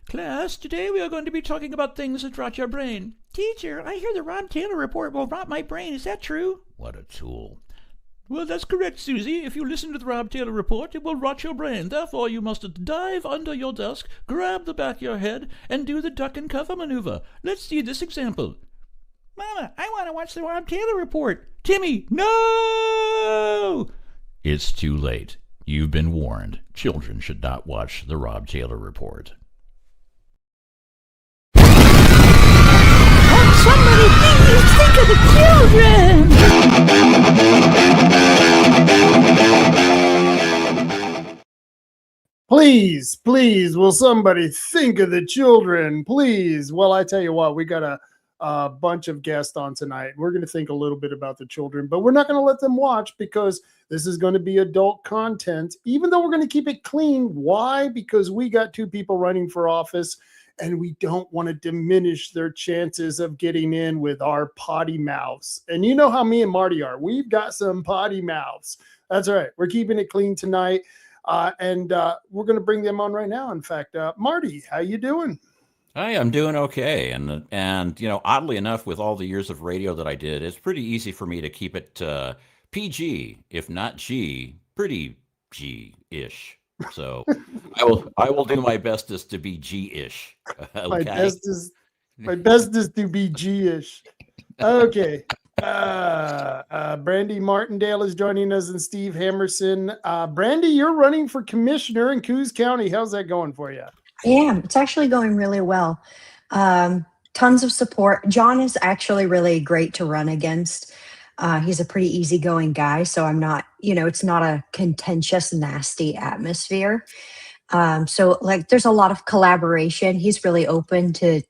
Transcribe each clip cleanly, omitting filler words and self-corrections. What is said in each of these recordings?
Class, today we are going to be talking about things that rot your brain. Teacher, I hear the Rob Taylor report will rot my brain. Is that true? What a tool. Well, that's correct, Susie. If you listen to the Rob Taylor report, it will rot your brain. Therefore, you must dive under your desk, grab the back of your head, and do the duck and cover maneuver. Let's see this example. Mama, I want to watch the Rob Taylor report. Timmy, no! It's too late. You've been warned. Children should not watch the Rob Taylor report. Somebody please think of the children! Please, will somebody think of the children? Please. Well, I tell you what, we got a bunch of guests on tonight. We're going to think a little bit about the children, but we're not going to let them watch because this is going to be adult content, even though we're going to keep it clean. Why? Because we got two people running for office, and we don't want to diminish their chances of getting in with our potty mouths. And you know how me and Marty are. We've got some potty mouths. That's right. We're keeping it clean tonight, and we're going to bring them on right now. In fact, Marty, how you doing? Hi, I'm doing okay. And you know, oddly enough, with all the years of radio that I did, it's pretty easy for me to keep it PG, if not G, pretty G-ish. So I will do my bestest to be G-ish. Okay? My best is to be G-ish. Okay. Brandi Martindale is joining us, and Steve Hammerson. Brandi, you're running for commissioner in Coos County. How's that going for you? I am. It's actually going really well. Tons of support. John is actually really great to run against. He's a pretty easygoing guy, so I'm not, it's not a contentious, nasty atmosphere. So like there's a lot of collaboration. He's really open to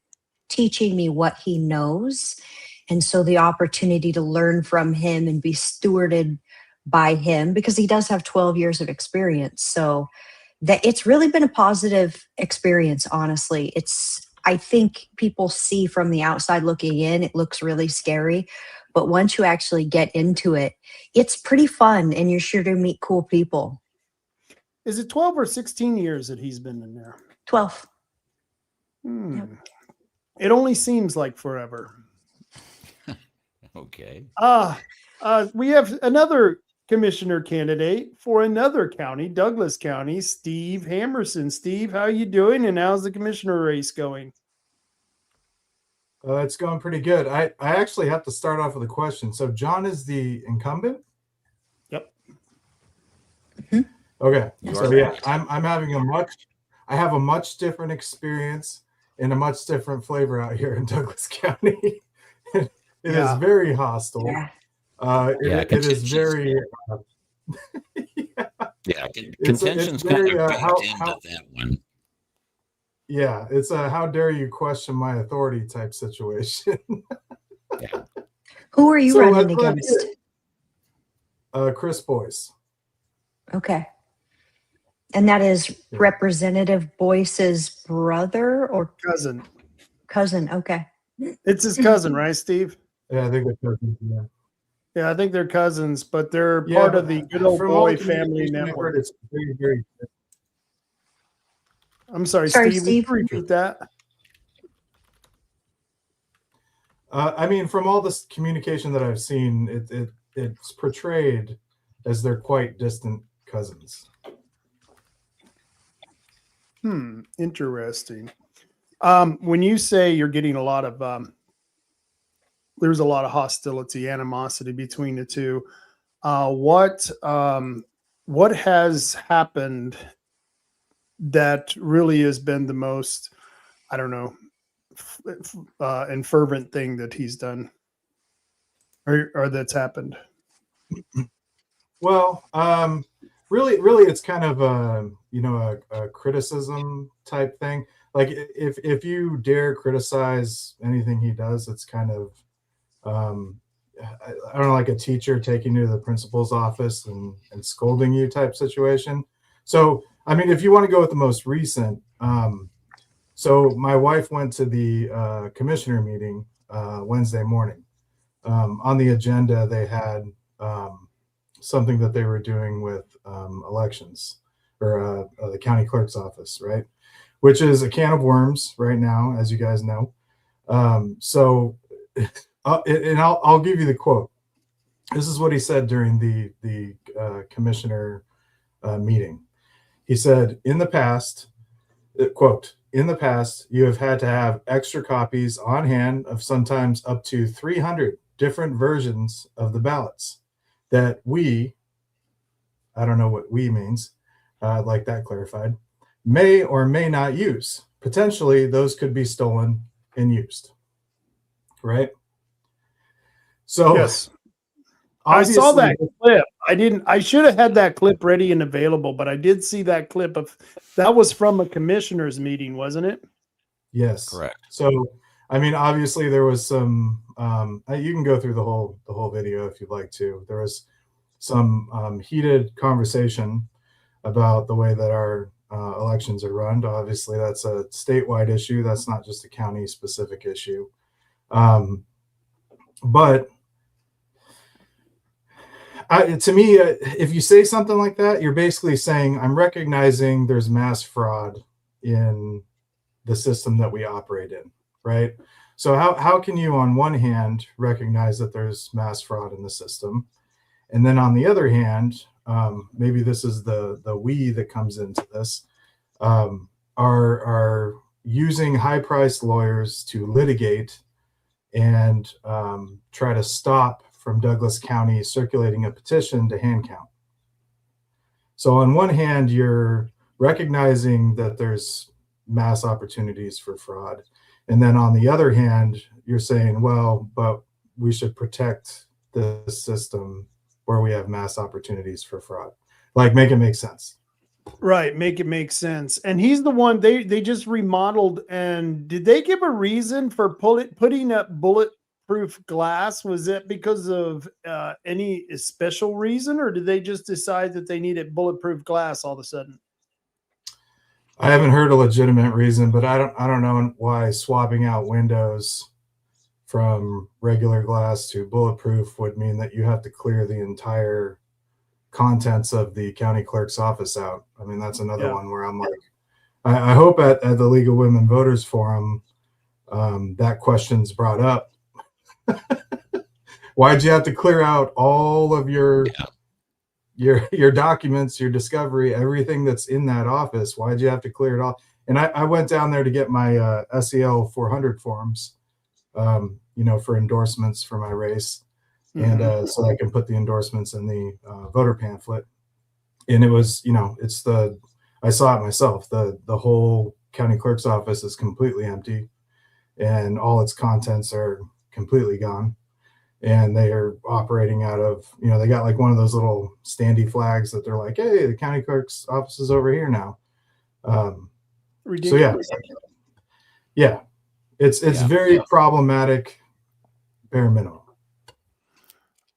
teaching me what he knows. And so the opportunity to learn from him and be stewarded by him, because he does have 12 years of experience. So that it's really been a positive experience, honestly. I think people see from the outside looking in, it looks really scary. But once you actually get into it, it's pretty fun, and you're sure to meet cool people. Is it 12 or 16 years that he's been in there? 12. Yep. It only seems like forever. Okay. We have another commissioner candidate for another county, Douglas County, Steve Hammerson. Steve, how are you doing, and how's the commissioner race going? It's going pretty good. I actually have to start off with a question. So John is the incumbent? Yep. Mm-hmm. Okay. So yeah, I have a much different experience and a much different flavor out here in Douglas County. It is very hostile. Yeah. It is very contention's kind of baked into that one. Yeah, it's a how dare you question my authority type situation. Yeah. Who are you running against? Chris Boyce. Okay. And that is Representative Boyce's brother or cousin? Cousin, okay. It's his cousin, right, Steve? Yeah, I think they're cousins, yeah. Yeah, I think they're cousins, but they're part of the Good Old Boy Family Network. It's very, very good. I'm sorry, Steve. Would you repeat that? I mean, from all this communication that I've seen, it's portrayed as they're quite distant cousins. Interesting. When you say you're getting a lot of, there's a lot of hostility, animosity between the two. What has happened that really has been the most, I don't know, and fervent thing that he's done or that's happened? Well, really, it's kind of a criticism type thing. Like if you dare criticize anything he does, it's kind of, I don't know, like a teacher taking you to the principal's office and scolding you type situation. So, I mean, if you want to go with the most recent, so my wife went to the commissioner meeting Wednesday morning. On the agenda, they had something that they were doing with elections or the county clerk's office, right? which is a can of worms right now, as you guys know. So, and I'll give you the quote. This is what he said during the commissioner meeting. He said, in the past, quote, in the past, you have had to have extra copies on hand of sometimes up to 300 different versions of the ballots that I don't know what we means, I'd like that clarified, may or may not use. Potentially, those could be stolen and used, right? So, yes. I saw that clip. I should have had that clip ready and available, but I did see that clip that was from a commissioner's meeting, wasn't it? Yes. Correct. So, I mean, obviously there was some, you can go through the whole video if you'd like to. There was some heated conversation about the way that our elections are run. Obviously that's a statewide issue. That's not just a county specific issue. But to me, if you say something like that, you're basically saying, I'm recognizing there's mass fraud in the system that we operate in, right? So how can you, on one hand, recognize that there's mass fraud in the system? And then on the other hand, maybe this is the we that comes into this, are using high-priced lawyers to litigate and try to stop from Douglas County circulating a petition to hand count. So on one hand, you're recognizing that there's mass opportunities for fraud. And then on the other hand, you're saying, well, but we should protect the system where we have mass opportunities for fraud. Like, make it make sense. Right, make it make sense. And he's the one they just remodeled. And did they give a reason for putting up bulletproof glass? Was it because of any special reason, or did they just decide that they needed bulletproof glass all of a sudden? I haven't heard a legitimate reason, but I don't know why swapping out windows from regular glass to bulletproof would mean that you have to clear the entire contents of the county clerk's office out. I mean, that's another one where I'm like, I hope at the League of Women Voters Forum, that question's brought up. Why'd you have to clear out all of your documents, your discovery, everything that's in that office? Why'd you have to clear it all? And I went down there to get my SEL 400 forms, for endorsements for my race. And so I can put the endorsements in the voter pamphlet. And it was, I saw it myself. The whole county clerk's office is completely empty and all its contents are completely gone. And they are operating out of, they got like one of those little standee flags that they're like, hey, the county clerk's office is over here now. Ridiculous. So yeah, it's very problematic, bare minimum.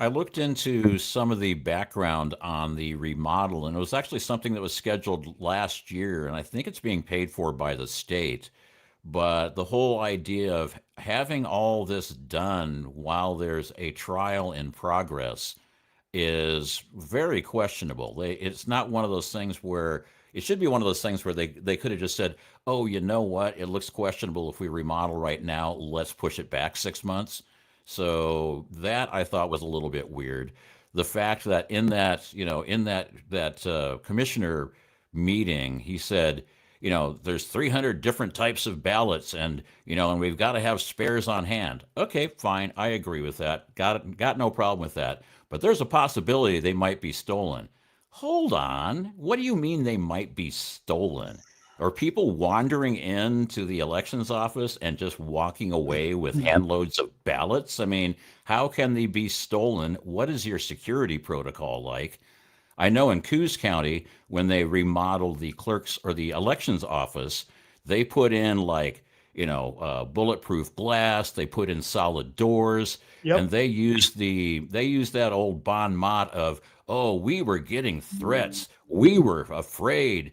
I looked into some of the background on the remodel, and it was actually something that was scheduled last year, and I think it's being paid for by the state. But the whole idea of having all this done while there's a trial in progress is very questionable. It's not one of those things where it should be one of those things where they could have just said, oh, you know what? It looks questionable if we remodel right now. Let's push it back 6 months. So that I thought was a little bit weird. The fact that in that commissioner meeting, he said, there's 300 different types of ballots, and we've got to have spares on hand. Okay, fine, I agree with that. Got no problem with that. But there's a possibility they might be stolen. Hold on, what do you mean they might be stolen? Are people wandering into the elections office and just walking away with handloads of ballots? I mean, how can they be stolen? What is your security protocol like? I know in Coos County, when they remodeled the clerk's or the elections office, they put in bulletproof glass. They put in solid doors, and they used that old bon mot of, oh, we were getting threats. We were afraid.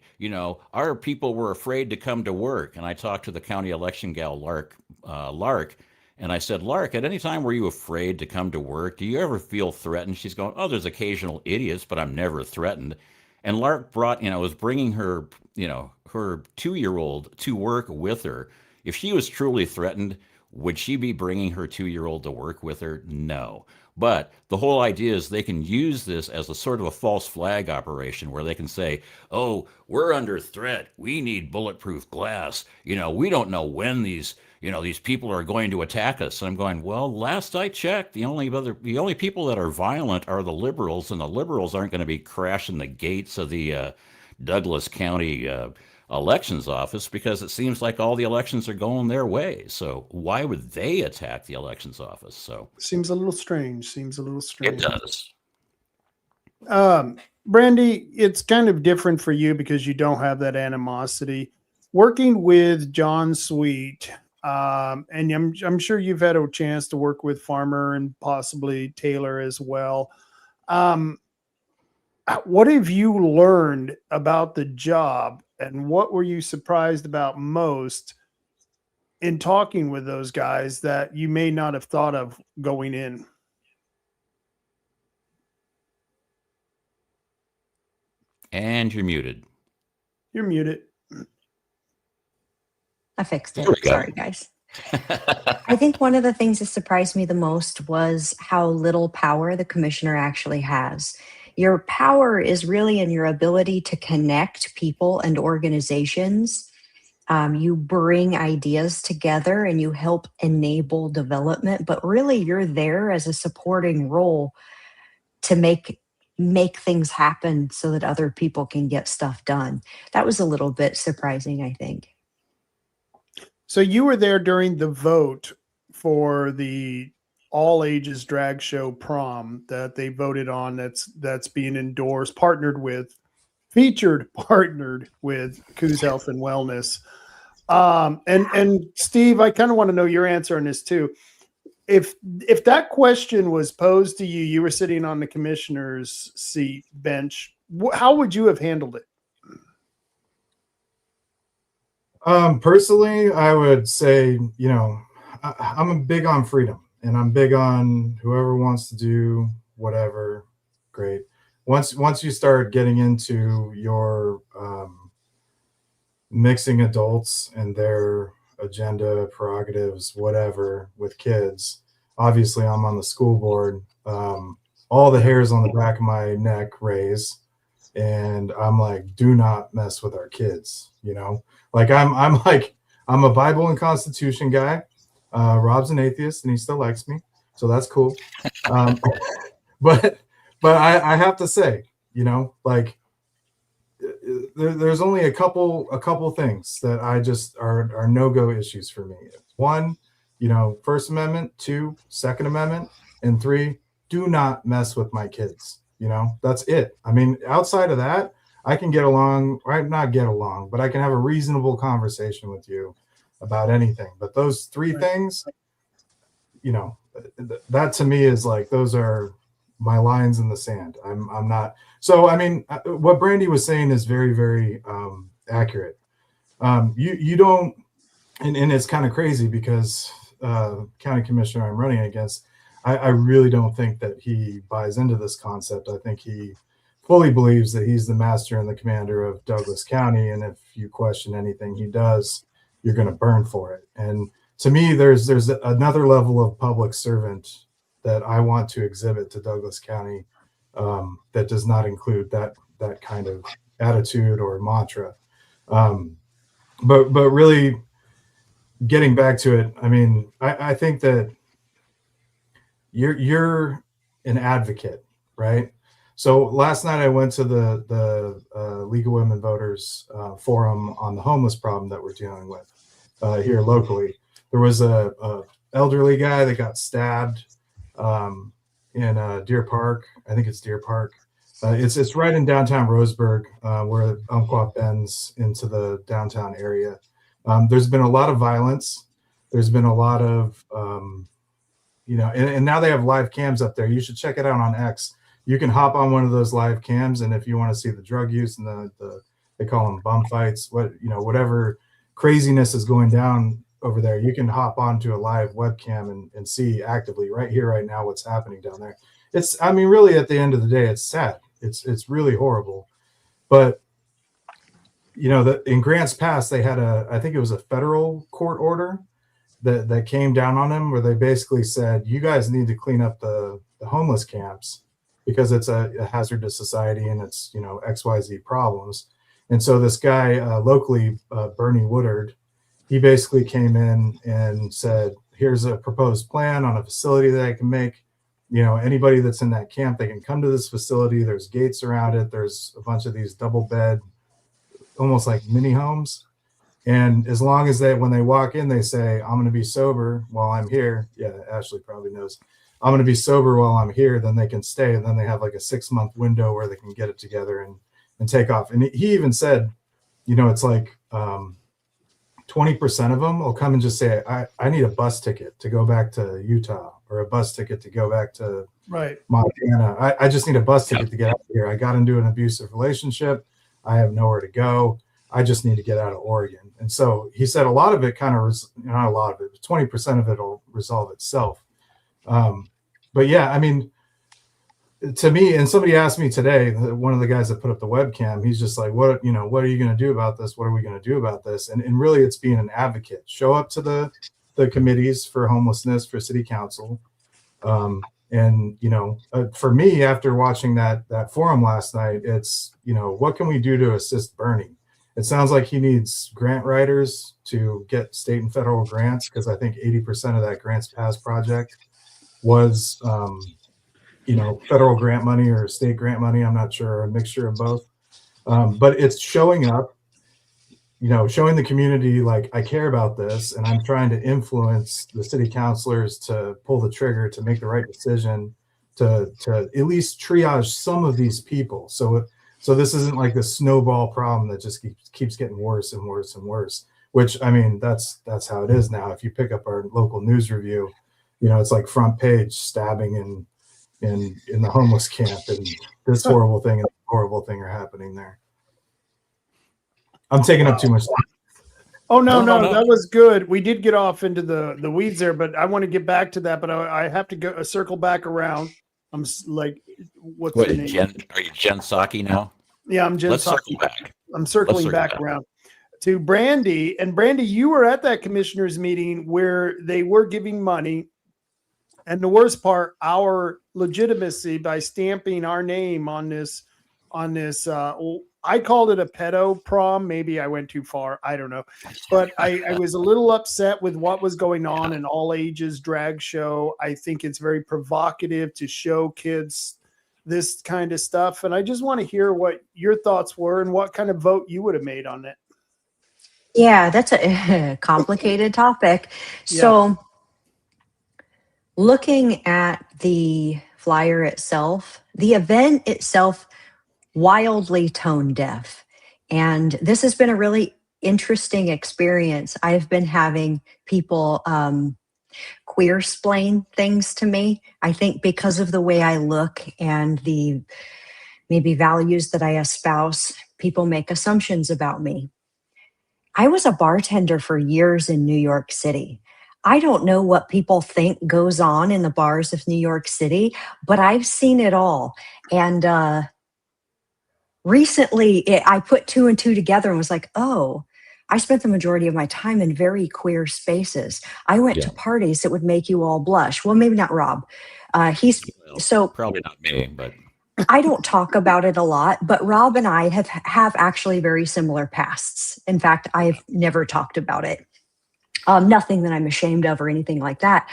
Our people were afraid to come to work. And I talked to the county election gal, Lark, and I said, Lark, at any time were you afraid to come to work? Do you ever feel threatened? She's going, oh, there's occasional idiots, but I'm never threatened. And Lark was bringing her her 2-year-old to work with her. If she was truly threatened, would she be bringing her 2-year-old to work with her? No. But the whole idea is they can use this as a sort of a false flag operation where they can say, oh, we're under threat. We need bulletproof glass. We don't know when these people are going to attack us. And I'm going, well, last I checked, the only people that are violent are the liberals, and the liberals aren't going to be crashing the gates of the Douglas County elections office, because it seems like all the elections are going their way. So why would they attack the elections office? So Seems a little strange. it does. Brandi, it's kind of different for you because you don't have that animosity. Working with John Sweet, and I'm sure you've had a chance to work with Farmer and possibly Taylor as well. What have you learned about the job, and what were you surprised about most in talking with those guys that you may not have thought of going in? And you're muted. You're muted. I fixed There we it. go. Sorry, guys. I think one of the things that surprised me the most was how little power the commissioner actually has. Your power is really in your ability to connect people and organizations. You bring ideas together and you help enable development, but really you're there as a supporting role to make things happen so that other people can get stuff done. That was a little bit surprising, I think. So you were there during the vote for the all ages drag show prom that they voted on. That's being endorsed, partnered with Coos Health and Wellness. And Steve, I kind of want to know your answer on this too. If that question was posed to you, you were sitting on the commissioner's seat bench, how would you have handled it? Personally, I would say, I'm big on freedom, and I'm big on whoever wants to do whatever. Great. Once you start getting into your mixing adults and their agenda, prerogatives, whatever, with kids, obviously I'm on the school board. All the hairs on the back of my neck raise, and I'm like, do not mess with our kids. Like I'm a Bible and Constitution guy. Rob's an atheist and he still likes me, so that's cool. But I have to say, like there's only a couple things that I just are no-go issues for me. 1, First Amendment. 2, Second Amendment, and 3, do not mess with my kids. That's it. I mean, outside of that, I can get along, right? Not get along, but I can have a reasonable conversation with you about anything. But those 3 things, that to me is like, those are my lines in the sand. I'm not. So, I mean, what Brandi was saying is very, very accurate. You don't, and it's kind of crazy because county commissioner I'm running against, I really don't think that he buys into this concept. I think he fully believes that he's the master and the commander of Douglas County, and if you question anything he does, you're going to burn for it. And to me, there's another level of public servant that I want to exhibit to Douglas County that does not include that kind of attitude or mantra. But really getting back to it, I mean, I think that you're an advocate, right? So last night I went to the League of Women Voters forum on the homeless problem that we're dealing with here locally. There was a elderly guy that got stabbed in Deer Park. I think it's Deer Park. It's right in downtown Roseburg where Umpqua bends into the downtown area. There's been a lot of violence. There's been a lot of, and now they have live cams up there. You should check it out on X. You can hop on one of those live cams, and if you want to see the drug use and the they call them bum fights, whatever craziness is going down over there, you can hop onto a live webcam and see actively right here, right now, what's happening down there. I mean, really, at the end of the day, it's sad. It's really horrible. But you know, in Grants Pass, they had I think it was a federal court order that came down on them, where they basically said, you guys need to clean up the homeless camps because it's a hazardous society and it's, you know, XYZ problems. And so this guy locally, Bernie Woodard, he basically came in and said, here's a proposed plan on a facility that I can make. You know, anybody that's in that camp, they can come to this facility. There's gates around it. There's a bunch of these double bed, almost like mini homes. And as long as when they walk in, they say, I'm going to be sober while I'm here. Yeah, Ashley probably knows. I'm going to be sober while I'm here. Then they can stay. And then they have like a 6-month window where they can get it together and take off. And he even said, you know, it's like 20% of them will come and just say, I need a bus ticket to go back to Utah, or a bus ticket to go back to Montana. I just need a bus ticket to get out of here. I got into an abusive relationship. I have nowhere to go. I just need to get out of Oregon. And so he said a lot of it kind of, not a lot of it, but 20% of it will resolve itself. But yeah, I mean, to me, and somebody asked me today, one of the guys that put up the webcam, he's just like, what are you going to do about this? What are we going to do about this? And really it's being an advocate. Show up to the committees for homelessness for city council. And, you know, for me, after watching that forum last night, it's, you know, what can we do to assist Bernie? It sounds like he needs grant writers to get state and federal grants, because I think 80% of that Grants Pass project was, you know, federal grant money or state grant money. I'm not sure, a mixture of both. But it's showing up, you know, showing the community, like, I care about this, and I'm trying to influence the city councilors to pull the trigger, to make the right decision, to at least triage some of these people. So this isn't like the snowball problem that just keeps getting worse and worse and worse, which, I mean, that's how it is now. If you pick up our local news review, you know, it's like front page stabbing in the homeless camp, and this horrible thing and horrible thing are happening there. I'm taking up too much time. Oh, no, that was good. We did get off into the weeds there, but I want to get back to that, but I have to go circle back around. I'm like, what are you, Jen Psaki now? Yeah, I'm Jen Psaki. Circle back. I'm circling back around to Brandi. And Brandi, you were at that commissioners meeting where they were giving money. And the worst part, our legitimacy by stamping our name on this, I called it a pedo prom. Maybe I went too far. I don't know. But I was a little upset with what was going on in all ages drag show. I think it's very provocative to show kids this kind of stuff. And I just want to hear what your thoughts were and what kind of vote you would have made on it. Yeah, that's a complicated topic. Yeah. So looking at the flyer itself, the event itself, wildly tone deaf. And this has been a really interesting experience. I've been having people queer splain things to me. I think because of the way I look and the maybe values that I espouse, people make assumptions about me. I was a bartender for years in New York City. I don't know what people think goes on in the bars of New York City, but I've seen it all. And recently I put 2 and 2 together and was like, oh, I spent the majority of my time in very queer spaces. I went to parties that would make you all blush. Well, maybe not Rob. Probably not me, but I don't talk about it a lot, but Rob and I have actually very similar pasts. In fact, I've never talked about it. Nothing that I'm ashamed of or anything like that.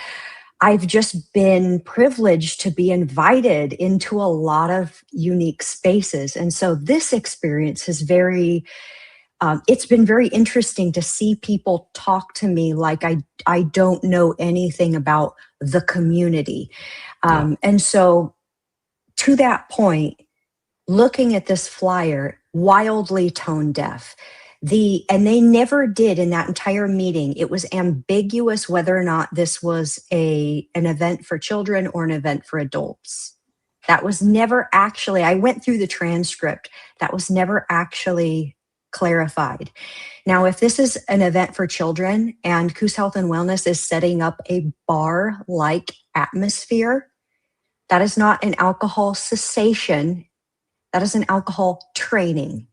I've just been privileged to be invited into a lot of unique spaces. And so this experience is it's been very interesting to see people talk to me like I don't know anything about the community. And so to that point, looking at this flyer, wildly tone deaf. And they never did in that entire meeting. It was ambiguous whether or not this was an event for children or an event for adults. That was never actually, I went through the transcript, that was never actually clarified. Now, if this is an event for children and Coos Health and Wellness is setting up a bar-like atmosphere, that is not an alcohol cessation, that is an alcohol training.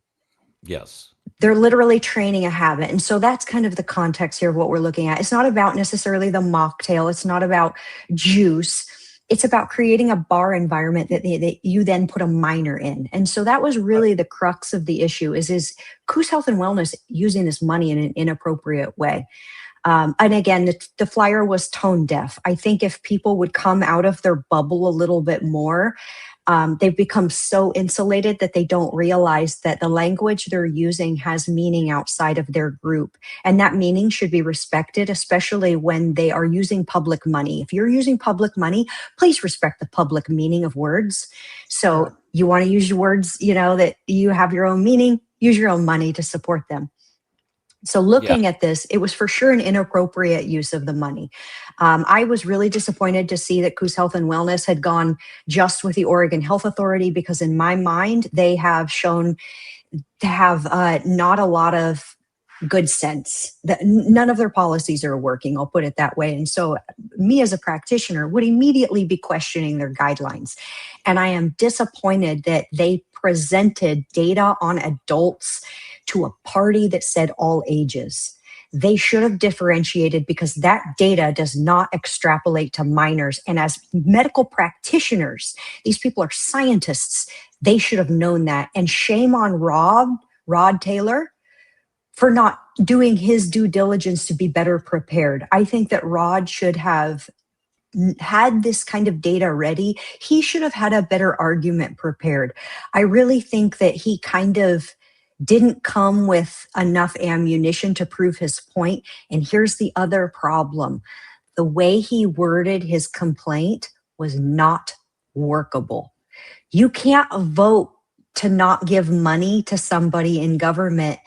yes. They're literally training a habit. And so that's kind of the context here of what we're looking at. It's not about necessarily the mocktail. It's not about juice. It's about creating a bar environment that you then put a minor in. And so that was really the crux of the issue is Coos Health and Wellness using this money in an inappropriate way. And again, the flyer was tone deaf. I think if people would come out of their bubble a little bit more, they've become so insulated that they don't realize that the language they're using has meaning outside of their group. And that meaning should be respected, especially when they are using public money. If you're using public money, please respect the public meaning of words. So you want to use your words, that you have your own meaning, use your own money to support them. So looking at this, it was for sure an inappropriate use of the money. I was really disappointed to see that Coos Health and Wellness had gone just with the Oregon Health Authority, because in my mind, they have shown to have not a lot of good sense. That none of their policies are working, I'll put it that way. And so me as a practitioner would immediately be questioning their guidelines. And I am disappointed that they presented data on adults to a party that said all ages. They should have differentiated, because that data does not extrapolate to minors. And as medical practitioners, these people are scientists. They should have known that. And shame on Rod Taylor, for not doing his due diligence to be better prepared. I think that Rod should have had this kind of data ready. He should have had a better argument prepared. I really think that he kind of didn't come with enough ammunition to prove his point. And here's the other problem. The way he worded his complaint was not workable. You can't vote to not give money to somebody in government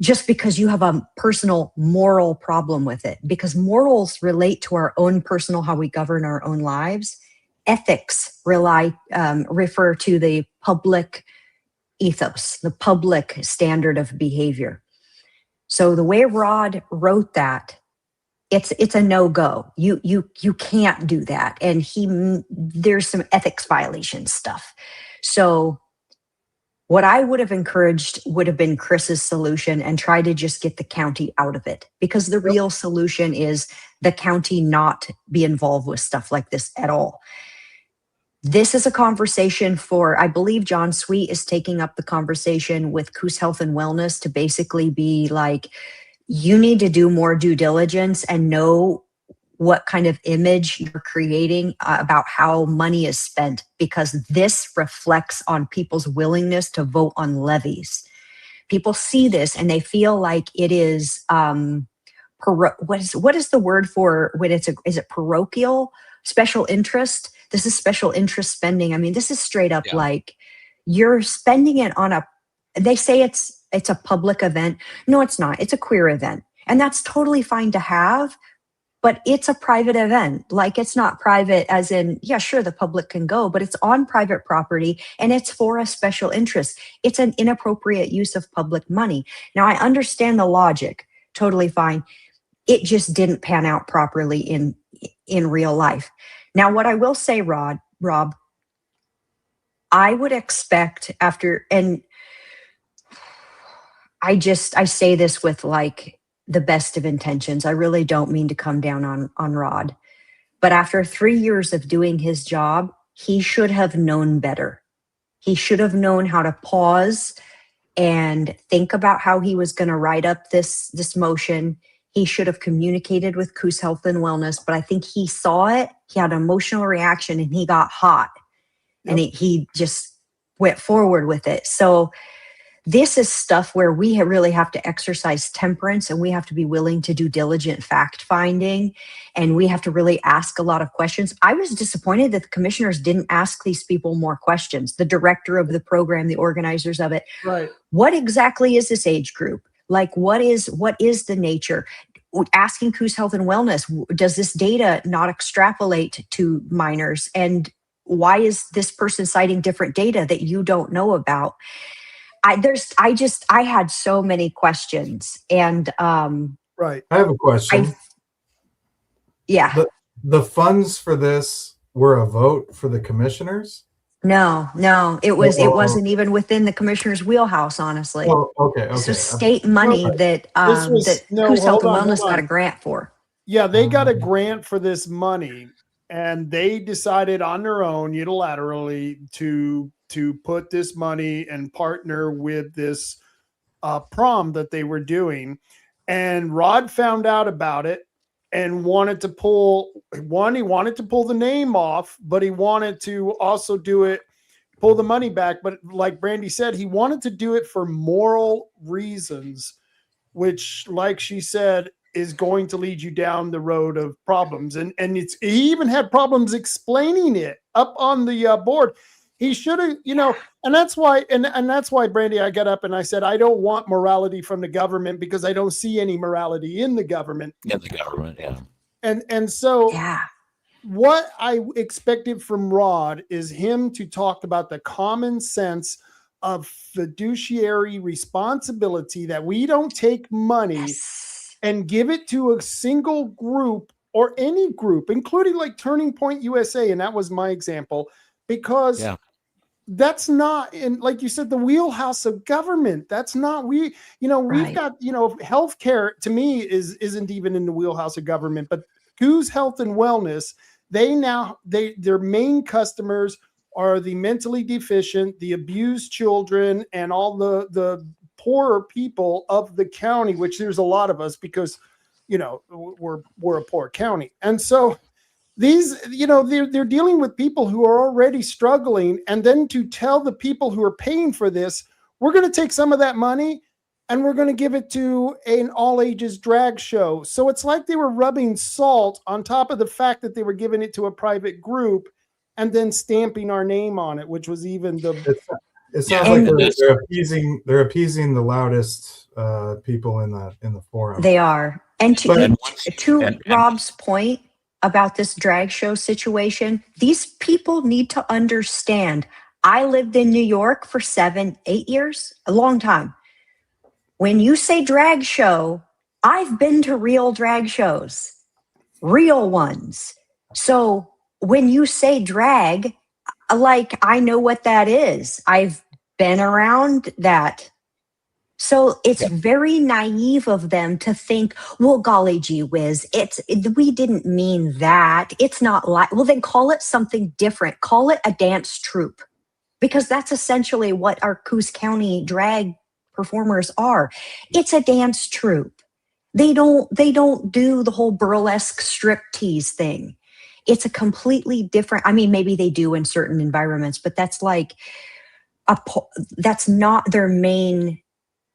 just because you have a personal moral problem with it, because morals relate to our own personal, how we govern our own lives. Ethics refer to the public ethos, the public standard of behavior. So the way Rod wrote that, it's a no-go. You can't do that. And there's some ethics violation stuff. So what I would have encouraged would have been Chris's solution, and try to just get the county out of it, because the real solution is the county not be involved with stuff like this at all. This is a conversation I believe John Sweet is taking up the conversation with Coos Health and Wellness to basically be like, you need to do more due diligence and know what kind of image you're creating about how money is spent, because this reflects on people's willingness to vote on levies. People see this and they feel like it is, what is the word for when is it parochial? Special interest? This is special interest spending. I mean, this is straight up like you're spending it on they say it's a public event. No, it's not. It's a queer event. And that's totally fine to have, but it's a private event. Like, it's not private as in, yeah, sure, the public can go, but it's on private property and it's for a special interest. It's an inappropriate use of public money. Now, I understand the logic, totally fine. It just didn't pan out properly in real life. Now, what I will say, Rob, I would expect and I say this with like the best of intentions. I really don't mean to come down on Rod, but after 3 years of doing his job, he should have known better. He should have known how to pause and think about how he was going to write up this motion. He should have communicated with Coos Health and Wellness, but I think he saw it. He had an emotional reaction and he got hot. Yep. And he just went forward with it. So this is stuff where we really have to exercise temperance, and we have to be willing to do diligent fact finding, and we have to really ask a lot of questions. I was disappointed that the commissioners didn't ask these people more questions. The director of the program, the organizers of it. Right. What exactly is this age group? Like, what is the nature? Asking Coos Health and Wellness, does this data not extrapolate to minors? And why is this person citing different data that you don't know about? I had so many questions, and right. I have a question. The funds for this were a vote for the commissioners? No, it wasn't even within the commissioner's wheelhouse, honestly. Oh, okay. This was state money that Coos Health and Wellness got a grant for. Yeah, they got a grant for this money, and they decided on their own unilaterally to put this money and partner with this prom that they were doing. And Rod found out about it and wanted to pull the name off, but he wanted to also pull the money back. But like Brandi said, he wanted to do it for moral reasons, which, like she said, is going to lead you down the road of problems. And he even had problems explaining it up on the board. He should have, and that's why, Brandi, I got up and I said, I don't want morality from the government because I don't see any morality in the government. In the government, yeah. And so Yeah. What I expected from Rod is him to talk about the common sense of fiduciary responsibility, that we don't take money and give it to a single group or any group, including like Turning Point USA. And that was my example, because that's not in, like you said, the wheelhouse of government. That's not, we've got, healthcare to me isn't even in the wheelhouse of government, but Coos Health and Wellness, their main customers are the mentally deficient, the abused children, and all the poorer people of the county, which there's a lot of us because, we're a poor county. And so these, they're dealing with people who are already struggling. And then to tell the people who are paying for this, we're going to take some of that money and we're going to give it to an all ages drag show. So it's like they were rubbing salt on top of the fact that they were giving it to a private group and then stamping our name on it, which was even it sounds like they're appeasing the loudest people in the forum. They are. And to Rob's point about this drag show situation, these people need to understand. I lived in New York for 7-8 years, a long time. When you say drag show, I've been to real drag shows, real ones. So when you say drag, like, I know what that is. I've been around that. So it's very naive of them to think, well, golly gee whiz, we didn't mean that. It's not like, well, then call it something different. Call it a dance troupe, because that's essentially what our Coos County drag performers are. It's a dance troupe. They don't do the whole burlesque striptease thing. It's a completely different, I mean, maybe they do in certain environments, but that's like, that's not their main,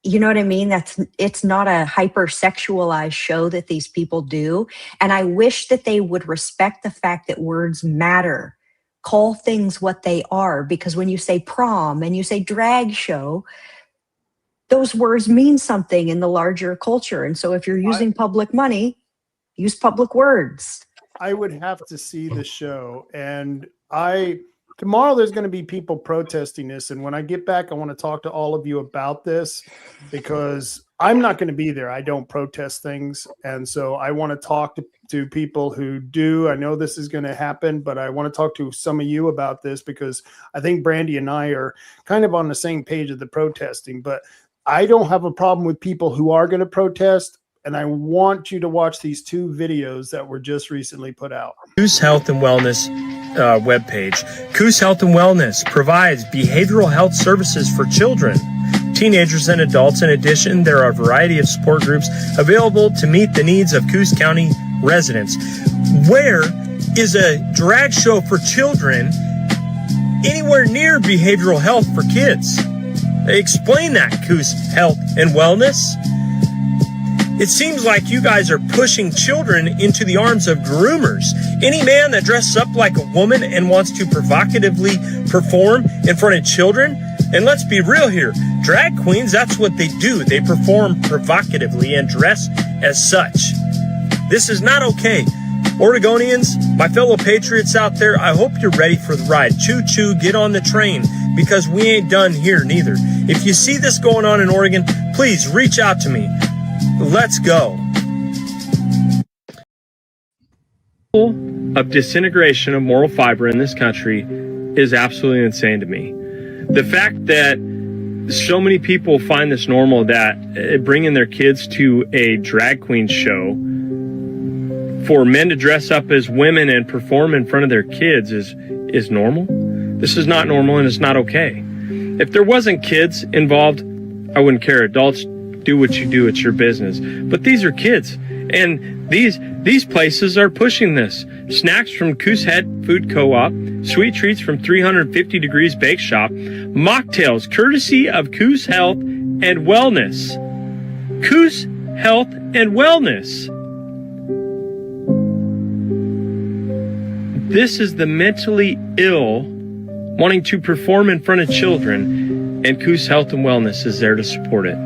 you know what I mean? It's not a hypersexualized show that these people do. And I wish that they would respect the fact that words matter. Call things what they are, because when you say prom and you say drag show, those words mean something in the larger culture. And so if you're using public money, use public words. I would have to see the show. And tomorrow there's going to be people protesting this. And when I get back, I want to talk to all of you about this, because I'm not going to be there. I don't protest things. And so I want to talk to people who do. I know this is going to happen, but I want to talk to some of you about this, because I think Brandi and I are kind of on the same page of the protesting. But I don't have a problem with people who are going to protest. And I want you to watch these 2 videos that were just recently put out. Coos Health and Wellness webpage. Coos Health and Wellness provides behavioral health services for children, teenagers, and adults. In addition, there are a variety of support groups available to meet the needs of Coos County residents. Where is a drag show for children anywhere near behavioral health for kids? Explain that, Coos Health and Wellness. It seems like you guys are pushing children into the arms of groomers. Any man that dresses up like a woman and wants to provocatively perform in front of children, and let's be real here, drag queens, that's what they do. They perform provocatively and dress as such. This is not okay. Oregonians, my fellow patriots out there, I hope you're ready for the ride. Choo-choo, get on the train, because we ain't done here neither. If you see this going on in Oregon, please reach out to me. Let's go. Of disintegration of moral fiber in this country is absolutely insane to me. The fact that so many people find this normal, that bringing their kids to a drag queen show for men to dress up as women and perform in front of their kids is normal. This is not normal, and it's not okay. If there wasn't kids involved, I wouldn't care. Adults, do what you do. It's your business. But these are kids. And these places are pushing this. Snacks from Coosehead Food Co-op, sweet treats from 350 Degrees Bake Shop, mocktails courtesy of Coos Health and Wellness. Coos Health and Wellness. This is the mentally ill wanting to perform in front of children, and Coos Health and Wellness is there to support it.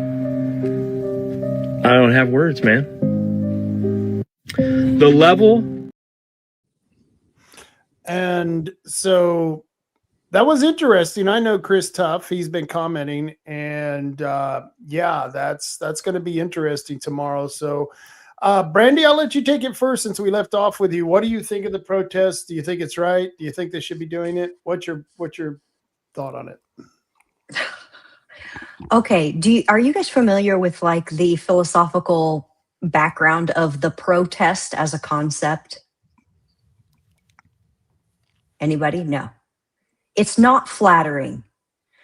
I don't have words, man. The level. And so that was interesting. I know Chris Tuff, he's been commenting, and yeah, that's going to be interesting tomorrow. So Brandi, I'll let you take it first since we left off with you. What do you think of the protest? Do you think it's right? Do you think they should be doing it? What's your thought on it? Okay. Are you guys familiar with like the philosophical background of the protest as a concept? Anybody? No. It's not flattering.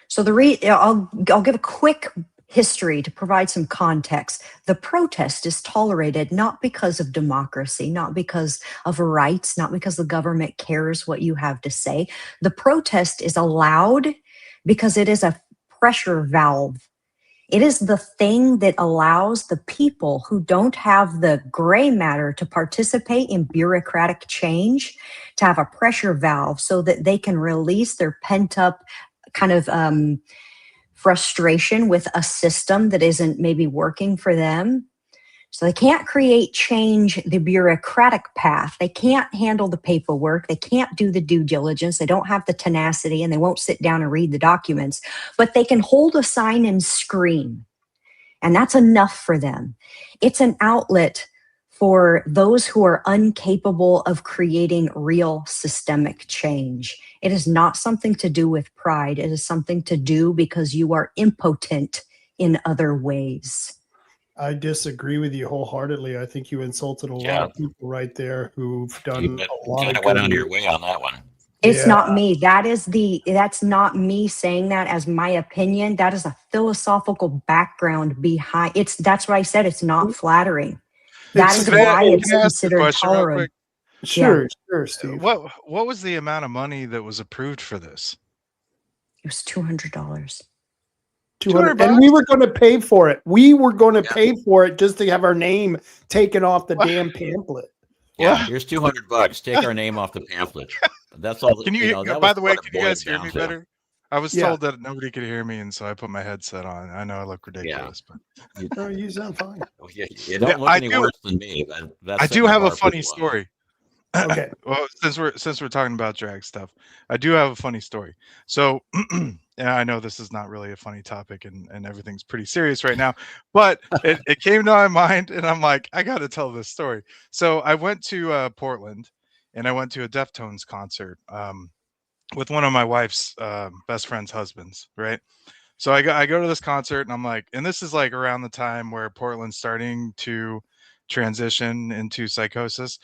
So I'll give a quick history to provide some context. The protest is tolerated not because of democracy, not because of rights, not because the government cares what you have to say. The protest is allowed because it is a pressure valve. It is the thing that allows the people who don't have the gray matter to participate in bureaucratic change to have a pressure valve so that they can release their pent-up kind of frustration with a system that isn't maybe working for them. So they can't create change the bureaucratic path. They can't handle the paperwork. They can't do the due diligence. They don't have the tenacity, and they won't sit down and read the documents. But they can hold a sign and scream. And that's enough for them. It's an outlet for those who are incapable of creating real systemic change. It is not something to do with pride. It is something to do because you are impotent in other ways. I disagree with you wholeheartedly. I think you insulted a lot of people right there who've done a lot of went out of your way on that one. It's not me. That's not me saying that as my opinion. That is a philosophical background behind it's. That's why I said it's not flattering. That is why it's considered tolerable. Sure, Steve. What was the amount of money that was approved for this? It was $200. $200, and we were going to pay for it. We were going to pay for it just to have our name taken off the damn pamphlet. Yeah, here's $200. Take our name off the pamphlet. That's all. Can you? By the way, can you guys hear me better? I was told that nobody could hear me, and so I put my headset on. I know I look ridiculous, but you sound fine. You don't look any worse than me. I do have a funny story. Okay. Well, since we're talking about drag stuff, I do have a funny story. So, and I know this is not really a funny topic, and everything's pretty serious right now, but it came to my mind, and I'm like, I got to tell this story. So I went to Portland, and I went to a Deftones concert with one of my wife's best friend's husbands, right? So I go to this concert, and I'm like, and this is like around the time where Portland's starting to transition into psychosis.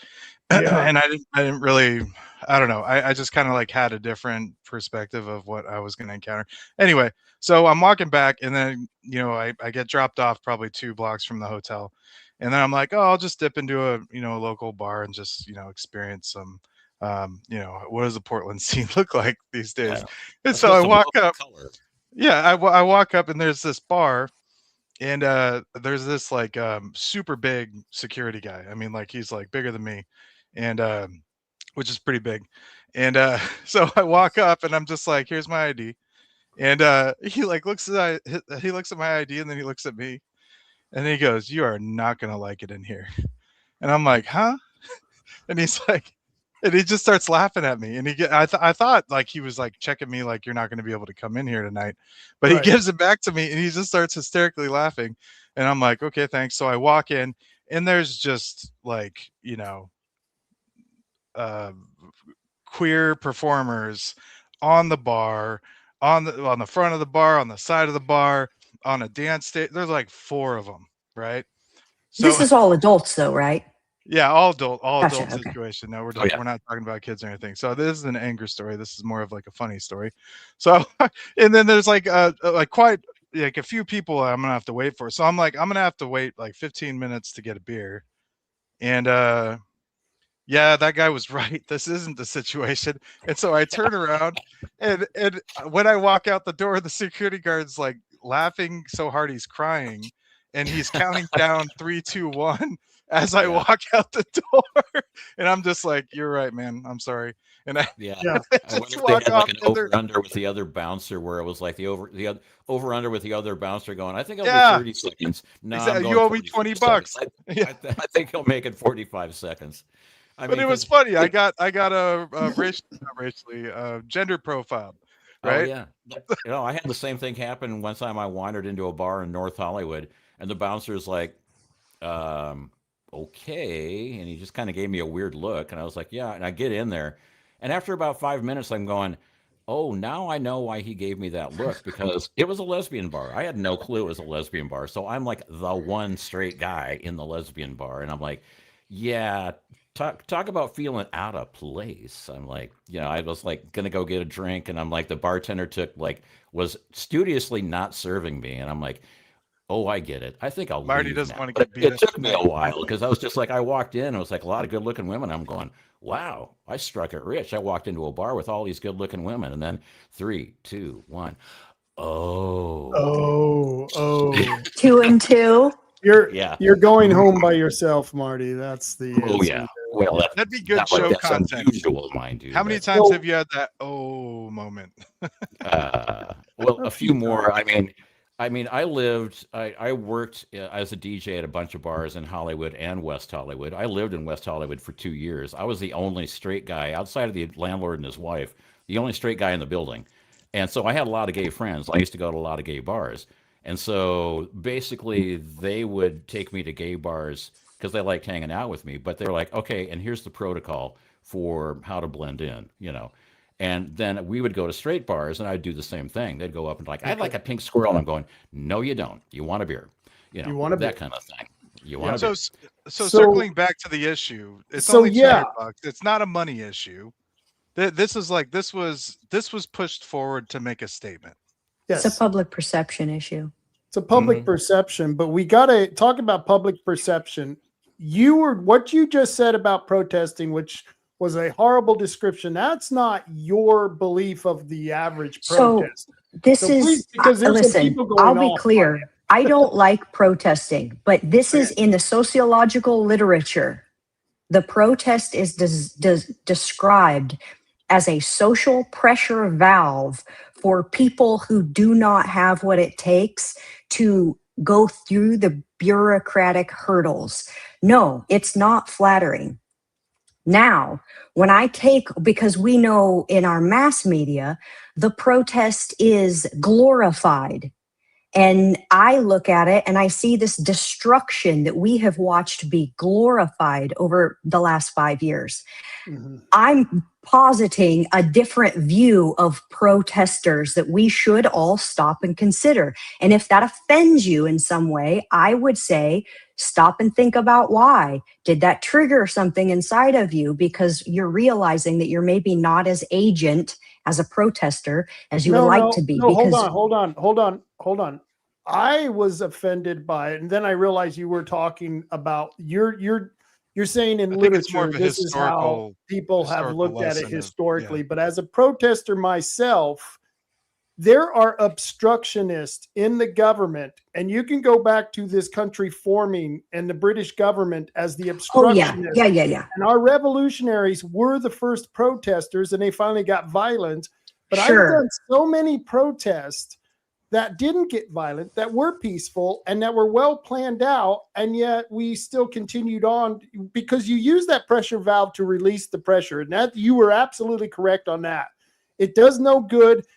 And I didn't really, I don't know. I just kind of like had a different perspective of what I was going to encounter. Anyway, so I'm walking back, and then, I get dropped off probably 2 blocks from the hotel. And then I'm like, oh, I'll just dip into a local bar and just, experience some, what does the Portland scene look like these days? And so I walk up. I walk up, and there's this bar. And there's this like super big security guy. I mean, like he's like bigger than me, and which is pretty big. And so I walk up, and I'm just like, "Here's my ID." And he like looks at my ID, and then he looks at me, and he goes, "You are not gonna like it in here." And I'm like, "Huh?" And he's like, and he just starts laughing at me. And I thought like he was like checking me, like, you're not going to be able to come in here tonight. But he gives it back to me, and he just starts hysterically laughing. And I'm like, okay, thanks. So I walk in, and there's just like, queer performers on the bar, on the front of the bar, on the side of the bar, on a dance stage. There's like 4 of them, right? So This is all adults, though, right? yeah, all adult Gotcha, okay. situation. No, we're Oh, yeah. we're not talking about kids or anything. So this is an anger story. This is more of like a funny story. So and then there's like quite like a few people I'm gonna have to wait for. So I'm like, I'm gonna have to wait like 15 minutes to get a beer. And yeah, that guy was right. This isn't the situation. And so I turn around and when I walk out the door, the security guard's like laughing so hard he's crying, and he's counting down 3, 2, 1 as I walk out the door. And I'm just like, you're right, man. I'm sorry. And I Yeah. I wonder if they had like an over under with the other bouncer, where it was like the over under with the other bouncer going, I think I'll be 30 seconds. No, exactly. You owe me $20. I think he'll make it 45 seconds. But it was funny. I got a gender profile, right? Oh yeah. I had the same thing happen one time. I wandered into a bar in North Hollywood, and the bouncer's like, okay, and he just kind of gave me a weird look, and I was like, yeah. And I get in there, and after about 5 minutes, I'm going, oh, now I know why he gave me that look, because it was a lesbian bar. I had no clue it was a lesbian bar, so I'm like the one straight guy in the lesbian bar, and I'm like, yeah. Talk about feeling out of place. I'm like, I was like gonna go get a drink, and I'm like, the bartender was studiously not serving me, and I'm like, oh, I get it. I think I'll Marty leave doesn't now. want to get beat. It took me a while, because I was just like, I walked in, and it was like a lot of good looking women. I'm going, wow, I struck it rich. I walked into a bar with all these good looking women, and then 3, 2, 1. Oh. 2 and 2. You're going home by yourself, Marty. That's the oh yeah. Well, that'd be good show content. Unusual, mind you. How many times have you had that moment? Well, a few more. I mean, I worked as a DJ at a bunch of bars in Hollywood and West Hollywood. I lived in West Hollywood for 2 years. I was the only straight guy outside of the landlord and his wife, the only straight guy in the building. And so I had a lot of gay friends. I used to go to a lot of gay bars. And so basically they would take me to gay bars because they liked hanging out with me. But they're like, okay, and here's the protocol for how to blend in, And then we would go to straight bars, and I'd do the same thing. They'd go up and like, I'd like a pink squirrel. And I'm going, no, you don't. You want a beer. You want a beer. Kind of thing. You want a beer. So circling back to the issue, it's only $200. It's not a money issue. This was pushed forward to make a statement. Yes. It's a public perception issue. It's a public perception, but we got to talk about public perception. What you just said about protesting, which was a horrible description. That's not your belief of the average protest. Listen, I'll be clear. I don't like protesting, but this is in the sociological literature. The protest is described as a social pressure valve for people who do not have what it takes to go through the bureaucratic hurdles. No, it's not flattering. Now, because we know in our mass media, the protest is glorified. And I look at it and I see this destruction that we have watched be glorified over the last 5 years. Mm-hmm. I'm positing a different view of protesters that we should all stop and consider. And if that offends you in some way, I would say stop and think about why. Did that trigger something inside of you because you're realizing that you're maybe not as agent as a protester as you would like to be? No, hold on. I was offended by it, and then I realized you were talking about you're saying in literature this is how people have looked at it historically. But as a protester myself, there are obstructionists in the government, and you can go back to this country forming and the British government as the obstructionists. Oh, yeah. And our revolutionaries were the first protesters, and they finally got violent. But I've done so many protests that didn't get violent, that were peaceful, and that were well planned out, and yet we still continued on because you use that pressure valve to release the pressure. And that you were absolutely correct on that. It does no good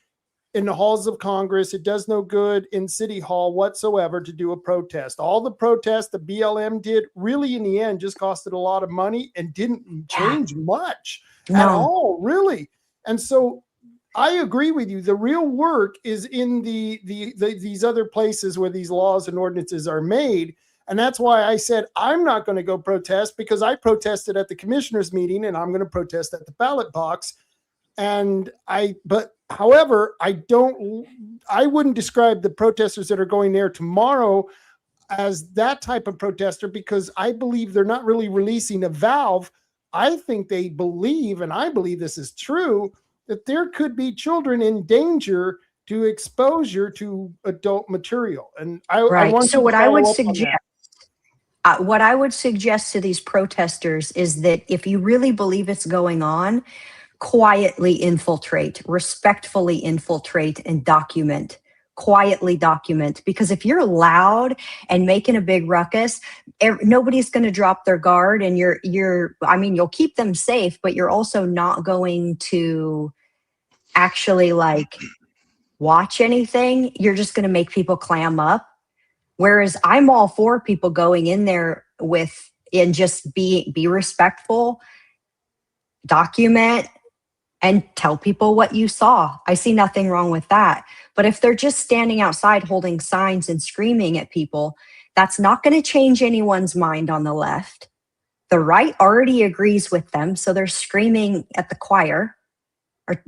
in the halls of Congress. It does no good in City Hall whatsoever to do a protest. All the protests the BLM did really in the end just costed a lot of money and didn't change much at all, really. And so I agree with you. The real work is in these other places where these laws and ordinances are made. And that's why I said I'm not going to go protest, because I protested at the commissioners meeting and I'm going to protest at the ballot box. However, I wouldn't describe the protesters that are going there tomorrow as that type of protester, because I believe they're not really releasing a valve. I think they believe, and I believe this is true, that there could be children in danger to exposure to adult material. And I want So you what to I would follow up on suggest, that. what I would suggest to these protesters is that if you really believe it's going on, quietly infiltrate, respectfully infiltrate, and document. Quietly document, because if you're loud and making a big ruckus, nobody's going to drop their guard, and you'll keep them safe, but you're also not going to actually like watch anything. You're just going to make people clam up. Whereas I'm all for people going in there and just be respectful, document, and tell people what you saw. I see nothing wrong with that. But if they're just standing outside holding signs and screaming at people, that's not going to change anyone's mind on the left. The right already agrees with them, so they're screaming at the choir, or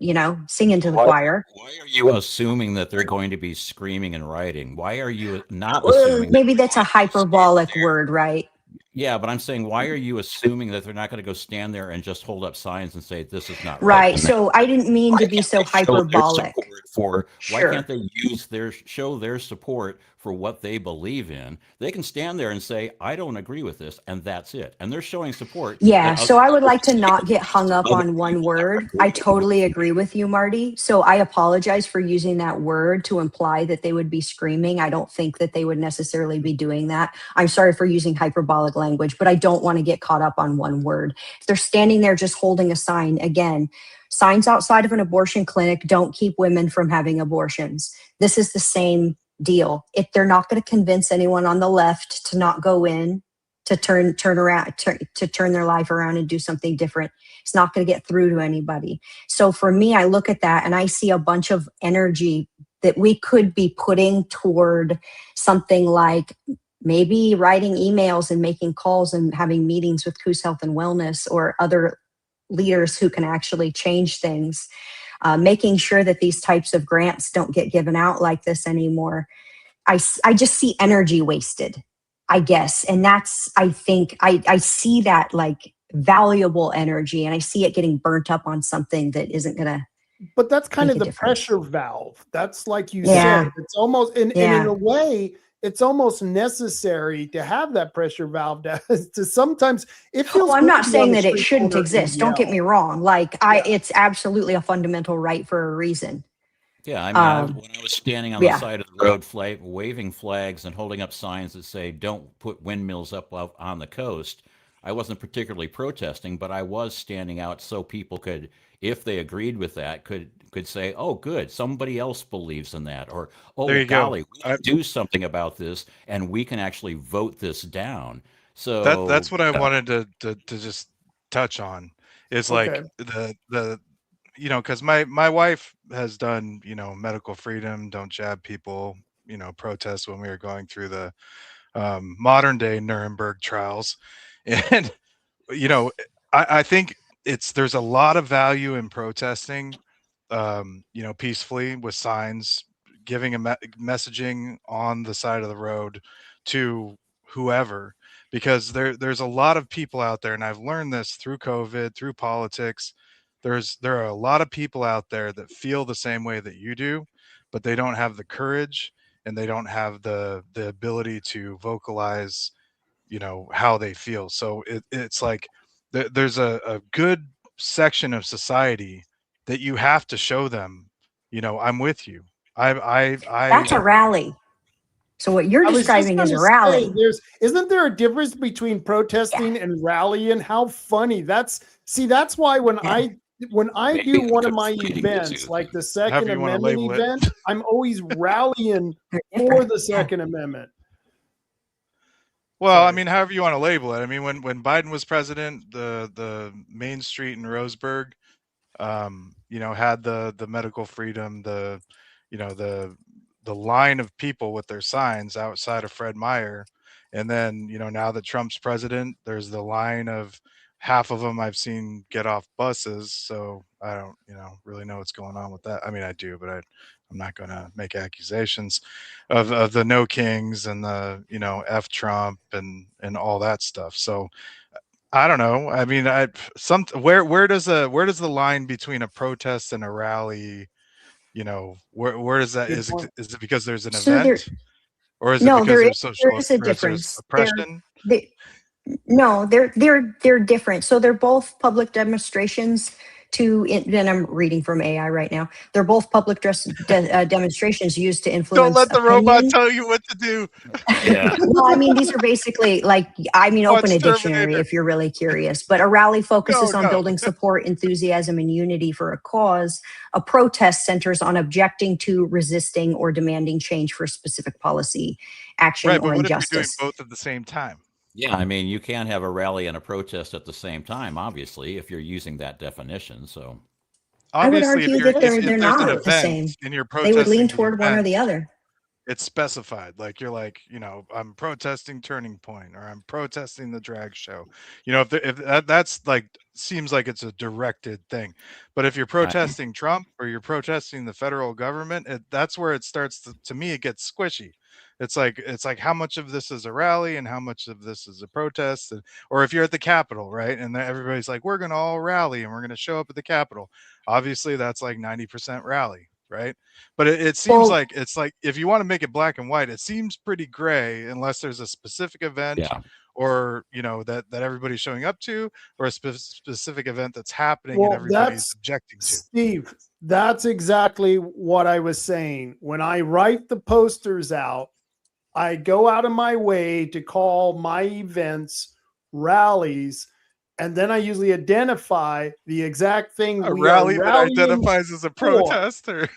singing to the choir. Why are you assuming that they're going to be screaming and rioting? Why are you not assuming? Maybe that's a hyperbolic word, right? Yeah, but I'm saying, why are you assuming that they're not going to go stand there and just hold up signs and say this is not right? Right. So I didn't mean to be so hyperbolic. Why can't they show their support for what they believe in? They can stand there and say, I don't agree with this, and that's it. And they're showing support. Yeah. So I would like to not get hung up on one word. I totally agree with you, Marty. So I apologize for using that word to imply that they would be screaming. I don't think that they would necessarily be doing that. I'm sorry for using hyperbolic language, but I don't want to get caught up on one word. If they're standing there just holding a sign, again, signs outside of an abortion clinic don't keep women from having abortions. This is the same deal. If they're not going to convince anyone on the left to not go in, to turn their life around and do something different, it's not going to get through to anybody. So for me, I look at that and I see a bunch of energy that we could be putting toward something like maybe writing emails and making calls and having meetings with Coos Health and Wellness or other leaders who can actually change things, making sure that these types of grants don't get given out like this anymore. I just see energy wasted, I guess. And that's, I think, I see that like valuable energy, and I see it getting burnt up on something that isn't going to. But that's kind of the pressure valve. That's like you said, it's almost, and in a way, it's almost necessary to have that pressure valve to sometimes it feels. Well, I'm not saying that it shouldn't exist. Don't get me wrong. Like it's absolutely a fundamental right for a reason. Yeah, I mean, when I was standing on the side of the road, waving flags and holding up signs that say "Don't put windmills up on the coast," I wasn't particularly protesting, but I was standing out so people could, if they agreed with that, could say, "Oh, good, somebody else believes in that," or "Oh, golly, we can do something about this, and we can actually vote this down." So that's what I wanted to just touch on. Is like the because my wife has done medical freedom, don't jab people, protests when we were going through the modern day Nuremberg trials, and I think there's a lot of value in protesting, peacefully with signs, giving messaging on the side of the road to whoever, because there's a lot of people out there, and I've learned this through COVID, through politics. There are a lot of people out there that feel the same way that you do, but they don't have the courage and they don't have the ability to vocalize, how they feel. So it's like there's a good section of society that you have to show them, I'm with you. That's a rally. So what you're describing is a rally. Isn't there a difference between protesting and rallying? How funny. That's why when I do one of my events, like the Second Amendment event, I'm always rallying for the Second Amendment. Well, I mean, however you want to label it. I mean, when Biden was president, the Main Street in Roseburg, had the medical freedom, the line of people with their signs outside of Fred Meyer. And then, now that Trump's president, there's the line of half of them I've seen get off buses. So I don't, really know what's going on with that. I mean, I do, but I'm not going to make accusations of the no kings and the, F Trump and all that stuff. So I don't know. I mean, where does the line between a protest and a rally, where does that, is it because there's an event, or is it because there's social, there is a or is there difference. oppression? No, they're different. So they're both public demonstrations and I'm reading from AI right now. They're both public demonstrations used to influence. Don't let the robot tell you what to do. Yeah. Well, I mean, these are basically open a dictionary if you're really curious. But a rally focuses on building support, enthusiasm, and unity for a cause. A protest centers on objecting to, resisting, or demanding change for a specific policy, action, right, or but what injustice. If you're doing both at the same time? Yeah, I mean, you can't have a rally and a protest at the same time, obviously, if you're using that definition. So, obviously, I would argue that they're not the same. They would lean toward one or the other. It's specified. Like you're like, I'm protesting Turning Point, or I'm protesting the drag show. If that's like, seems like it's a directed thing. But if you're protesting Trump or you're protesting the federal government, that's where it starts to me, it gets squishy. It's like how much of this is a rally and how much of this is a protest, or if you're at the Capitol, right? And everybody's like, we're going to all rally and we're going to show up at the Capitol. Obviously, that's like 90% rally, right? But it seems like it's like, if you want to make it black and white, it seems pretty gray unless there's a specific event, or that everybody's showing up to, or a specific event that's happening and everybody's objecting to. Steve, that's exactly what I was saying. When I write the posters out, I go out of my way to call my events rallies, and then I usually identify the exact thing. A rally that identifies as a protester.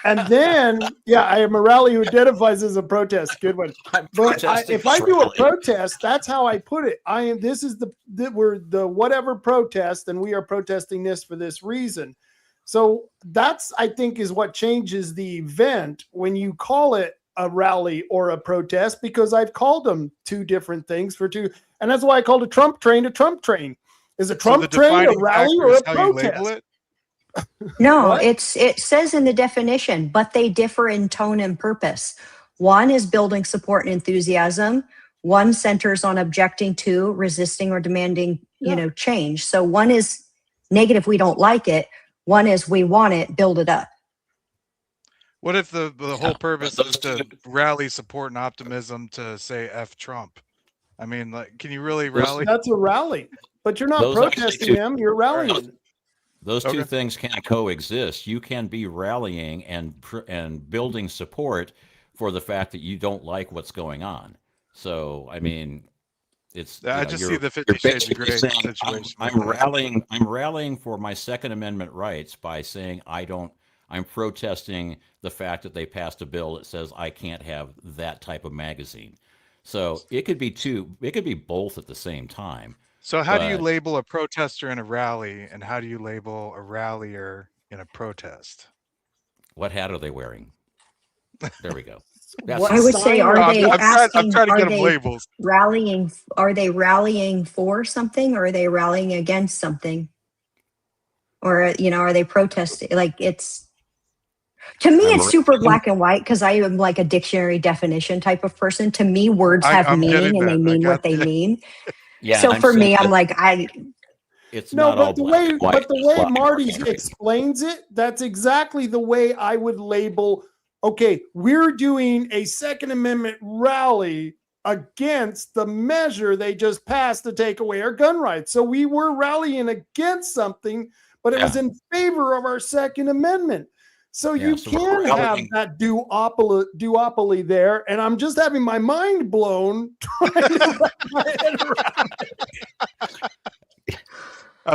And then, I am a rally who identifies as a protest. Good one. But if I do a protest, that's how I put it. We're the whatever protest, and we are protesting this for this reason. So that's, I think, is what changes the event when you call it a rally or a protest, because I've called them two different things for two. And that's why I called a Trump train a Trump train. Is a Trump train a rally or a protest? No, it says in the definition, but they differ in tone and purpose. One is building support and enthusiasm. One centers on objecting to, resisting, or demanding, change. So one is negative, we don't like it. One is we want it, build it up. What if the whole purpose is to rally support and optimism to say F Trump? I mean, like, can you really rally? That's a rally, but you're not protesting them, you're rallying. Those two things can coexist. You can be rallying and building support for the fact that you don't like what's going on. So, I mean, it's I just see the 50 Shades of Grey situation. I'm rallying for my Second Amendment rights by saying I'm protesting the fact that they passed a bill that says I can't have that type of magazine. So it could be both at the same time. So how do you label a protester in a rally, and how do you label a rallier in a protest? What hat are they wearing? There we go. I would say, are they rallying? Are they rallying for something, or are they rallying against something? Or, are they protesting? Like, to me, it's super black and white, because I am like a dictionary definition type of person. To me, words have meaning, and they mean what they mean. Yeah. So for me, I'm like, it's no, not but the way Marty explains it, that's exactly the way I would label. Okay, we're doing a Second Amendment rally against the measure they just passed to take away our gun rights. So we were rallying against something, but it was in favor of our Second Amendment. So you can have that duopoly there, and I'm just having my mind blown trying to wrap my head around it. I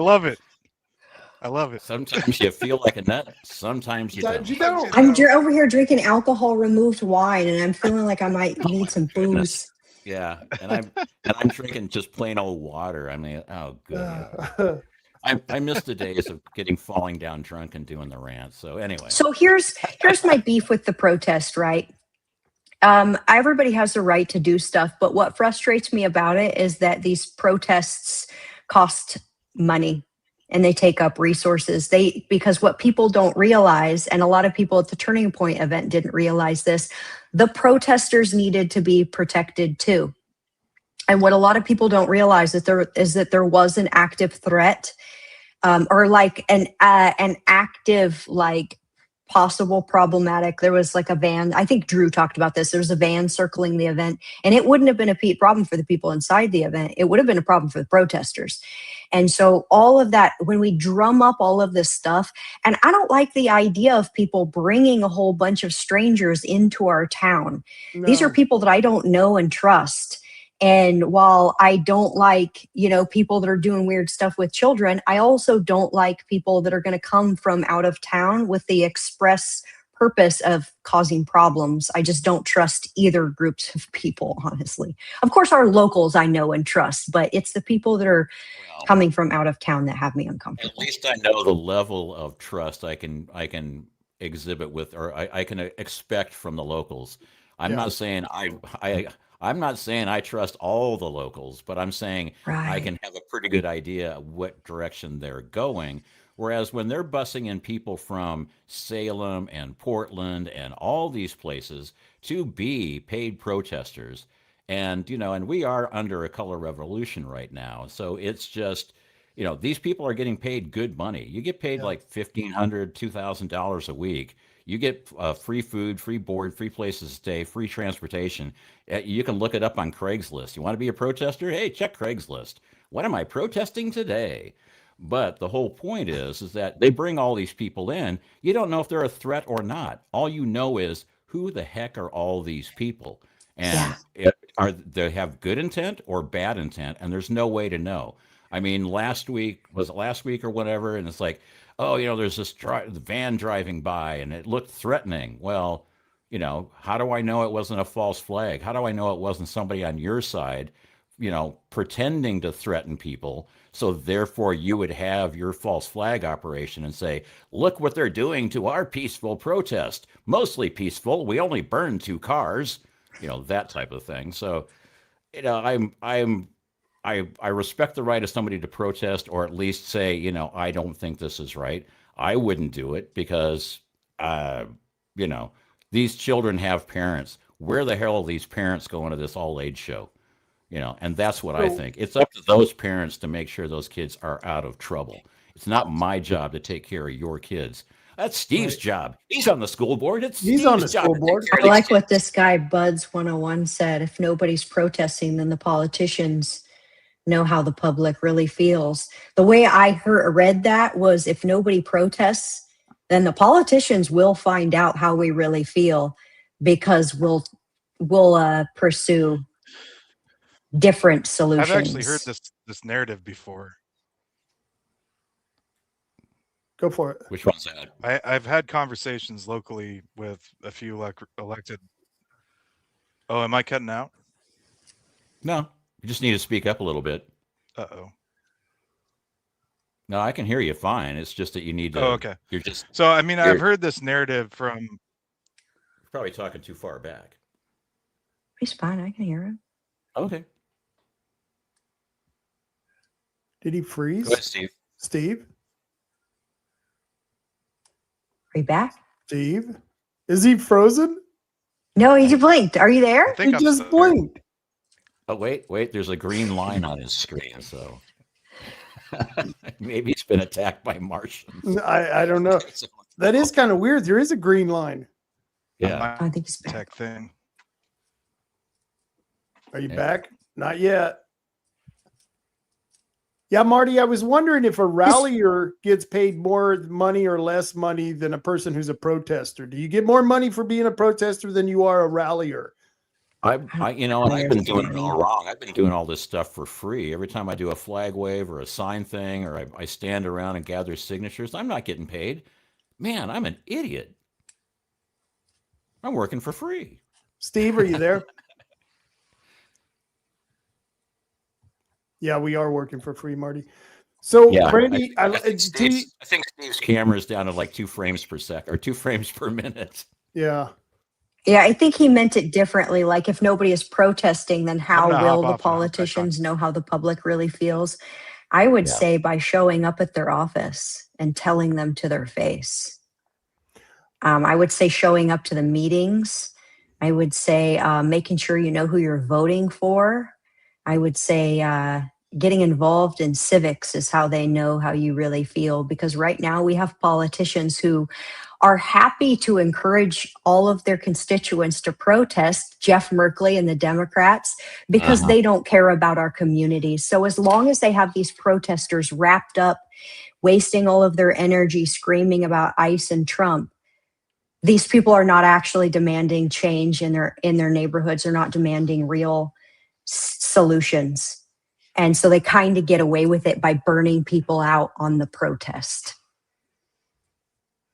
love it. Sometimes you feel like a nut. Sometimes you don't. I'm over here drinking alcohol removed wine, and I'm feeling like I might need some booze. Yeah, and I'm drinking just plain old water. I mean, oh good. I miss the days of falling down drunk and doing the rant. So anyway, So here's my beef with the protest, right? Everybody has the right to do stuff, but what frustrates me about it is that these protests cost money and they take up resources. Because what people don't realize, and a lot of people at the Turning Point event didn't realize this, the protesters needed to be protected too. And what a lot of people don't realize is that there was an active threat, or like an active, like, possible problematic. There was like a van. I think Drew talked about this. There was a van circling the event, and it wouldn't have been a problem for the people inside the event. It would have been a problem for the protesters. And so all of that, when we drum up all of this stuff, and I don't like the idea of people bringing a whole bunch of strangers into our town. No. These are people that I don't know and trust. And while I don't like, people that are doing weird stuff with children, I also don't like people that are going to come from out of town with the express purpose of causing problems. I just don't trust either groups of people, honestly. Of course, our locals I know and trust, but it's the people that are coming from out of town that have me uncomfortable. At least I know the level of trust I can exhibit with, or I can expect from the locals. I'm not saying I'm not saying I trust all the locals, but I'm saying I can have a pretty good idea of what direction they're going. Whereas when they're bussing in people from Salem and Portland and all these places to be paid protesters, and we are under a color revolution right now. So it's just, these people are getting paid good money. You get paid like $1,500, $2,000 a week. You get free food, free board, free places to stay, free transportation. You can look it up on Craigslist. You want to be a protester? Hey, check Craigslist. What am I protesting today? But the whole point is that they bring all these people in. You don't know if they're a threat or not. All you know is, who the heck are all these people? And they have good intent or bad intent? And there's no way to know. I mean, last week or whatever, and it's like, oh, there's this van driving by and it looked threatening. Well, how do I know it wasn't a false flag? How do I know it wasn't somebody on your side, pretending to threaten people? So therefore you would have your false flag operation and say, look what they're doing to our peaceful protest. Mostly peaceful. We only burned 2 cars, that type of thing. So, I respect the right of somebody to protest, or at least say, I don't think this is right. I wouldn't do it because, these children have parents. Where the hell are these parents going to this all-age show? And that's what I think. It's up to those parents to make sure those kids are out of trouble. It's not my job to take care of your kids. That's Steve's job. He's on the school board. He's on the school board. I like what this guy, Buds 101, said. If nobody's protesting, then the politicians know how the public really feels. The way I read that was, if nobody protests, then the politicians will find out how we really feel, because we'll pursue different solutions. I've actually heard this narrative before. Go for it. Which one's that? I've had conversations locally with a few elected. Oh, am I cutting out? No, you just need to speak up a little bit. Uh-oh. No, I can hear you fine. It's just that you need to. Oh, okay. You're just. So, I mean, I've heard this narrative from. You're probably talking too far back. He's fine. I can hear him. Okay. Did he freeze? Go ahead, Steve. Steve? Are you back? Steve? Is he frozen? No, he blinked. Are you there? He just blinked. Oh, wait. There's a green line on his screen, so maybe he's been attacked by Martians. I don't know. That is kind of weird. There is a green line. Yeah. I think he's back. Tech thing. Are you back? Not yet. Yeah, Marty, I was wondering if a rallier gets paid more money or less money than a person who's a protester. Do you get more money for being a protester than you are a rallier? I've been doing it all wrong. I've been doing all this stuff for free. Every time I do a flag wave or a sign thing, or I stand around and gather signatures, I'm not getting paid. Man, I'm an idiot. I'm working for free. Steve, are you there? Yeah, we are working for free, Marty. So, Yeah, Brandi, I think Steve's camera is down to like 2 frames per second or 2 frames per minute. yeah. Yeah, I think he meant it differently. Like, if nobody is protesting, then I'm how gonna will hop the off and hop back on. politicians know how the public really feels? I would Yeah. say by showing up at their office and telling them to their face. I would say showing up to the meetings. I would say making sure you know who you're voting for. I would say getting involved in civics is how they know how you really feel. Because right now we have politicians who are happy to encourage all of their constituents to protest, Jeff Merkley and the Democrats, because they don't care about our communities. So as long as they have these protesters wrapped up, wasting all of their energy screaming about ICE and Trump, these people are not actually demanding change in their neighborhoods. They're not demanding real solutions. And so they kind of get away with it by burning people out on the protest.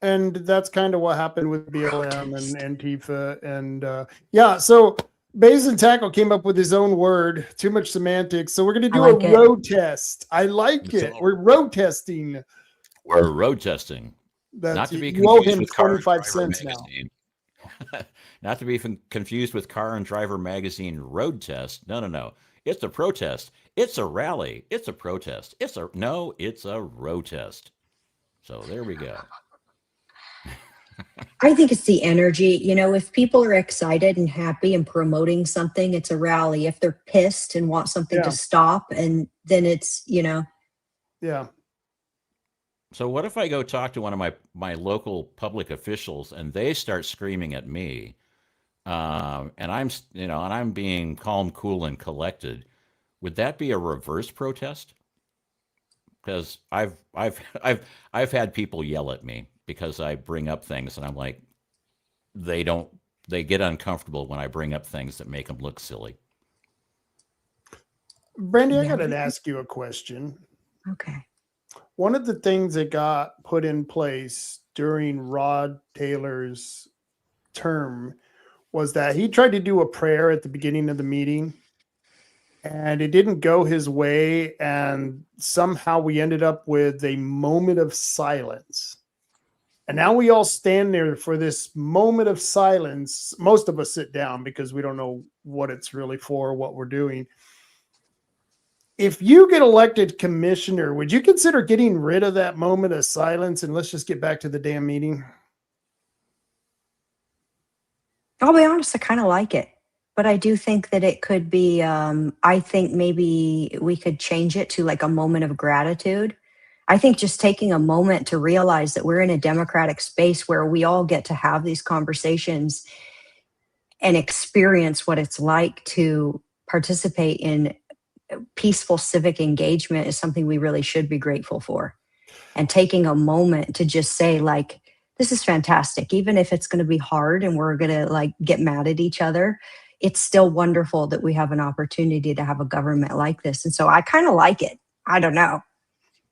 And that's kind of what happened with BLM and Antifa. And yeah, so Bays and Tackle came up with his own word, too much semantics. So we're going to do a road test. I like it. We're road testing. We're road testing. That's, not to be you owe confused him with Car and 25 Driver cents Magazine. Not to be confused with Car and Driver Magazine road test. No. It's a protest. It's a rally. It's a protest. It's a road test. So there we go. I think it's the energy. You know, if people are excited and happy and promoting something, it's a rally. If they're pissed and want something to stop, and then it's, you know. Yeah. So what if I go talk to one of my local public officials and they start screaming at me, and I'm being calm, cool, and collected? Would that be a reverse protest? Because I've had people yell at me because I bring up things, and I'm like, they get uncomfortable when I bring up things that make them look silly. Brandi, I got to ask you a question. Okay. One of the things that got put in place during Rod Taylor's term was that he tried to do a prayer at the beginning of the meeting, and it didn't go his way. And somehow we ended up with a moment of silence. And now we all stand there for this moment of silence. Most of us sit down because we don't know what it's really for, what we're doing. If you get elected commissioner, would you consider getting rid of that moment of silence and let's just get back to the damn meeting? I'll be honest, I kind of like it, but I do think that it could be, I think maybe we could change it to like a moment of gratitude. I think just taking a moment to realize that we're in a democratic space where we all get to have these conversations and experience what it's like to participate in peaceful civic engagement is something we really should be grateful for. And taking a moment to just say, like, this is fantastic. Even if it's going to be hard and we're going to like get mad at each other, it's still wonderful that we have an opportunity to have a government like this. And so I kind of like it. I don't know.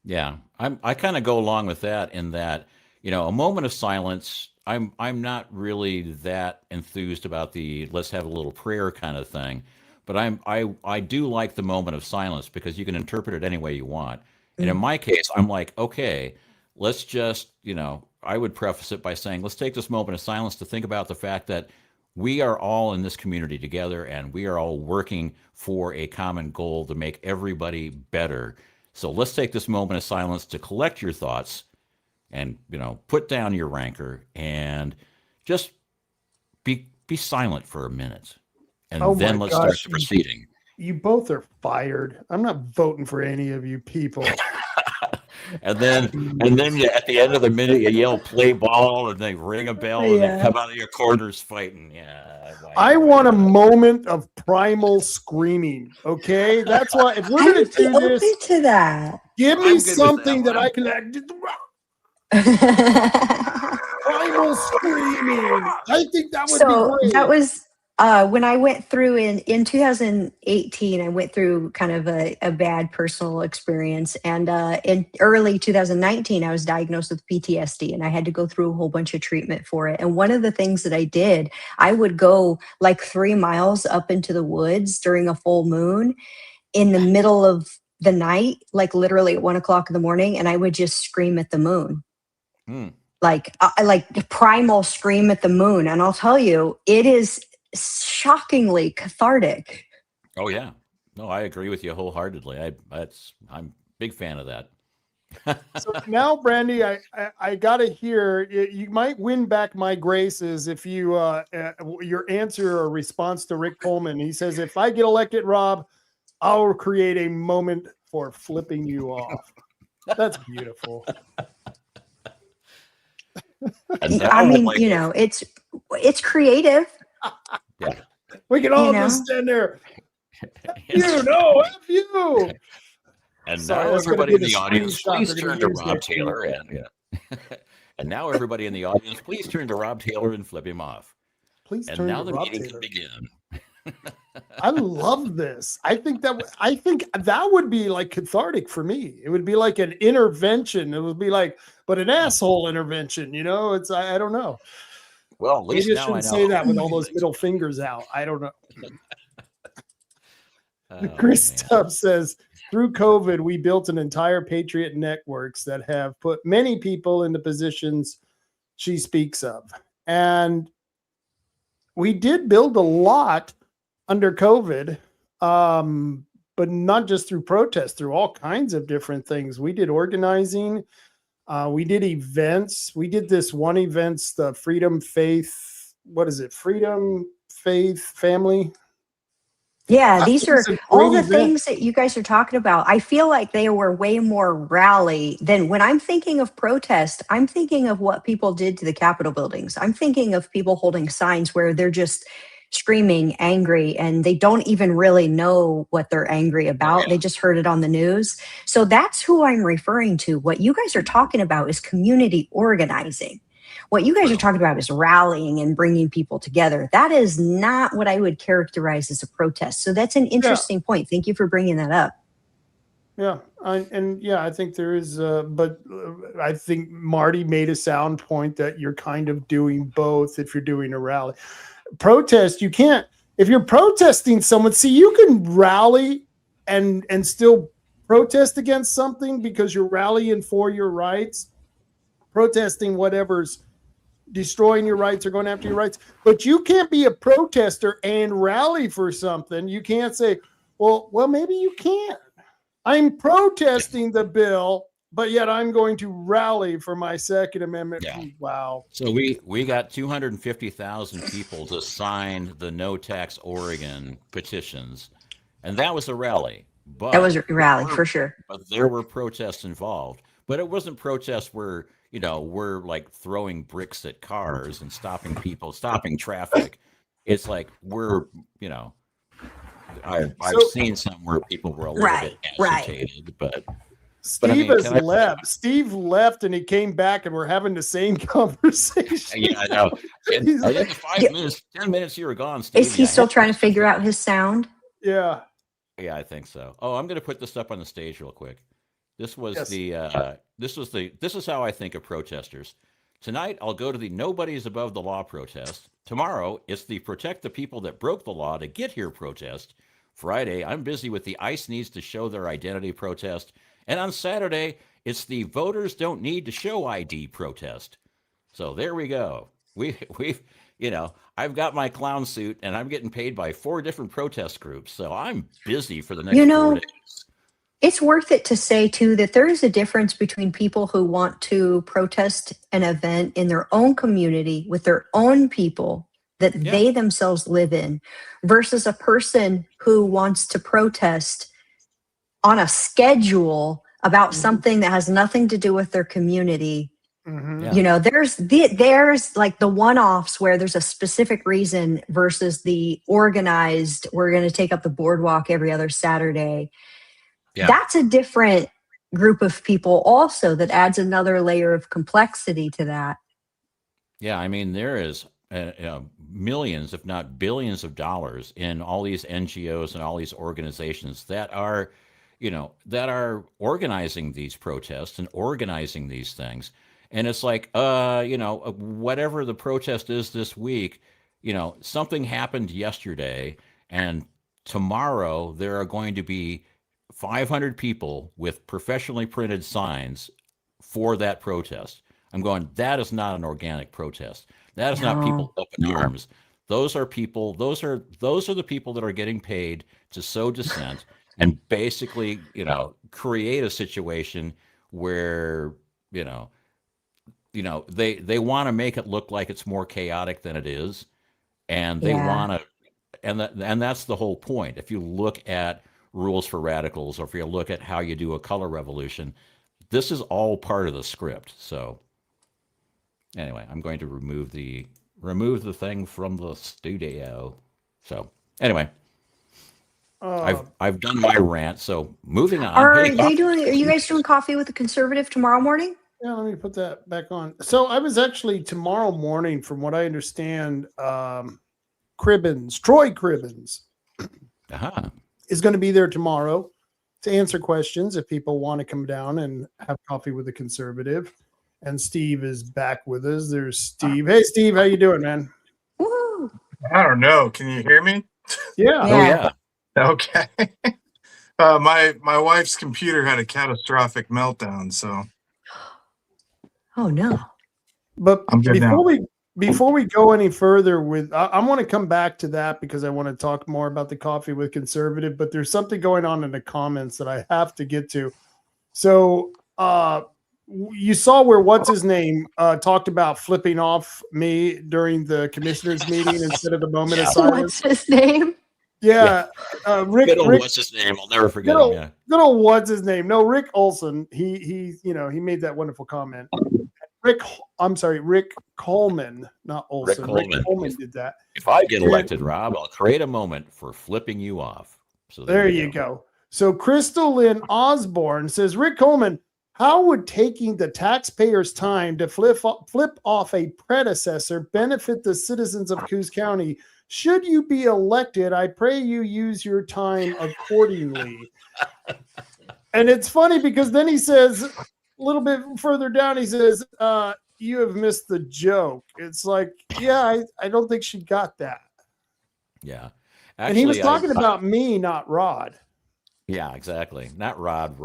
Yeah, I kind of go along with that in that, a moment of silence. I'm not really that enthused about the let's have a little prayer kind of thing, but I do like the moment of silence because you can interpret it any way you want. And in my case, I'm like, okay, let's just, I would preface it by saying, let's take this moment of silence to think about the fact that we are all in this community together and we are all working for a common goal to make everybody better. So let's take this moment of silence to collect your thoughts and, put down your rancor and just be silent for a minute. And then let's start the proceeding. You both are fired. I'm not voting for any of you people. and then at the end of the minute, you yell play ball and they ring a bell and they come out of your corners fighting. Yeah. I want a moment of primal screaming. Okay. That's why if we're going to do this, open to that. Give me something that I can primal screaming. I think that would be great. That was when I went through in 2018, I went through kind of a bad personal experience. And in early 2019, I was diagnosed with PTSD and I had to go through a whole bunch of treatment for it. And one of the things that I did, I would go like 3 miles up into the woods during a full moon in the middle of the night, like literally at 1 o'clock in the morning, and I would just scream at the moon. Like primal scream at the moon. And I'll tell you, it is shockingly cathartic. Oh yeah. No, I agree with you wholeheartedly. I'm a big fan of that. So now, Brandi, I gotta hear. You might win back my graces if you your answer or response to Rick Coleman. He says, "If I get elected, Rob, I'll create a moment for flipping you off." That's beautiful. I mean, you know, it's creative. Yeah. We can all just stand there. You know, F you. And Sorry, now that's gonna everybody be in the the audience, screenshot please they're gonna turn to use Rob next Taylor week. and now everybody in the audience, please turn to Rob Taylor and flip him off. Please And turn now to the Rob meeting Taylor. can begin. I love this. I think that would be like cathartic for me. It would be like an intervention. It would be like, but an asshole intervention. You know, it's I don't know. Well, at least Maybe I now I shouldn't know. say that with all those middle fingers out. I don't know. Chris Tubbs says, through COVID, we built an entire Patriot networks that have put many people into positions she speaks of. And we did build a lot under COVID, but not just through protests, through all kinds of different things. We did organizing. We did events. We did this one events, the Freedom Faith. What is it? Freedom Faith Family. Yeah, these are all the event. things that you guys are talking about. I feel like they were way more rally than when I'm thinking of protest. I'm thinking of what people did to the Capitol buildings. I'm thinking of people holding signs where they're just screaming, angry, and they don't even really know what they're angry about. They just heard it on the news. So that's who I'm referring to. What you guys are talking about is community organizing. What you guys are talking about is rallying and bringing people together. That is not what I would characterize as a protest. So that's an interesting point. Thank you for bringing that up. Yeah. I think there is, but I think Marty made a sound point that you're kind of doing both if you're doing a rally. Protest, you can't, if you're protesting someone, see, you can rally and still protest against something because you're rallying for your rights, protesting whatever's destroying your rights or going after your rights, but you can't be a protester and rally for something. You can't say, well, maybe you can't. I'm protesting the bill, but yet I'm going to rally for my Second Amendment. Yeah. Wow. So we got 250,000 people to sign the No Tax Oregon petitions, and that was a rally. But that was a rally for sure. But there were protests involved. But it wasn't protests where, we're like throwing bricks at cars and stopping people, stopping traffic. It's like I've seen some where people were a little bit agitated, but Steve has left. Steve left and he came back and we're having the same conversation. Yeah, I know. And 10 minutes you were gone, Steve. Is he still trying to figure out his sound? Yeah. Yeah, I think so. Oh, I'm going to put this up on the stage real quick. This was this is how I think of protesters. Tonight, I'll go to the Nobody's Above the Law protest. Tomorrow, it's the Protect the People That Broke the Law to Get Here protest. Friday, I'm busy with the ICE Needs to Show Their Identity protest. And on Saturday, it's the Voters Don't Need to Show ID protest. So there we go. We've I've got my clown suit and I'm getting paid by 4 different protest groups. So I'm busy for the next 4 days. It's worth it to say, too, that there is a difference between people who want to protest an event in their own community with their own people that they themselves live in versus a person who wants to protest on a schedule about something that has nothing to do with their community. Yeah. There's like the one-offs where there's a specific reason versus the organized, we're going to take up the boardwalk every other Saturday. Yeah. That's a different group of people also that adds another layer of complexity to that. Yeah, I mean, there is millions, if not billions of dollars in all these NGOs and all these organizations that are, organizing these protests and organizing these things. And it's like, whatever the protest is this week, something happened yesterday and tomorrow there are going to be 500 people with professionally printed signs for that protest. I'm going, that is not an organic protest. That is not people up in arms. Those are people, those are the people that are getting paid to sow dissent and basically, create a situation where, they want to make it look like it's more chaotic than it is. And they want to, and that's the whole point. If you look at Rules for Radicals, or if you look at how you do a color revolution, this is all part of the script. So anyway, I'm going to remove the thing from the studio. So anyway, I've done my rant. So moving on. Are you guys doing coffee with the conservative tomorrow morning? Yeah, let me put that back on. So I was actually tomorrow morning, from what I understand, Troy Cribbins is going to be there tomorrow to answer questions if people want to come down and have coffee with a conservative. And Steve is back with us. There's Steve. Hey, Steve, how you doing, man? Woo! I don't know. Can you hear me? Yeah. Oh yeah. Okay. My wife's computer had a catastrophic meltdown, so. Oh no. But I'm good before we go any further with, I want to come back to that because I want to talk more about the coffee with conservative, but there's something going on in the comments that I have to get to. So you saw where what's his name talked about flipping off me during the commissioners meeting instead of the moment of silence. What's his name? Yeah. Rick, what's his name? I'll never forget him. Yeah. Good old what's his name? No, Rick Olson. He he made that wonderful comment. Rick Coleman, not Olson. Rick Coleman did that. If I get elected, Rob, I'll create a moment for flipping you off. So there you go. So Crystal Lynn Osborne says, Rick Coleman, how would taking the taxpayers' time to flip off a predecessor benefit the citizens of Coos County? Should you be elected, I pray you use your time accordingly. And it's funny because then he says, a little bit further down, he says, you have missed the joke. It's like, yeah, I don't think she got that. Yeah. Actually, and he was talking about me, not Rod. Yeah, exactly. Not Rob.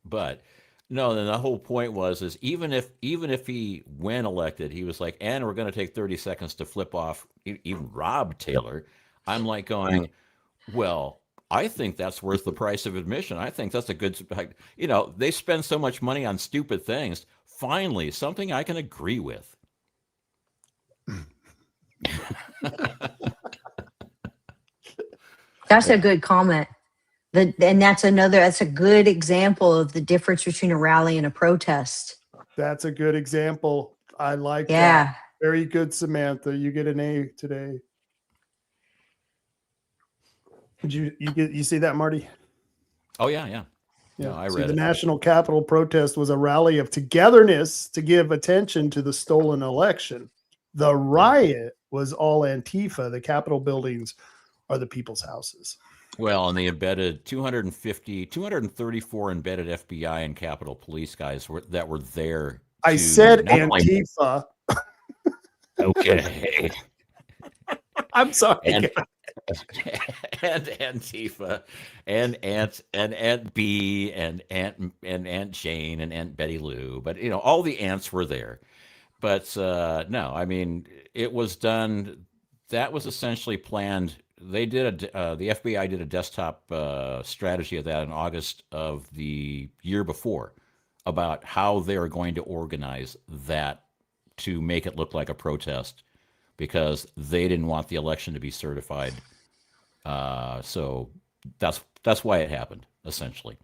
But no, then the whole point is even if he went elected, he was like, and we're going to take 30 seconds to flip off even Rob Taylor. I'm like going, well, I think that's worth the price of admission. I think that's a good, they spend so much money on stupid things. Finally, something I can agree with. That's a good comment. And that's a good example of the difference between a rally and a protest. That's a good example. I like that. Very good, Samantha. You get an A today. Did you see that, Marty? Oh yeah. No, I read the it. National Capitol protest was a rally of togetherness to give attention to the stolen election. The riot was all Antifa. The Capitol buildings are the people's houses. Well, and the embedded 234 embedded FBI and Capitol Police guys that were there. I said Antifa. Okay. I'm sorry. And Antifa and Aunt B and Aunt Jane and Aunt Betty Lou, but all the aunts were there. But no, I mean, it was done. That was essentially planned. They did the FBI did a desktop strategy of that in August of the year before about how they are going to organize that to make it look like a protest because they didn't want the election to be certified. So that's why it happened, essentially.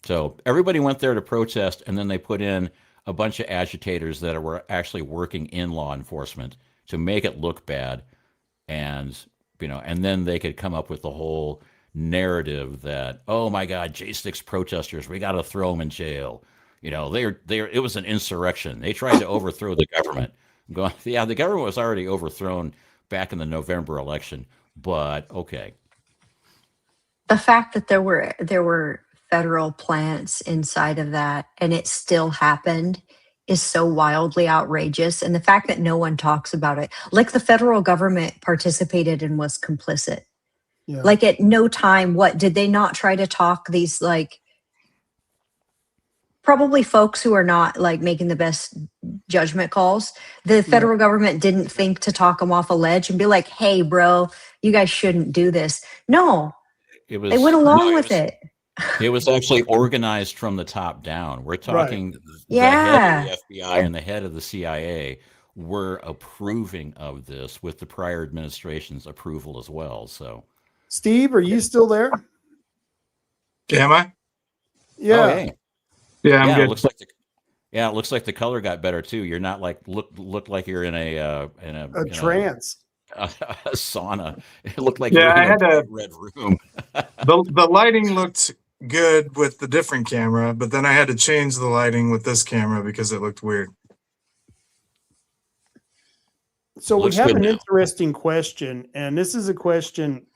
So everybody went there to protest, and then they put in a bunch of agitators that were actually working in law enforcement to make it look bad. And, and then they could come up with the whole narrative that, oh my God, J6 protesters, we got to throw them in jail. It was an insurrection. They tried to overthrow the government. I'm going, yeah, the government was already overthrown back in the November election, but okay. The fact that there were federal plants inside of that and it still happened is so wildly outrageous. And the fact that no one talks about it, like the federal government participated and was complicit. Yeah. Like at no time, what did they not try to talk these like probably folks who are not like making the best judgment calls? The federal government didn't think to talk them off a ledge and be like, hey, bro, you guys shouldn't do this. No, It they went was along no, with it. it was actually organized from the top down. We're talking the head Yeah. of the FBI and the head of the CIA were approving of this with the prior administration's approval as well. So, Steve, are you still there? Am I? Yeah. oh, hey. Yeah, I'm Yeah, good. it looks like the color got better too. You're not like look like you're in A trance. a sauna. It looked like Yeah, you're I in had a a- red room. The lighting looked good with the different camera, but then I had to change the lighting with this camera because it looked weird. So we Looks have good an now. interesting question, and this is a question,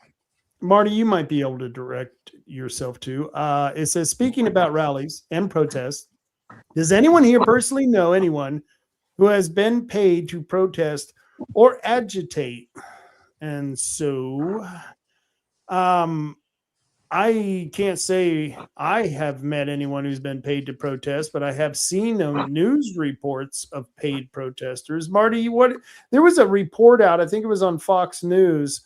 Marty, you might be able to direct yourself to. It says, speaking about rallies and protests, does anyone here personally know anyone who has been paid to protest or agitate? And so I can't say I have met anyone who's been paid to protest, but I have seen news reports of paid protesters. Marty, there was a report out, I think it was on Fox News,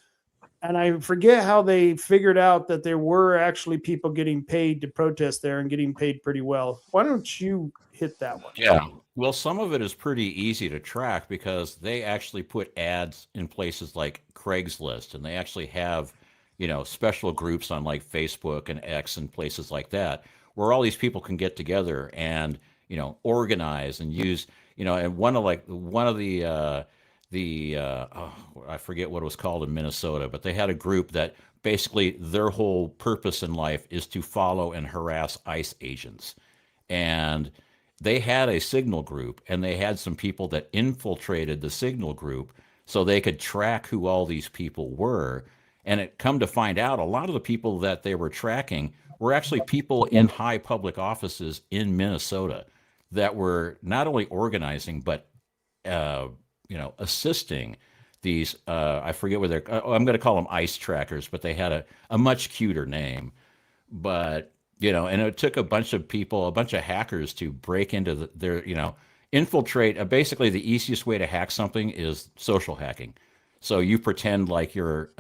and I forget how they figured out that there were actually people getting paid to protest there and getting paid pretty well. Why don't you hit that one? Yeah. Well, some of it is pretty easy to track because they actually put ads in places like Craigslist, and they actually have, special groups on like Facebook and X and places like that, where all these people can get together and, organize and use, and one of the I forget what it was called in Minnesota, but they had a group that basically their whole purpose in life is to follow and harass ICE agents. And they had a signal group, and they had some people that infiltrated the signal group so they could track who all these people were. And it come to find out, a lot of the people that they were tracking were actually people in high public offices in Minnesota that were not only organizing but assisting these. I forget what they're. I'm going to call them ICE trackers, but they had a much cuter name. But and it took a bunch of people, a bunch of hackers to break into their, infiltrate. Basically, the easiest way to hack something is social hacking. So you pretend like you're,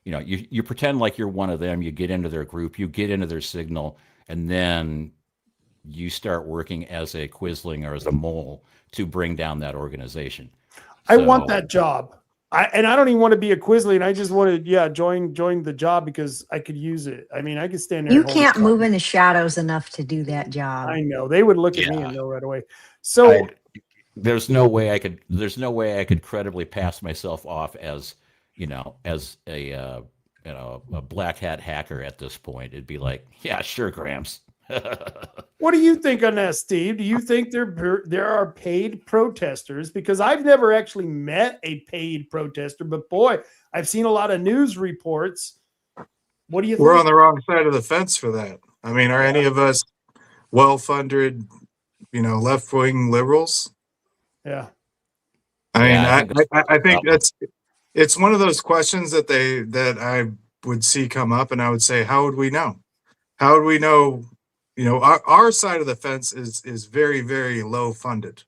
you pretend like you're one of them. You get into their group, you get into their signal, and then you start working as a quisling or as a mole to bring down that organization. I want that job. I don't even want to be a Quisling. I just want to, join the job because I could use it. I mean, I could stand there. You and hold can't the move phone. in the shadows enough to do that job. I know they would look at me Yeah. and know right away. So There's no way I could credibly pass myself off as, as a black hat hacker at this point. It'd be like, yeah, sure, Gramps. what do you think on that, Steve? Do you think there are paid protesters? Because I've never actually met a paid protester, but boy, I've seen a lot of news reports. What do you think? We're on the wrong side of the fence for that. I mean, are any of us well-funded, left-wing liberals? Yeah. I Yeah, mean, I think problem. it's one of those questions that I would see come up, and I would say, how would we know? How would we know? Our side of the fence is very, very low funded.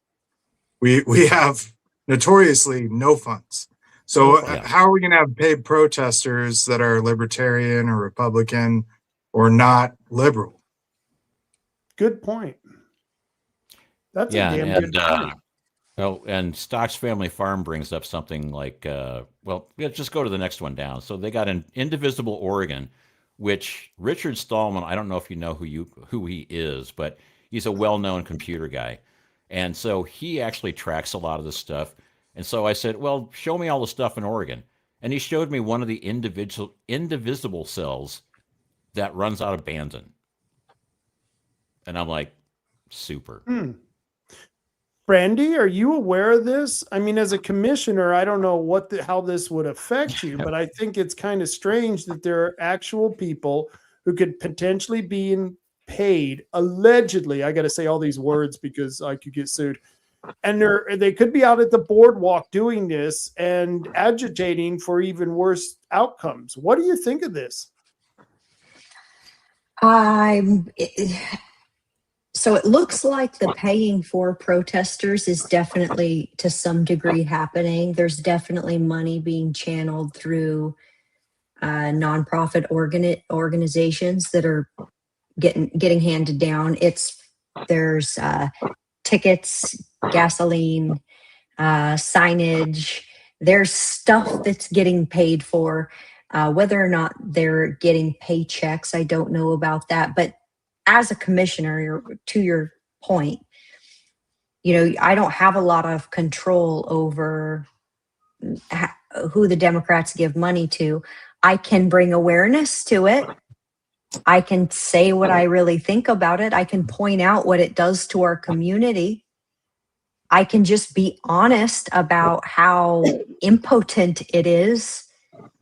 We have notoriously no funds. So how are we going to have paid protesters that are libertarian or Republican or not liberal? Good point. That's a damn good point. And Stock's Family Farm brings up something like, just go to the next one down. So they got an Indivisible Oregon, which Richard Stallman, I don't know if you know who he is, but he's a well-known computer guy. And so he actually tracks a lot of this stuff. And so I said, well, show me all the stuff in Oregon. And he showed me one of the indivisible cells that runs out of Bandon. And I'm like, super. Brandi, are you aware of this? I mean, as a commissioner, I don't know how this would affect you, but I think it's kind of strange that there are actual people who could potentially be paid, allegedly, I got to say all these words because I could get sued, and they could be out at the boardwalk doing this and agitating for even worse outcomes. What do you think of this? So it looks like the paying for protesters is definitely to some degree happening. There's definitely money being channeled through nonprofit organizations that are getting handed down. There's tickets, gasoline, signage. There's stuff that's getting paid for. Whether or not they're getting paychecks, I don't know about that. But as a commissioner, to your point, I don't have a lot of control over who the Democrats give money to. I can bring awareness to it. I can say what I really think about it. I can point out what it does to our community. I can just be honest about how impotent it is.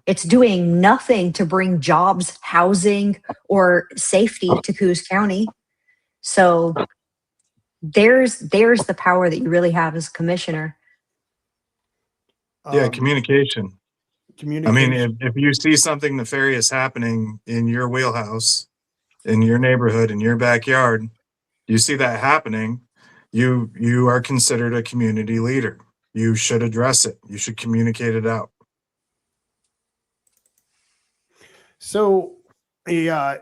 It's doing nothing to bring jobs, housing, or safety to Coos County. So there's the power that you really have as commissioner. Yeah, communication. I mean, Communication. if you see something nefarious happening in your wheelhouse, in your neighborhood, in your backyard, you see that happening, you are considered a community leader. You should address it. You should communicate it out. So, yeah,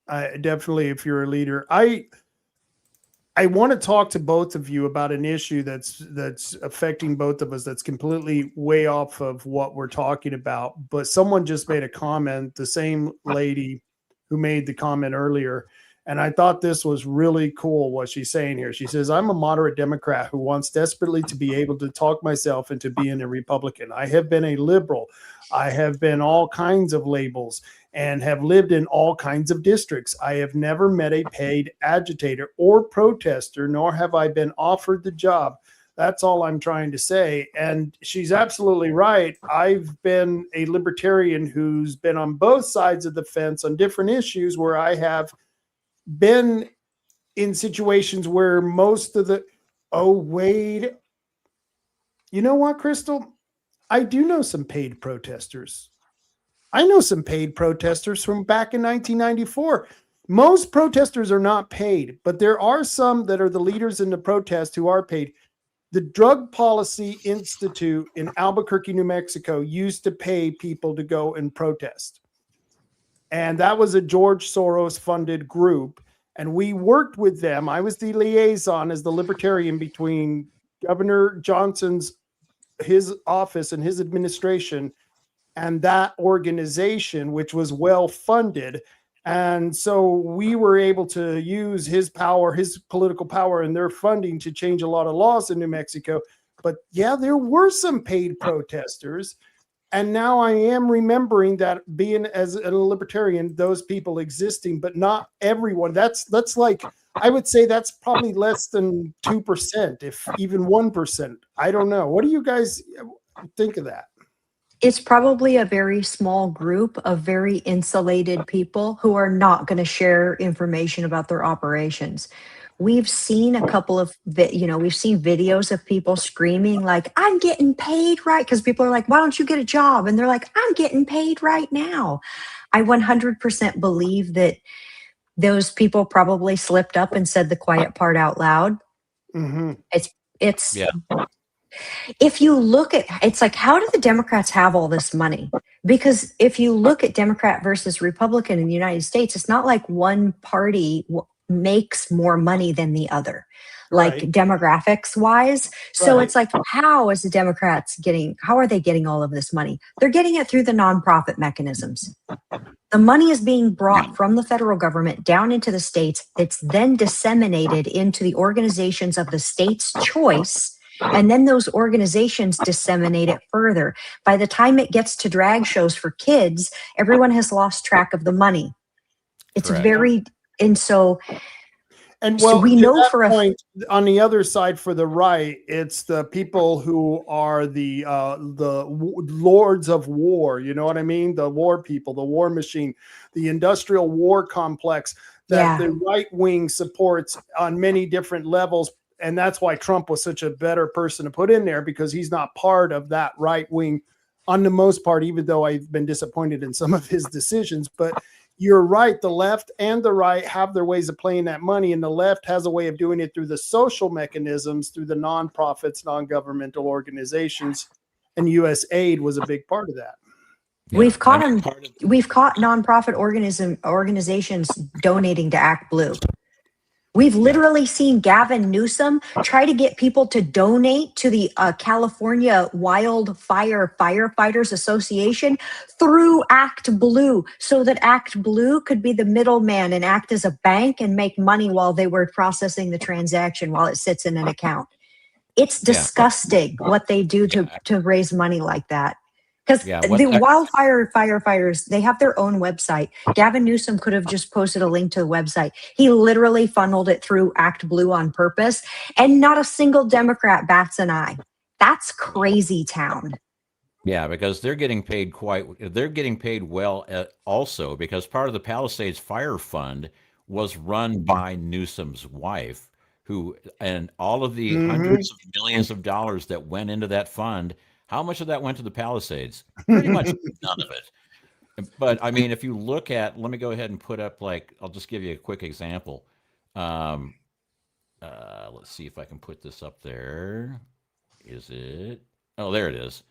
definitely. If you're a leader, I want to talk to both of you about an issue that's affecting both of us. That's completely way off of what we're talking about. But someone just made a comment. The same lady who made the comment earlier, and I thought this was really cool what she's saying here. She says, I'm a moderate Democrat who wants desperately to be able to talk myself into being a Republican. I have been a liberal. I have been all kinds of labels and have lived in all kinds of districts. I have never met a paid agitator or protester, nor have I been offered the job. That's all I'm trying to say. And she's absolutely right. I've been a libertarian who's been on both sides of the fence on different issues where I have been in situations where most of the, you know what, Crystal? I do know some paid protesters. I know some paid protesters from back in 1994. Most protesters are not paid, but there are some that are the leaders in the protest who are paid. The Drug Policy Institute in Albuquerque, New Mexico used to pay people to go and protest. And that was a George Soros funded group. And we worked with them. I was the liaison as the libertarian between Governor his office and his administration and that organization, which was well funded. And so we were able to use his power, his political power and their funding to change a lot of laws in New Mexico. But yeah, there were some paid protesters. And now I am remembering that being as a libertarian, those people existing, but not everyone. That's like, I would say that's probably less than 2%, if even 1%. I don't know. What do you guys think of that? It's probably a very small group of very insulated people who are not going to share information about their operations. We've seen a couple of, we've seen videos of people screaming like, I'm getting paid right. Because people are like, why don't you get a job? And they're like, I'm getting paid right now. I 100% believe that those people probably slipped up and said the quiet part out loud. Mm-hmm. Yeah. If you look at, it's like, how do the Democrats have all this money? Because if you look at Democrat versus Republican in the United States, it's not like one party makes more money than the other, like right. Demographics wise. So it's like, how are they getting all of this money? They're getting it through the nonprofit mechanisms. The money is being brought from the federal government down into the states. It's then disseminated into the organizations of the state's choice. And then those organizations disseminate it further. By the time it gets to drag shows for kids, everyone has lost track of the money. It's Correct. So we know for point, on the other side, for the right, it's the people who are the lords of war. You know what I mean? The war people, the war machine, the industrial war complex that the right wing supports on many different levels. and that's why Trump was such a better person to put in there, because he's not part of that right wing on the most part, even though I've been disappointed in some of his decisions. But you're right. The left and the right have their ways of playing that money, and the left has a way of doing it through the social mechanisms, through the nonprofits, non-governmental organizations, and U.S. aid was a big part of that. Yeah. We've caught I mean, them. We've caught nonprofit organizations donating to Act Blue. We've literally seen Gavin Newsom try to get people to donate to the California Wildfire Firefighters Association through Act Blue, so that Act Blue could be the middleman and act as a bank and make money while they were processing the transaction while it sits in an account. It's disgusting what they do to raise money like that. Because the wildfire firefighters, they have their own website. Gavin Newsom could have just posted a link to the website. He literally funneled it through Act Blue on purpose, and not a single Democrat bats an eye. That's crazy town. Yeah, because they're getting paid well also, because part of the Palisades Fire Fund was run by Newsom's wife, and all of the hundreds of millions of dollars that went into that fund. How much of that went to the Palisades? Pretty much none of it. But I mean, if you look at, let me go ahead and put up, I'll just give you a quick example. Let's see if I can put this up there. Is it? Oh, there it is.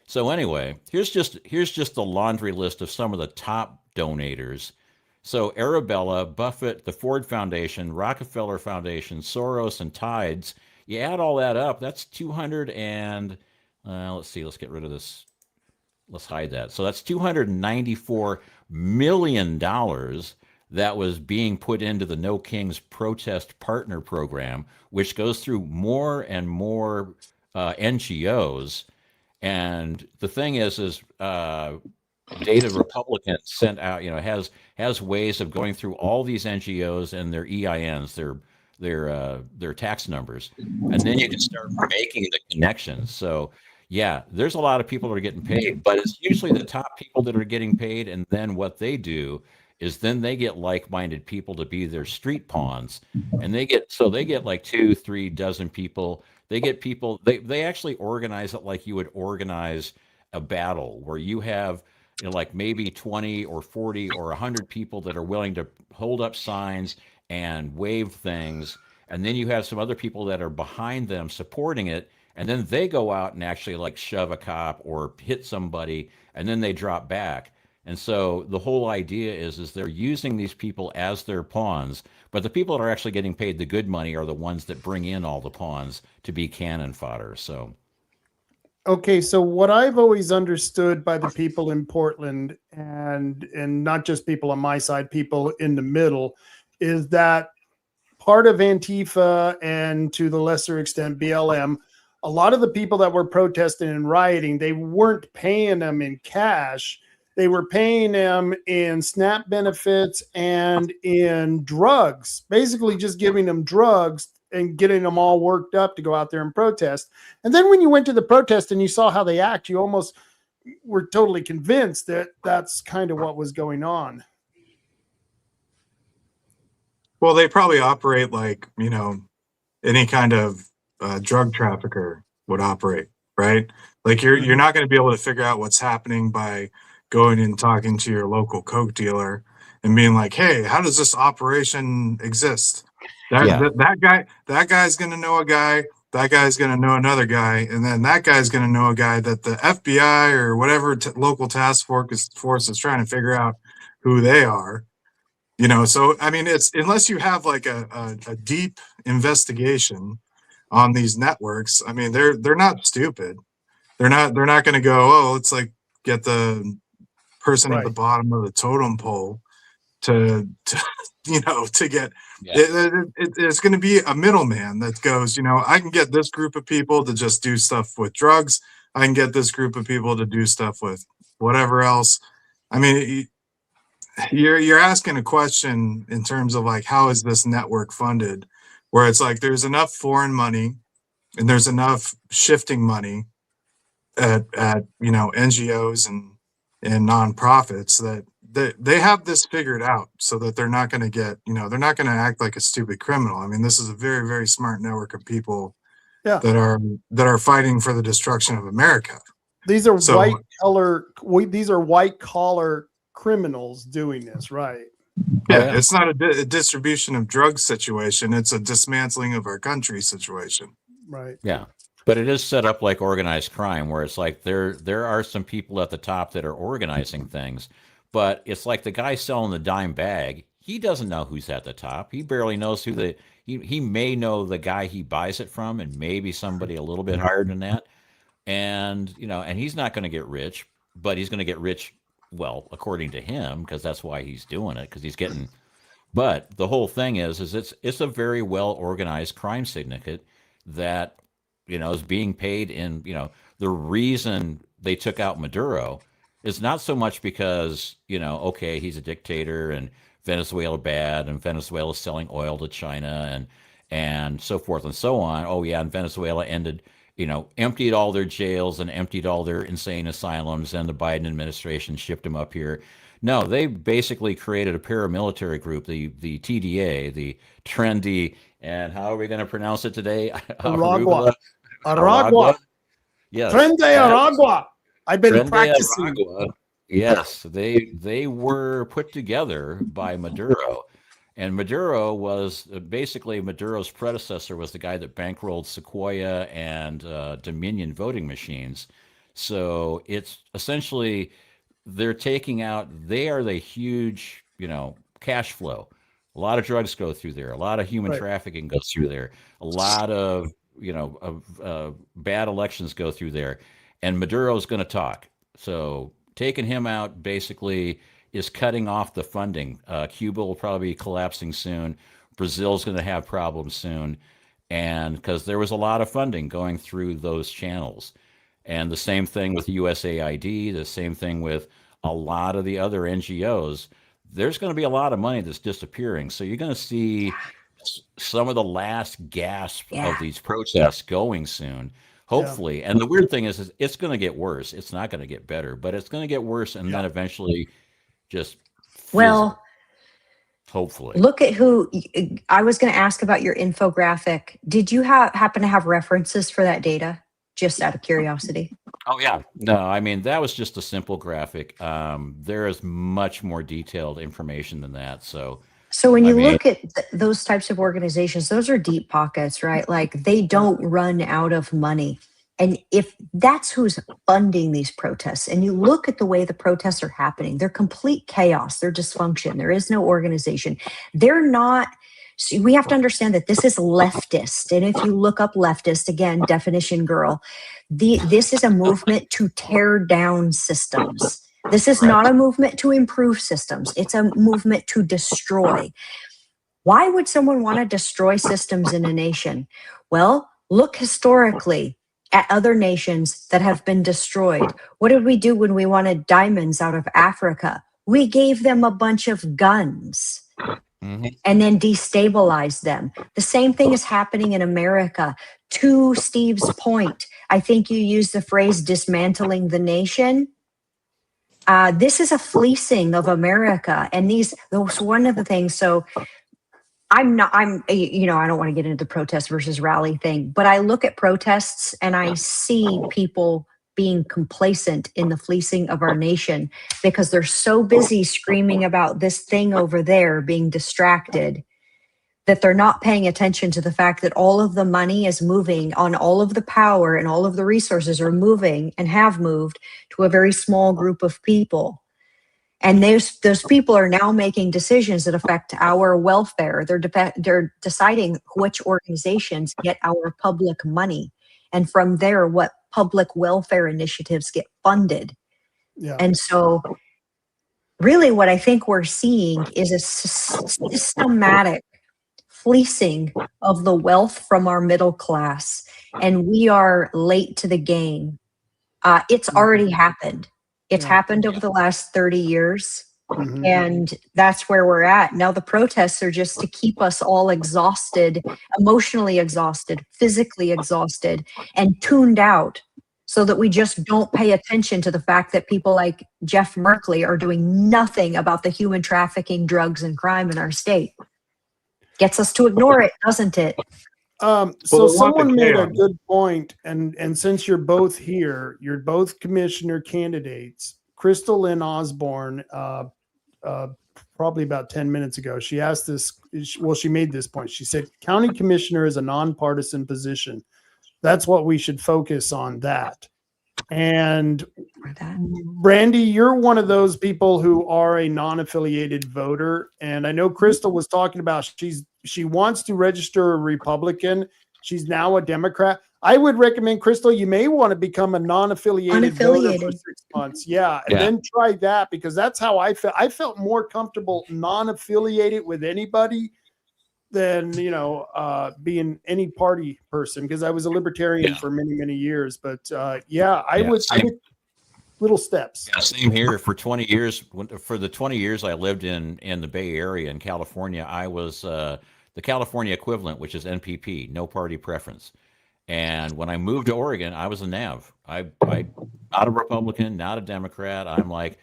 So anyway, here's just the laundry list of some of the top donators. So Arabella, Buffett, the Ford Foundation, Rockefeller Foundation, Soros, and Tides. You add all that up, that's 200 and let's see, let's get rid of this. Let's hide that. So that's $294 million that was being put into the No Kings Protest Partner Program, which goes through more and more NGOs. And the thing is Data Republican sent out, has ways of going through all these NGOs and their EINs, their tax numbers, and then you can start making the connections. So yeah, there's a lot of people that are getting paid, but it's usually the top people that are getting paid. And then what they do is then they get like-minded people to be their street pawns, and they get like 2-3 dozen people. They get people, they actually organize it like you would organize a battle, where you have like maybe 20 or 40 or 100 people that are willing to hold up signs and wave things, and then you have some other people that are behind them supporting it, and then they go out and actually like shove a cop or hit somebody, and then they drop back. And so the whole idea is they're using these people as their pawns, but the people that are actually getting paid the good money are the ones that bring in all the pawns to be cannon fodder. So okay, so what I've always understood by the people in Portland, and not just people on my side, people in the middle, is that part of Antifa, and to the lesser extent BLM, a lot of the people that were protesting and rioting, they weren't paying them in cash. They were paying them in SNAP benefits and in drugs, basically just giving them drugs and getting them all worked up to go out there and protest. And then when you went to the protest and you saw how they act, you almost were totally convinced that that's kind of what was going on. Well, they probably operate like, any kind of drug trafficker would operate, right? Like you're not going to be able to figure out what's happening by going and talking to your local Coke dealer and being like, hey, how does this operation exist? That guy's going to know a guy, that guy's going to know another guy, and then that guy's going to know a guy that the FBI or whatever local task force is trying to figure out who they are. So I mean, it's unless you have like a deep investigation on these networks. I mean, they're not stupid. They're not going to go, oh, let's like get the person at the bottom of the totem pole to get. It's going to be a middleman that goes, I can get this group of people to just do stuff with drugs. I can get this group of people to do stuff with whatever else. I mean, you're asking a question in terms of like, how is this network funded, where it's like there's enough foreign money and there's enough shifting money at NGOs and nonprofits that they have this figured out so that they're not going to get, they're not going to act like a stupid criminal. I mean, this is a very, very smart network of people Yeah. that are fighting for the destruction of America. These are So- these are white collar criminals doing this, right? Yeah, it's not a distribution of drugs situation. It's a dismantling of our country situation. Right. Yeah. But it is set up like organized crime, where it's like there are some people at the top that are organizing things, but it's like the guy selling the dime bag. He doesn't know who's at the top. He barely knows who he may know the guy he buys it from, and maybe somebody a little bit higher than that. And and he's not going to get rich, but he's going to get rich, well, according to him, because that's why he's doing it, because he's getting. But the whole thing is it's a very well organized crime syndicate that is being paid in, the reason they took out Maduro is not so much because, okay, he's a dictator and Venezuela bad and Venezuela's selling oil to China and so forth and so on. Oh yeah, and Venezuela emptied all their jails and emptied all their insane asylums, and the Biden administration shipped them up here. No, they basically created a paramilitary group, the TDA, the trendy, and how are we going to pronounce it today? Aragua. Yes. Trende Aragua. I've been Trende practicing. Aragua. Yes, they were put together by Maduro. And Maduro was basically Maduro's predecessor was the guy that bankrolled Sequoia and Dominion voting machines. So it's essentially they are the huge, cash flow. A lot of drugs go through there. A lot of human trafficking goes through there. A lot of, bad elections go through there. And Maduro's going to talk. So taking him out basically is cutting off the funding. Cuba will probably be collapsing soon. Brazil's going to have problems soon. And because there was a lot of funding going through those channels. And the same thing with USAID, the same thing with a lot of the other NGOs. There's going to be a lot of money that's disappearing. So you're going to see some of the last gasp of these protests going soon, hopefully. And the weird thing is it's going to get worse. It's not going to get better, but it's going to get worse and then eventually just fizzle, hopefully. Look at who I was going to ask about your infographic. Did you happen to have references for that data? Just out of curiosity. Oh yeah. No, I mean, that was just a simple graphic. There is much more detailed information than that. So when you look at those types of organizations, those are deep pockets, right? Like they don't run out of money. And if that's who's funding these protests, and you look at the way the protests are happening, they're complete chaos, they're dysfunction, there is no organization. They're not. So we have to understand that this is leftist. And if you look up leftist, again, definition girl, this is a movement to tear down systems. This is not a movement to improve systems. It's a movement to destroy. Why would someone want to destroy systems in a nation? Well, look historically at other nations that have been destroyed. What did we do when we wanted diamonds out of Africa? We gave them a bunch of guns. And then destabilize them. The same thing is happening in America. To Steve's point, I think you used the phrase dismantling the nation. This is a fleecing of America. And those one of the things. So I don't want to get into the protest versus rally thing, but I look at protests and I see people being complacent in the fleecing of our nation because they're so busy screaming about this thing over there, being distracted, that they're not paying attention to the fact that all of the money is moving on, all of the power and all of the resources are moving and have moved to a very small group of people. And those people are now making decisions that affect our welfare. They're deciding which organizations get our public money. And from there, what public welfare initiatives get funded. And so really what I think we're seeing is a systematic fleecing of the wealth from our middle class. And we are late to the game. It's already happened. It's happened over the last 30 years. And that's where we're at. Now the protests are just to keep us all exhausted, emotionally exhausted, physically exhausted, and tuned out so that we just don't pay attention to the fact that people like Jeff Merkley are doing nothing about the human trafficking, drugs, and crime in our state. Gets us to ignore it, doesn't it? So someone made a good point, and since you're both here, you're both commissioner candidates. Crystal Lynn Osborne, probably about 10 minutes ago, she asked this. Well, she made this point. She said, "County commissioner is a nonpartisan position. That's what we should focus on." That. And Brandi, you're one of those people who are a non-affiliated voter. And I know Crystal was talking about she wants to register a Republican. She's now a Democrat. I would recommend, Crystal, you may want to become a non-affiliated voter for 6 months. Yeah. And then try that, because that's how I felt. I felt more comfortable non-affiliated with anybody than, being any party person, because I was a libertarian for many, many years. But I would little steps. Yeah, same here. For 20 years, for the 20 years I lived in the Bay Area in California, I was the California equivalent, which is NPP, no party preference. And when I moved to Oregon, I was a NAV. I not a Republican, not a Democrat. I'm like,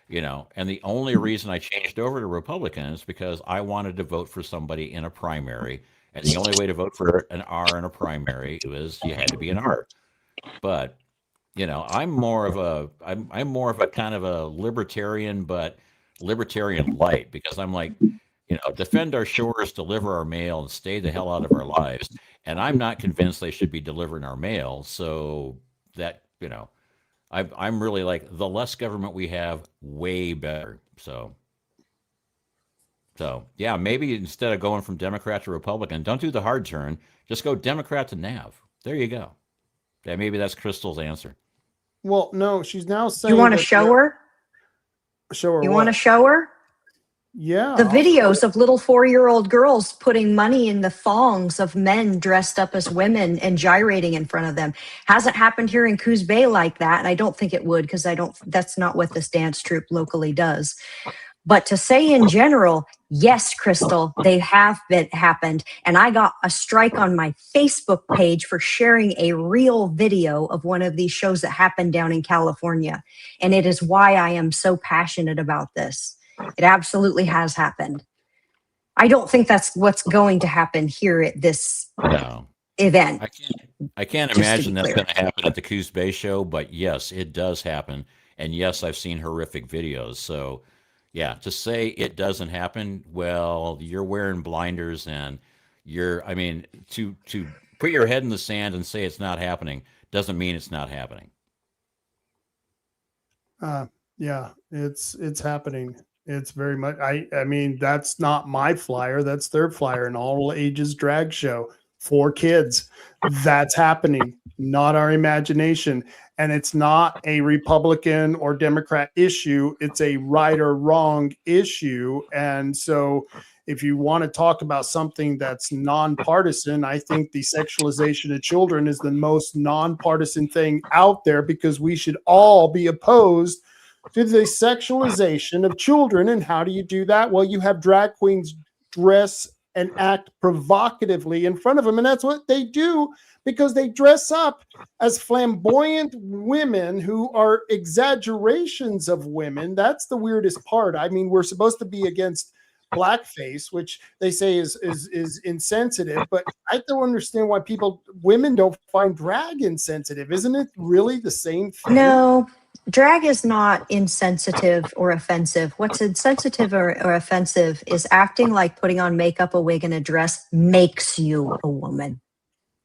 and the only reason I changed over to Republican is because I wanted to vote for somebody in a primary. And the only way to vote for an R in a primary was you had to be an R. But, I'm more of a kind of a libertarian, but libertarian light, because I'm like, defend our shores, deliver our mail, and stay the hell out of our lives. And I'm not convinced they should be delivering our mail. So that, I'm really like, the less government we have, way better. So yeah, maybe instead of going from Democrat to Republican, don't do the hard turn. Just go Democrat to NAV. There you go. Yeah, maybe that's Crystal's answer. Well, no, she's now saying. You want to show her? Show her. You want to show her? Yeah. The videos of little 4-year-old girls putting money in the thongs of men dressed up as women and gyrating in front of them. Hasn't happened here in Coos Bay like that. And I don't think it would, because that's not what this dance troupe locally does. But to say in general, yes, Crystal, they have happened. And I got a strike on my Facebook page for sharing a real video of one of these shows that happened down in California. And it is why I am so passionate about this. It absolutely has happened. I don't think that's what's going to happen here at this event. I can't imagine that's going to happen at the Coos Bay show, but yes, it does happen. And yes, I've seen horrific videos. So yeah, to say it doesn't happen, well, you're wearing blinders, and to put your head in the sand and say it's not happening doesn't mean it's not happening. Yeah, it's happening. It's very much. I mean, that's not my flyer. That's their flyer. An all ages drag show for kids. That's happening. Not our imagination. And it's not a Republican or Democrat issue. It's a right or wrong issue. And so if you want to talk about something that's nonpartisan, I think the sexualization of children is the most nonpartisan thing out there, because we should all be opposed to the sexualization of children. And how do you do that? Well, you have drag queens dress and act provocatively in front of them. And that's what they do, because they dress up as flamboyant women who are exaggerations of women. That's the weirdest part. I mean, we're supposed to be against blackface, which they say is insensitive, but I don't understand why women don't find drag insensitive. Isn't it really the same thing? No. Drag is not insensitive or offensive. What's insensitive or offensive is acting like putting on makeup, a wig, and a dress makes you a woman.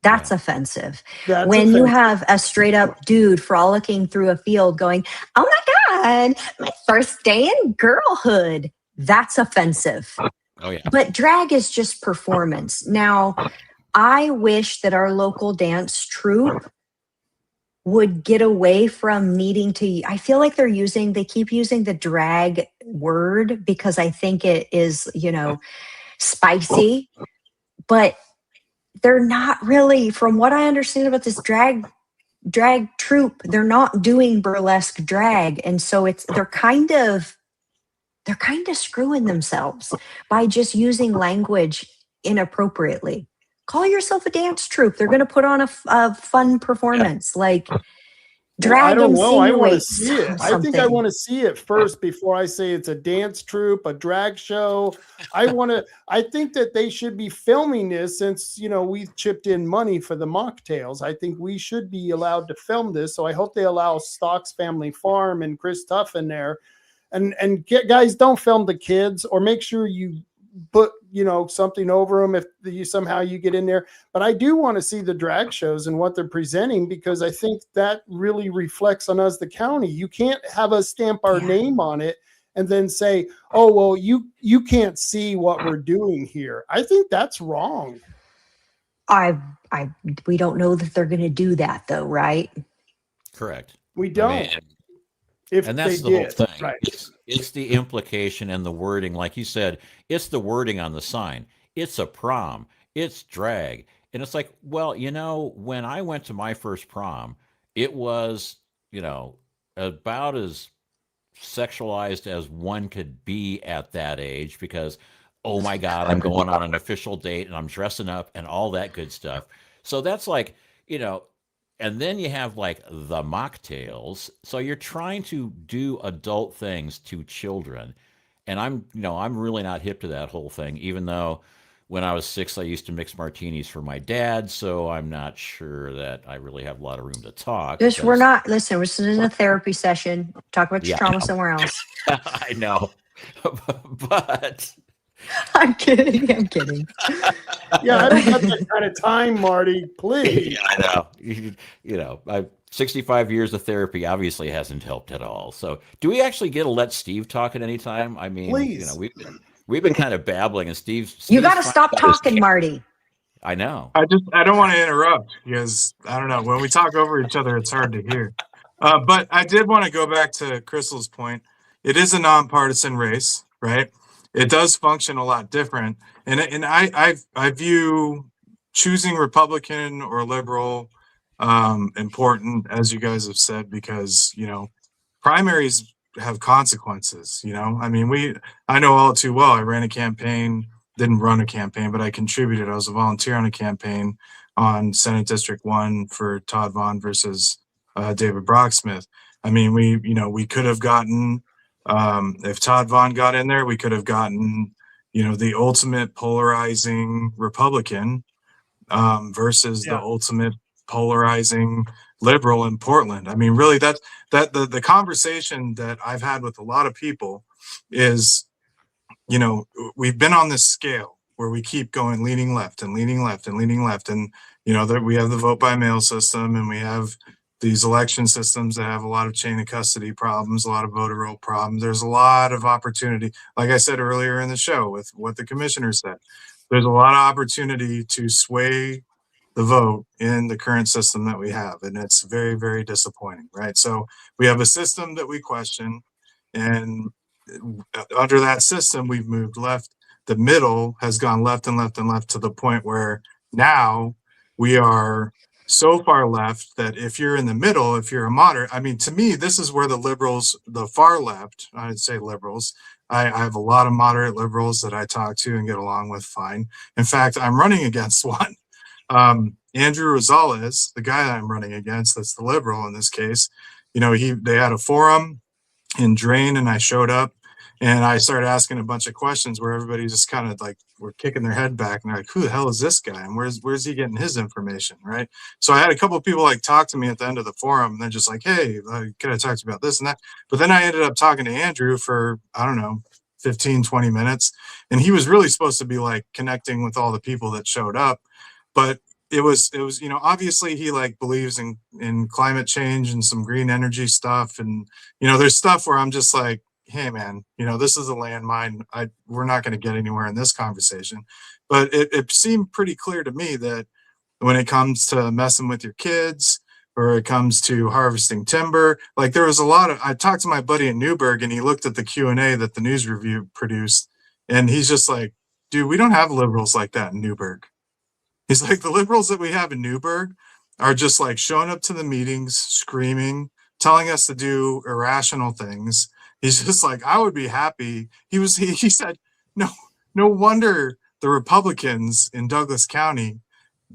That's offensive. When you have a straight up dude frolicking through a field going, "Oh my God, my first day in girlhood," that's offensive. Oh yeah. But drag is just performance. Now, I wish that our local dance troupe would get away from needing to. I feel like they keep using the drag word because I think it is, spicy, but they're not really, from what I understand about this drag troupe, they're not doing burlesque drag. And so they're kind of screwing themselves by just using language inappropriately. Call yourself a dance troupe. They're going to put on a fun performance. Like, Drag I don't know. I want to insinuates see it. I think I something. want to see it first before I say it's a dance troupe, a drag show. I think that they should be filming this since, we've chipped in money for the mocktails. I think we should be allowed to film this. So I hope they allow Stocks Family Farm and Chris Tuff in there. And guys, don't film the kids, or make sure you put something over them if you somehow you get in there. But I do want to see the drag shows and what they're presenting, because I think that really reflects on us, the county. You can't have us stamp our name on it and then say, oh well, you can't see what we're doing here. I think that's wrong. We don't know that they're going to do that though, right? Correct. We don't. And that's the whole thing. Right. It's the implication and the wording. Like you said, it's the wording on the sign. It's a prom. It's drag. And it's like, well, when I went to my first prom, it was, about as sexualized as one could be at that age, because, oh my God, I'm going on an official date and I'm dressing up and all that good stuff. So that's like, and then you have like the mocktails. So you're trying to do adult things to children. And I'm really not hip to that whole thing, even though when I was 6, I used to mix martinis for my dad. So I'm not sure that I really have a lot of room to talk. This is in a therapy session. Talk about your trauma somewhere else. I know. But I'm kidding. Yeah, I don't have that kind of time, Marty. Please. Yeah, I know. 65 years of therapy obviously hasn't helped at all. So, do we actually get to let Steve talk at any time? I mean, please. We've been kind of babbling, and Steve You got to stop talking, Marty. I know. I don't want to interrupt, because I don't know, when we talk over each other, it's hard to hear. But I did want to go back to Crystal's point. It is a nonpartisan race, right? It does function a lot different, and I view choosing Republican or liberal important, as you guys have said, because primaries have consequences. I mean, I know all too well. I ran a campaign, didn't run a campaign, but I contributed. I was a volunteer on a campaign on Senate District 1 for Todd Vaughn versus David Brocksmith. I mean, we could have gotten. If Todd Vaughn got in there, we could have gotten, the ultimate polarizing Republican versus the ultimate polarizing liberal in Portland. I mean, really, the conversation that I've had with a lot of people is, we've been on this scale where we keep going leaning left and leaning left and leaning left, and that we have the vote by mail system, and we have these election systems that have a lot of chain of custody problems, a lot of voter roll problems. There's a lot of opportunity. Like I said earlier in the show with what the commissioner said, there's a lot of opportunity to sway the vote in the current system that we have. And it's very, very disappointing, right? So we have a system that we question, and under that system, we've moved left. The middle has gone left and left and left to the point where now we are so far left that if you're in the middle, if you're a moderate, I mean, to me, this is where the liberals, the far left, I'd say liberals, I have a lot of moderate liberals that I talk to and get along with fine. In fact, I'm running against one. Andrew Rosales, the guy that I'm running against, that's the liberal in this case, they had a forum in Drain, and I showed up. And I started asking a bunch of questions where everybody just kind of like were kicking their head back and they're like, who the hell is this guy? And where's he getting his information? Right. So I had a couple of people like talk to me at the end of the forum, and they're just like, hey, can I talk to you about this and that? But then I ended up talking to Andrew for, I don't know, 15, 20 minutes. And he was really supposed to be like connecting with all the people that showed up. But it was, obviously he like believes in climate change and some green energy stuff. And, there's stuff where I'm just like, hey man, this is a landmine. We're not going to get anywhere in this conversation. But it seemed pretty clear to me that when it comes to messing with your kids, or it comes to harvesting timber, like there was a lot of, I talked to my buddy in Newburgh, and he looked at the Q&A that the News Review produced, and he's just like, dude, we don't have liberals like that in Newburgh. He's like, the liberals that we have in Newburgh are just like showing up to the meetings, screaming, telling us to do irrational things. He's just like, I would be happy. He said, no wonder the Republicans in Douglas County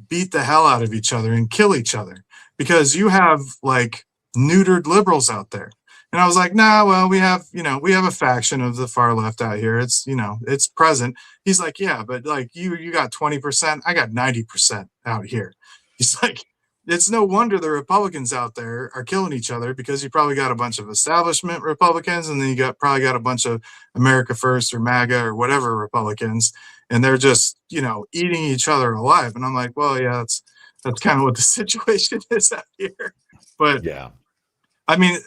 beat the hell out of each other and kill each other, because you have like neutered liberals out there. And I was like, nah, well, we have a faction of the far left out here. It's, it's present. He's like, yeah, but like you got 20%, I got 90% out here. He's like, it's no wonder the Republicans out there are killing each other, because you probably got a bunch of establishment Republicans, and then you probably got a bunch of America First or MAGA or whatever Republicans, and they're just, eating each other alive. And I'm like, well, yeah, that's kind of what the situation is out here. But Yeah. I mean,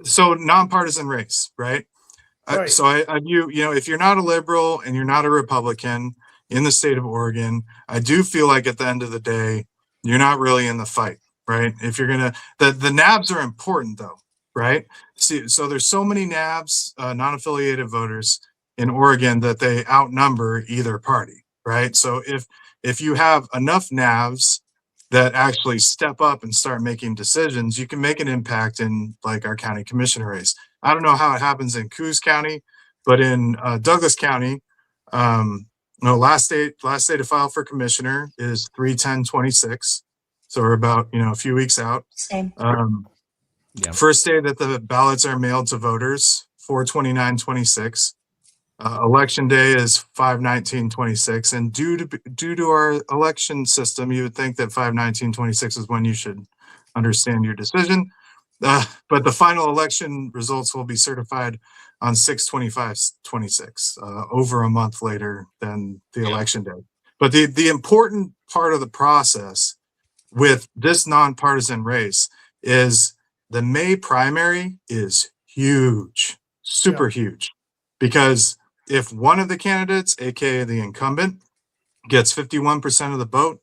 so nonpartisan race, right? Right. So I view, if you're not a liberal and you're not a Republican in the state of Oregon, I do feel like at the end of the day, you're not really in the fight, right? If you're gonna, the NABs are important though, right? See, so there's so many NABs, non-affiliated voters in Oregon, that they outnumber either party, right? So if you have enough NABs that actually step up and start making decisions, you can make an impact in like our county commissioner race. I don't know how it happens in Coos County, but in Douglas County, last day to file for commissioner is 3/10/26. So we're about, a few weeks out. Same. Yeah. First day that the ballots are mailed to voters, 4/29/26. Election day is 5/19/26, and due to our election system, you would think that 5/19/26 is when you should understand your decision. But the final election results will be certified on 6/25/26, over a month later than the election day. But the important part of the process with this nonpartisan race is the May primary is huge, super huge, because if one of the candidates, aka the incumbent, gets 51% of the vote,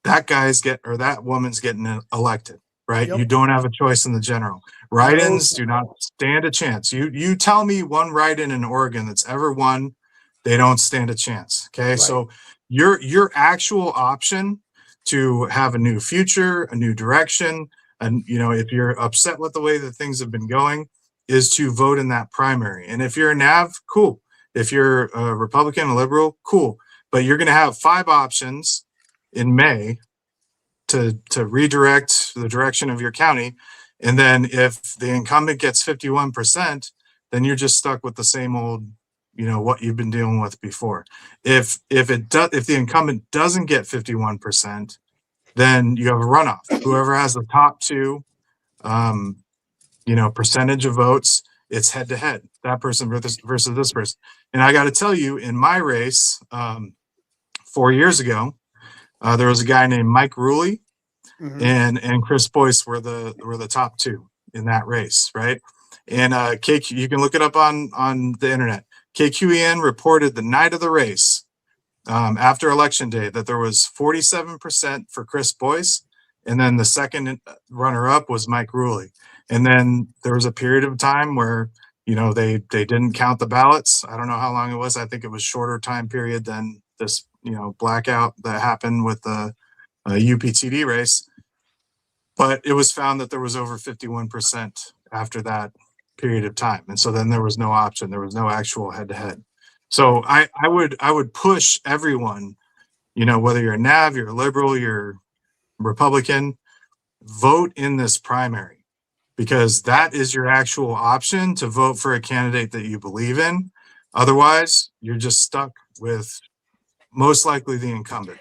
that woman's getting elected, right? Yep. You don't have a choice in the general. Write-ins do not stand a chance. You tell me one write-in in Oregon that's ever won, they don't stand a chance. Okay, Right. So your actual option to have a new future, a new direction, and if you're upset with the way that things have been going, is to vote in that primary. And if you're a NAV, cool. If you're a Republican, a liberal, cool. But you're going to have 5 options in May to redirect the direction of your county. And then if the incumbent gets 51%, then you're just stuck with the same old, what you've been dealing with before. If the incumbent doesn't get 51%, then you have a runoff. Whoever has the top 2, percentage of votes, it's head to head, that person versus this person. And I got to tell you, in my race 4 years ago, there was a guy named Mike Ruley, and Chris Boyce were the top 2 in that race, right? And you can look it up on the internet. KQEN reported the night of the race, after election day, that there was 47% for Chris Boyce, and then the second runner-up was Mike Ruley. And then there was a period of time where, they didn't count the ballots. I don't know how long it was. I think it was shorter time period than this, blackout that happened with the UPTD race. But it was found that there was over 51% after that period of time. And so then there was no option. There was no actual head-to-head. So I would push everyone, whether you're a NAV, you're a liberal, you're Republican, vote in this primary, because that is your actual option to vote for a candidate that you believe in. Otherwise, you're just stuck with most likely the incumbent.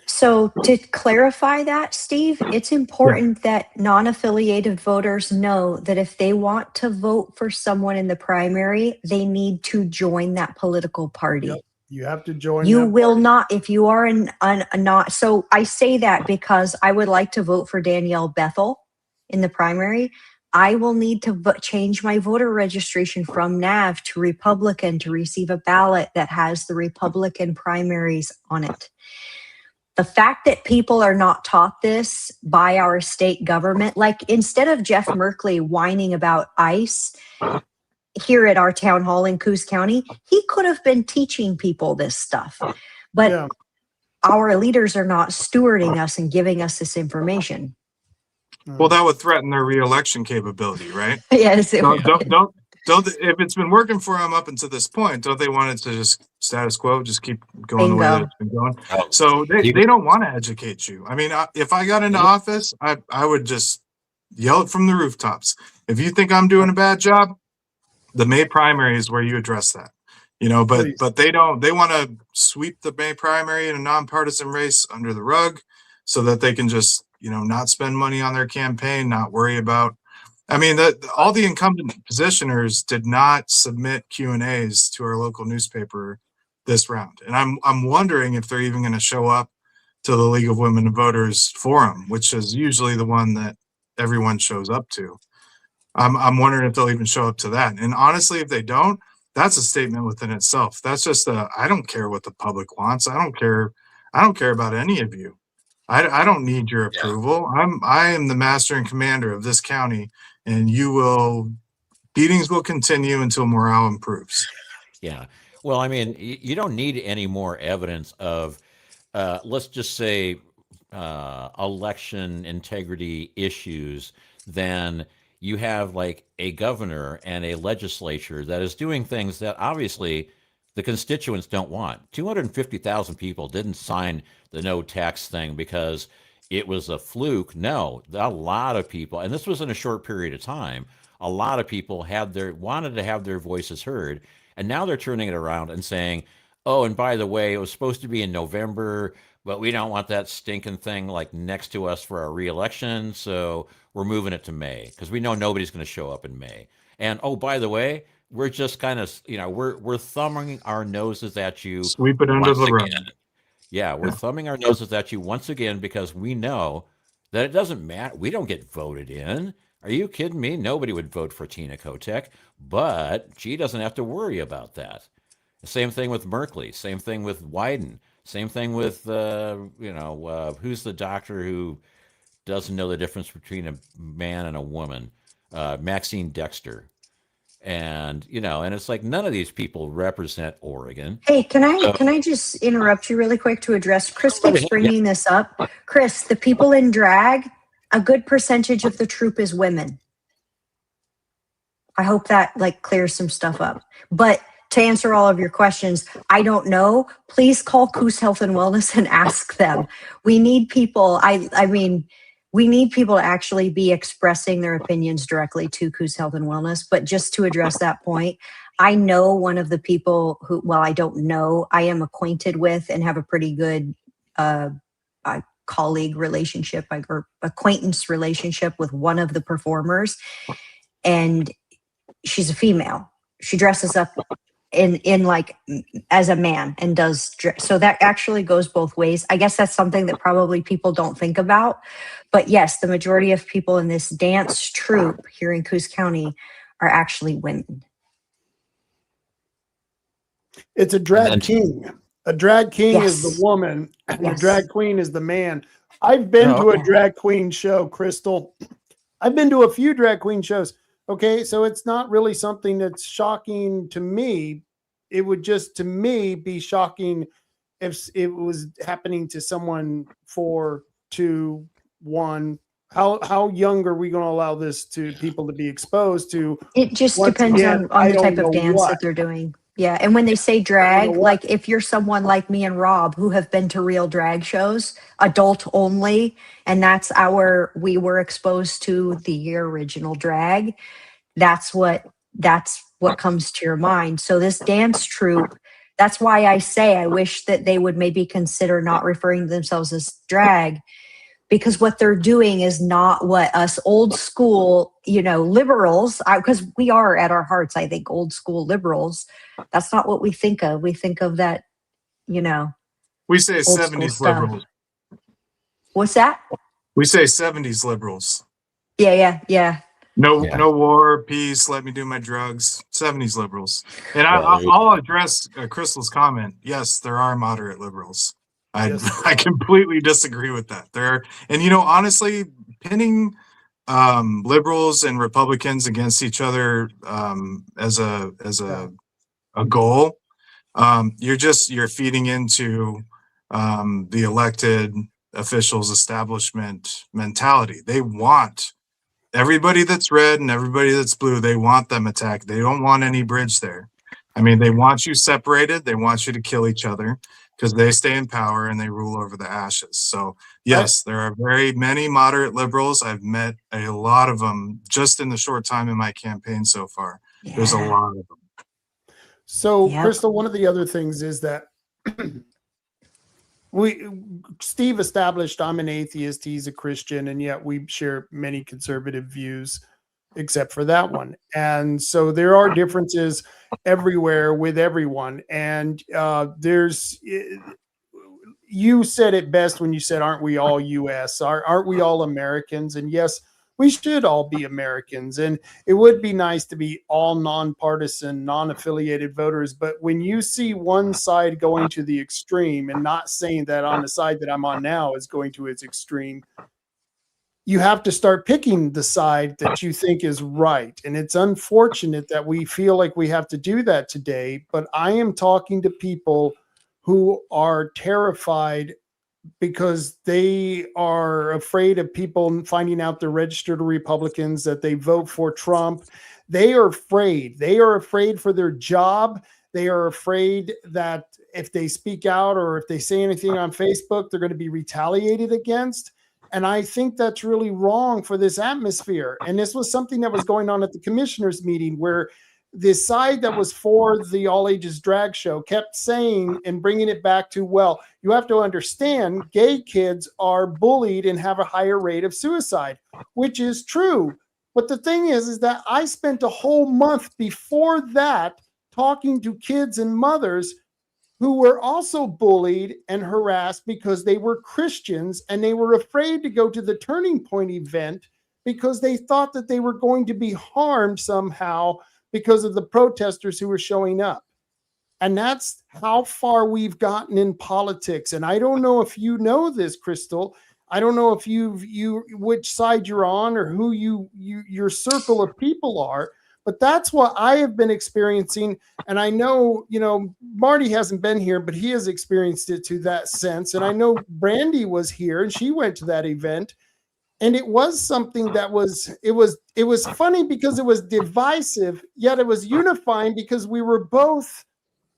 So to clarify that, Steve, it's important that non-affiliated voters know that if they want to vote for someone in the primary, they need to join that political party. Yep. You have to join. You that will party. not, if you are not. So I say that because I would like to vote for Danielle Bethel in the primary. I will need to change my voter registration from NAV to Republican to receive a ballot that has the Republican primaries on it. The fact that people are not taught this by our state government, like instead of Jeff Merkley whining about ICE here at our town hall in Coos County, he could have been teaching people this stuff. But our leaders are not stewarding us and giving us this information. Well, that would threaten their reelection capability, right? Yes, it would. Don't if it's been working for them up until this point, don't they want it to just status quo, just keep going the way that it's been going? So they don't want to educate you. I mean, if I got into office, I would just yell it from the rooftops. If you think I'm doing a bad job, the May primary is where you address that. But they don't. They want to sweep the May primary in a nonpartisan race under the rug, so that they can just not spend money on their campaign, not worry about. I mean, all the incumbent positioners did not submit Q&As to our local newspaper this round, and I'm wondering if they're even going to show up to the League of Women Voters forum, which is usually the one that everyone shows up to. I'm wondering if they'll even show up to that. And honestly, if they don't, that's a statement within itself. That's just I don't care what the public wants. I don't care about any of you. I don't need your approval. I am the master and commander of this county, and beatings will continue until morale improves. Yeah. Well, I mean, you don't need any more evidence of, let's just say, election integrity issues than you have like a governor and a legislature that is doing things that obviously the constituents don't want. 250,000 people didn't sign the no tax thing because it was a fluke. No, a lot of people, and this was in a short period of time, a lot of people wanted to have their voices heard, and now they're turning it around and saying, oh, and by the way, it was supposed to be in November, but we don't want that stinking thing like next to us for our reelection, so we're moving it to May because we know nobody's going to show up in May. And oh, by the way, we're just kind of, we're thumbing our noses at you. Sweep it under the rug. Yeah, we're thumbing our noses at you once again because we know that it doesn't matter. We don't get voted in. Are you kidding me? Nobody would vote for Tina Kotek, but she doesn't have to worry about that. Same thing with Merkley. Same thing with Wyden. Same thing with, who's the doctor who doesn't know the difference between a man and a woman? Maxine Dexter. And, and it's like none of these people represent Oregon. Hey, can I just interrupt you really quick to address, Chris keeps bringing this up. Chris, the people in drag, a good percentage of the troop is women. I hope that clears some stuff up. But to answer all of your questions, I don't know. Please call Coos Health and Wellness and ask them. We need people. We need people to actually be expressing their opinions directly to Coos Health and Wellness. But just to address that point, I know one of the people who, well, I don't know, I am acquainted with and have a pretty good colleague relationship or acquaintance relationship with one of the performers. And she's a female. She dresses up in as a man and so that actually goes both ways. I guess that's something that probably people don't think about, but yes, the majority of people in this dance troupe here in Coos County are actually women. It's a drag king. A drag king is the woman, and Yes. the drag queen is the man. I've been to a drag queen show, Crystal. I've been to a few drag queen shows. Okay, so it's not really something that's shocking to me. It would just, to me, be shocking if it was happening to someone 4, 2, 1. How young are we going to allow this to people to be exposed to? It just Once depends again, on I the don't type know of dance what. that they're doing. Yeah, and when they say drag, what. like if you're someone like me and Rob who have been to real drag shows, adult only, and we were exposed to the original drag, that's what comes to your mind. So this dance troupe, that's why I say I wish that they would maybe consider not referring to themselves as drag, because what they're doing is not what us old school, liberals, because we are at our hearts, I think, old school liberals. That's not what we think of. We think of that, We say old school 70s stuff. liberals. What's that? We say 70s liberals. Yeah. No war, peace, let me do my drugs. 70s liberals. And I'll address Crystal's comment. Yes, there are moderate liberals. I completely disagree with that. And honestly, pinning liberals and Republicans against each other as a goal, you're feeding into the elected officials' establishment mentality. They want everybody that's red and everybody that's blue. They want them attacked. They don't want any bridge there. I mean, they want you separated. They want you to kill each other because they stay in power and they rule over the ashes. So yes, there are very many moderate liberals. I've met a lot of them just in the short time in my campaign so far. There's a Yeah. lot of them. So, Yep. Crystal, one of the other things is that Steve established I'm an atheist, he's a Christian, and yet we share many conservative views, except for that one. And so there are differences everywhere with everyone. And you said it best when you said, aren't we all US? Aren't we all Americans? And yes, we should all be Americans. And it would be nice to be all nonpartisan, non-affiliated voters. But when you see one side going to the extreme, and not saying that on the side that I'm on now is going to its extreme, you have to start picking the side that you think is right. And it's unfortunate that we feel like we have to do that today. But I am talking to people who are terrified because they are afraid of people finding out they're registered Republicans, that they vote for Trump. They are afraid. They are afraid for their job. They are afraid that if they speak out or if they say anything on Facebook, they're going to be retaliated against. And I think that's really wrong for this atmosphere. And this was something that was going on at the commissioners meeting, where the side that was for the all ages drag show kept saying and bringing it back to, well, you have to understand gay kids are bullied and have a higher rate of suicide, which is true. But the thing is that I spent a whole month before that talking to kids and mothers who were also bullied and harassed because they were Christians and they were afraid to go to the Turning Point event because they thought that they were going to be harmed somehow because of the protesters who were showing up. And that's how far we've gotten in politics. And I don't know if you know this, Crystal. I don't know if which side you're on or who your circle of people are, but that's what I have been experiencing. And I know, Marty hasn't been here, but he has experienced it to that sense. And I know Brandi was here and she went to that event. And it was something that it was funny because it was divisive, yet it was unifying because we were both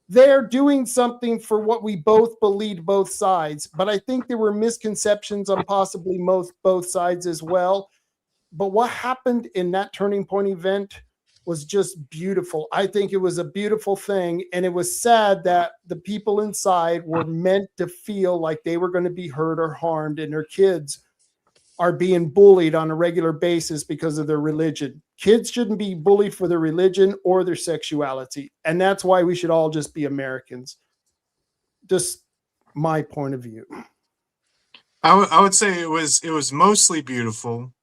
there doing something for what we both believed, both sides. But I think there were misconceptions on possibly both sides as well. But what happened in that Turning Point event was just beautiful. I think it was a beautiful thing. And it was sad that the people inside were meant to feel like they were going to be hurt or harmed, and their kids are being bullied on a regular basis because of their religion. Kids shouldn't be bullied for their religion or their sexuality. And that's why we should all just be Americans. Just my point of view. I would say it was mostly beautiful.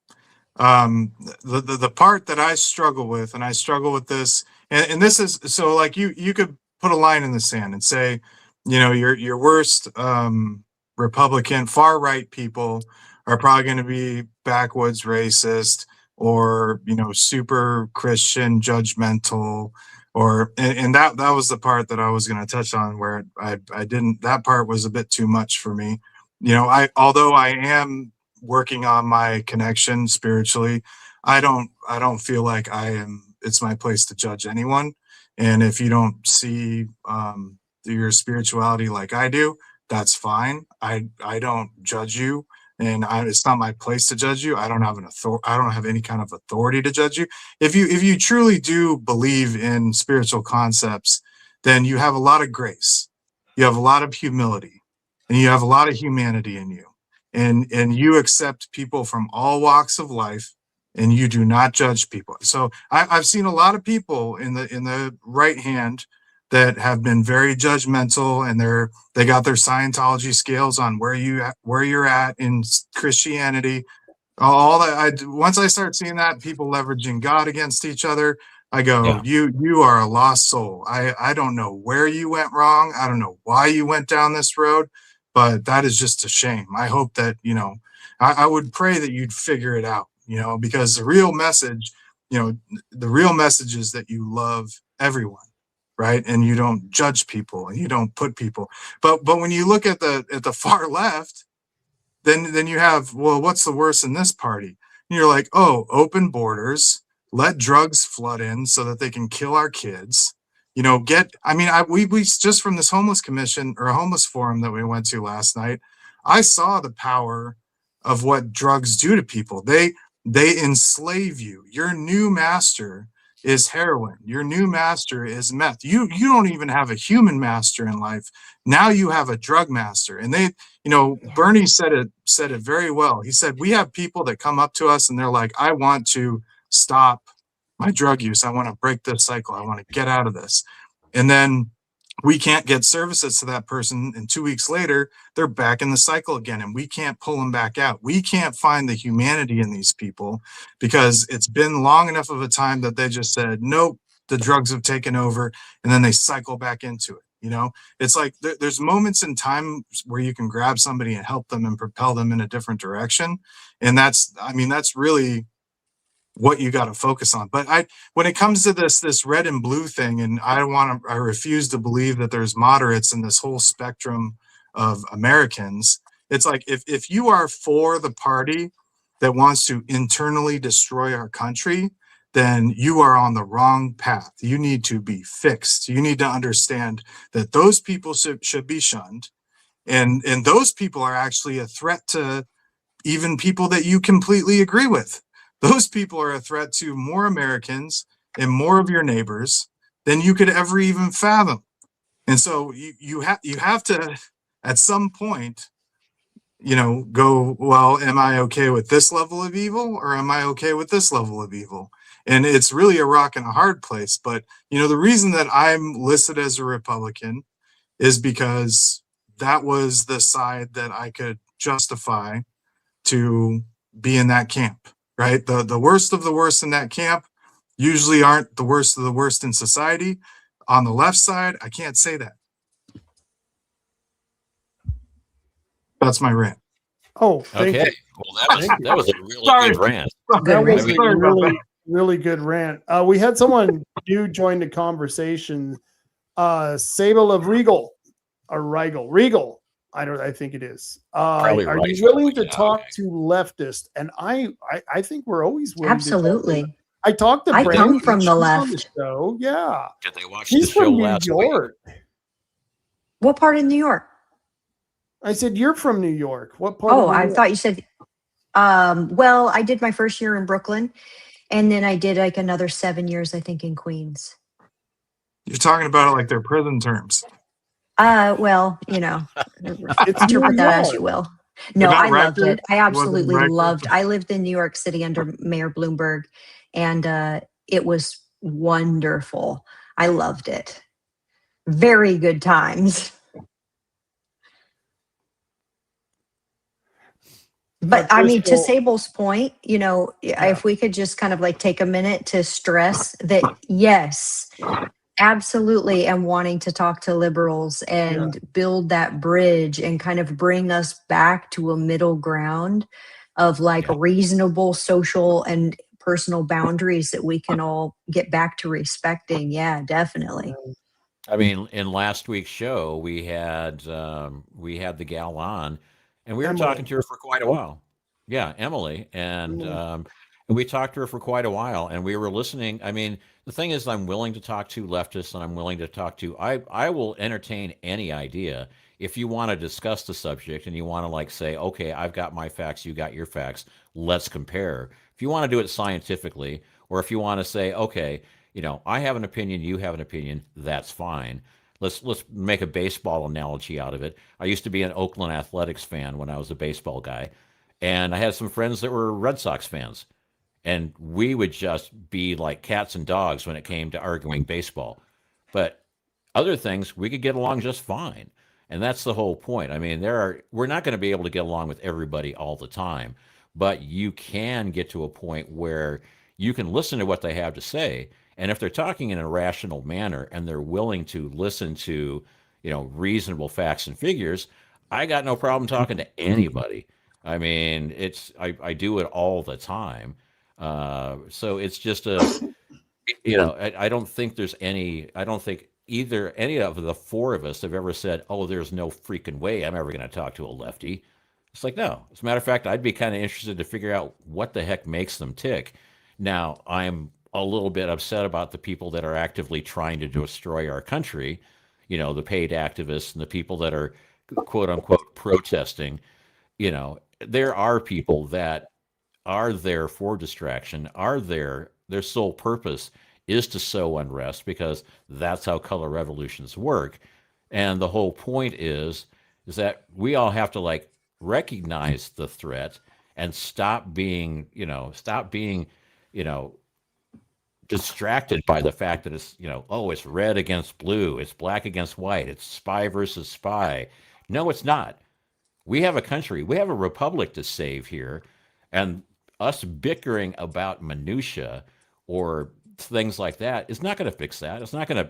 The part that I struggle with, and I struggle with this, and this is, so like you could put a line in the sand and say, your worst Republican far right people are probably going to be backwoods racist or, super Christian judgmental, and that was the part that I was going to touch on, where I didn't, that part was a bit too much for me. Although I am working on my connection spiritually, I don't feel like it's my place to judge anyone. And if you don't see your spirituality like I do, that's fine. I don't judge you. And it's not my place to judge you. I don't have any kind of authority to judge you. If you truly do believe in spiritual concepts, then you have a lot of grace, you have a lot of humility, and you have a lot of humanity in you, and you accept people from all walks of life, and you do not judge people. So I've seen a lot of people in the right hand that have been very judgmental, and they got their Scientology scales on where you're at in Christianity. All that, once I start seeing that, people leveraging God against each other, I go, yeah. You are a lost soul. I don't know where you went wrong. I don't know why you went down this road, but that is just a shame. I hope that, I would pray that you'd figure it out, because the real message is that you love everyone. Right. And you don't judge people and you don't put people. But when you look at the far left, then you have, well, what's the worst in this party? And you're like, oh, open borders, let drugs flood in so that they can kill our kids, we just from this homeless commission or a homeless forum that we went to last night, I saw the power of what drugs do to people. They enslave you. Your new master is heroin. Your new master is meth. You don't even have a human master in life. Now you have a drug master. And Bernie said it very well. He said, we have people that come up to us and they're like, I want to stop my drug use. I want to break this cycle. I want to get out of this. And then we can't get services to that person. And 2 weeks later, they're back in the cycle again. And we can't pull them back out. We can't find the humanity in these people because it's been long enough of a time that they just said, nope, the drugs have taken over. And then they cycle back into it. It's like there's moments in time where you can grab somebody and help them and propel them in a different direction. And that's really what you got to focus on. But when it comes to this red and blue thing, and I refuse to believe that there's moderates in this whole spectrum of Americans. It's like, if you are for the party that wants to internally destroy our country, then you are on the wrong path. You need to be fixed. You need to understand that those people should be shunned. And those people are actually a threat to even people that you completely agree with. Those people are a threat to more Americans and more of your neighbors than you could ever even fathom. And so you have to, at some point, go, well, am I okay with this level of evil or am I okay with this level of evil? And it's really a rock and a hard place. But, the reason that I'm listed as a Republican is because that was the side that I could justify to be in that camp. Right? The worst of the worst in that camp usually aren't the worst of the worst in society. On the left side, I can't say that. That's my rant. Oh, thank Okay. you. Well, that was a really good rant. That was Good a really, really good rant. We had someone new join the conversation. Sable of Regal, or Regal. I think it is. Are right. you willing to Yeah, talk okay. to leftists? And I think we're always willing Absolutely. to talk. I talked to I Brandi. come from the She's on left. the show. Yeah. Did they watch She's the show from New last York. What part of New York? I said, you're from New York. What part Oh, of New I York? thought you said, well, I did my first year in Brooklyn and then I did like another 7 years, I think, in Queens. You're talking about it like they're prison terms. Well, It's interpret New that as York. you will. No, not I loved Rikers? it. I absolutely Rikers? loved. I lived in New York City under Mayor Bloomberg, and it was wonderful. I loved it. Very good times. But I mean, to Crystal- Sable's point, if we could just kind of like take a minute to stress that, yes, absolutely, and wanting to talk to liberals and build that bridge and kind of bring us back to a middle ground of like Yeah. reasonable social and personal boundaries that we can all get back to respecting. Yeah, definitely. I mean, in last week's show, we had the gal on, and we were Emily. talking to her for quite a while. Yeah, Emily, and we talked to her for quite a while, and we were listening. I mean, the thing is, I'm willing to talk to leftists, and I'm willing to talk to. I will entertain any idea if you want to discuss the subject and you want to like say, okay, I've got my facts, you got your facts, let's compare. If you want to do it scientifically, or if you want to say, okay, I have an opinion, you have an opinion, that's fine. Let's make a baseball analogy out of it. I used to be an Oakland Athletics fan when I was a baseball guy, and I had some friends that were Red Sox fans, and we would just be like cats and dogs when it came to arguing baseball. But other things, we could get along just fine. And that's the whole point. I mean, we're not going to be able to get along with everybody all the time, but you can get to a point where you can listen to what they have to say. And if they're talking in a rational manner and they're willing to listen to, reasonable facts and figures, I got no problem talking to anybody. I mean, I do it all the time. So it's just I don't think either any of the four of us have ever said, oh, there's no freaking way I'm ever going to talk to a lefty. It's like, no. As a matter of fact, I'd be kind of interested to figure out what the heck makes them tick. Now, I'm a little bit upset about the people that are actively trying to destroy our country, the paid activists and the people that are quote unquote protesting. There are people that are there for distraction, their sole purpose is to sow unrest because that's how color revolutions work. And the whole point is that we all have to like recognize the threat and stop being, you know, distracted by the fact that it's, oh, it's red against blue, it's black against white, it's spy versus spy. No, it's not. We have a country, we have a republic to save here, and us bickering about minutia or things like that is not going to fix that. It's not going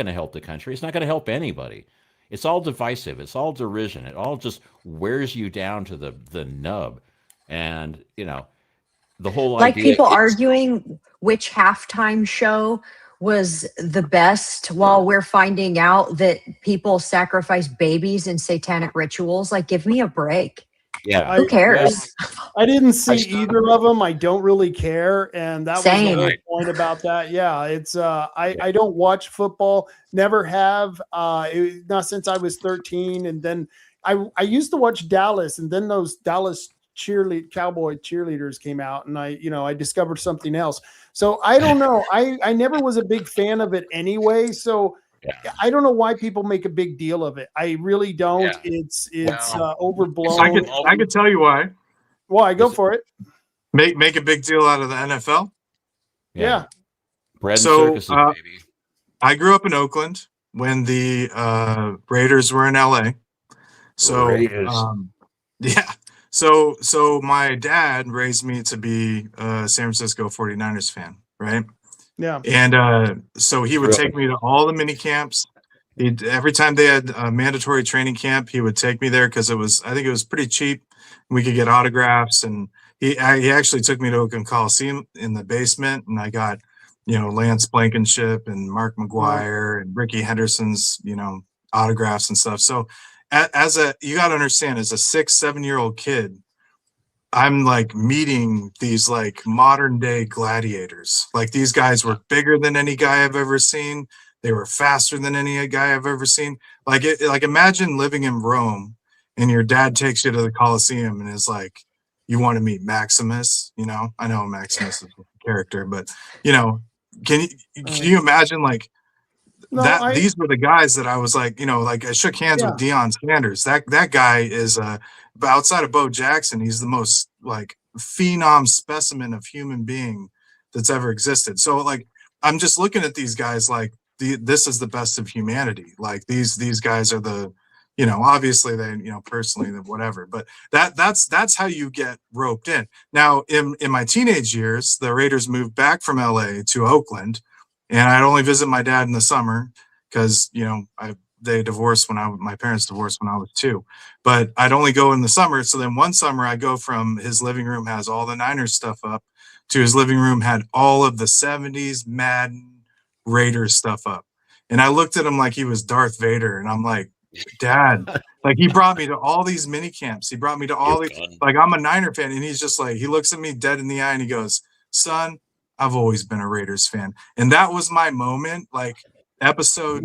to help the country. It's not going to help anybody. It's all divisive. It's all derision. It all just wears you down to the nub. And the whole Like idea people is, arguing which halftime show was the best while we're finding out that people sacrifice babies in satanic rituals. Like, give me a break. yeah, Who cares? I didn't see I saw- either of them. I don't really care, and that Same. was the whole point about that. Yeah, it's I don't watch football, never have. Not since I was 13, and then I used to watch Dallas, and then those Dallas cowboy cheerleaders came out, and I discovered something else. So I don't know. I never was a big fan of it anyway. So. Yeah. I don't know why people make a big deal of it. I really don't. Yeah. It's Well, overblown. I could tell you why. Why? Go for it. Make a big deal out of the NFL. Yeah. bread and So, circuses, baby. I grew up in Oakland when the Raiders were in LA. So Raiders. yeah. So my dad raised me to be a San Francisco 49ers fan, right? Yeah. And so he would take me to all the mini camps. Every time they had a mandatory training camp, he would take me there because I think it was pretty cheap. We could get autographs, and he actually took me to Oakland Coliseum in the basement, and I got, Lance Blankenship and Mark McGuire and Ricky Henderson's, autographs and stuff. So you got to understand, as a 6-7-year-old kid, I'm like meeting these like modern day gladiators. Like, these guys were bigger than any guy I've ever seen. They were faster than any guy I've ever seen. Like imagine living in Rome and your dad takes you to the Colosseum and is like, you want to meet Maximus? I know Maximus is a character, but can you imagine like these were the guys that I was like, like I shook hands with Deion Sanders. That guy is outside of Bo Jackson, he's the most like phenom specimen of human being that's ever existed. So like, I'm just looking at these guys like this is the best of humanity. Like these guys are the, obviously they, personally, whatever, but that's how you get roped in. Now in my teenage years, the Raiders moved back from LA to Oakland, and I'd only visit my dad in the summer because, they divorced my parents divorced when I was 2, but I'd only go in the summer. So then one summer I go from his living room has all the Niners stuff up to his living room had all of the 70s Madden Raiders stuff up. And I looked at him like he was Darth Vader. And I'm like, Dad, like he brought me to all these mini camps. He brought me to all these, like I'm a Niner fan. And he's just like, he looks at me dead in the eye and he goes, son, I've always been a Raiders fan. And that was my moment. Like episode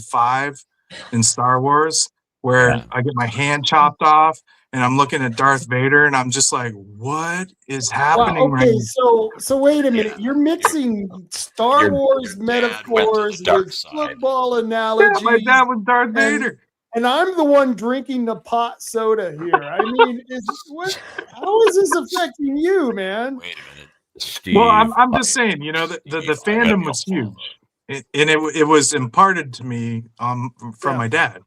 5 in Star Wars, where I get my hand chopped off and I'm looking at Darth Vader and I'm just like, what is happening right now? So wait a minute. You're mixing Star Wars metaphors with football analogies. Yeah, my dad was Darth Vader. And I'm the one drinking the pot soda here. I mean, how is this affecting you, man? Wait a minute, Steve. Well, I'm just saying, the fandom was huge. And it was imparted to me from my dad,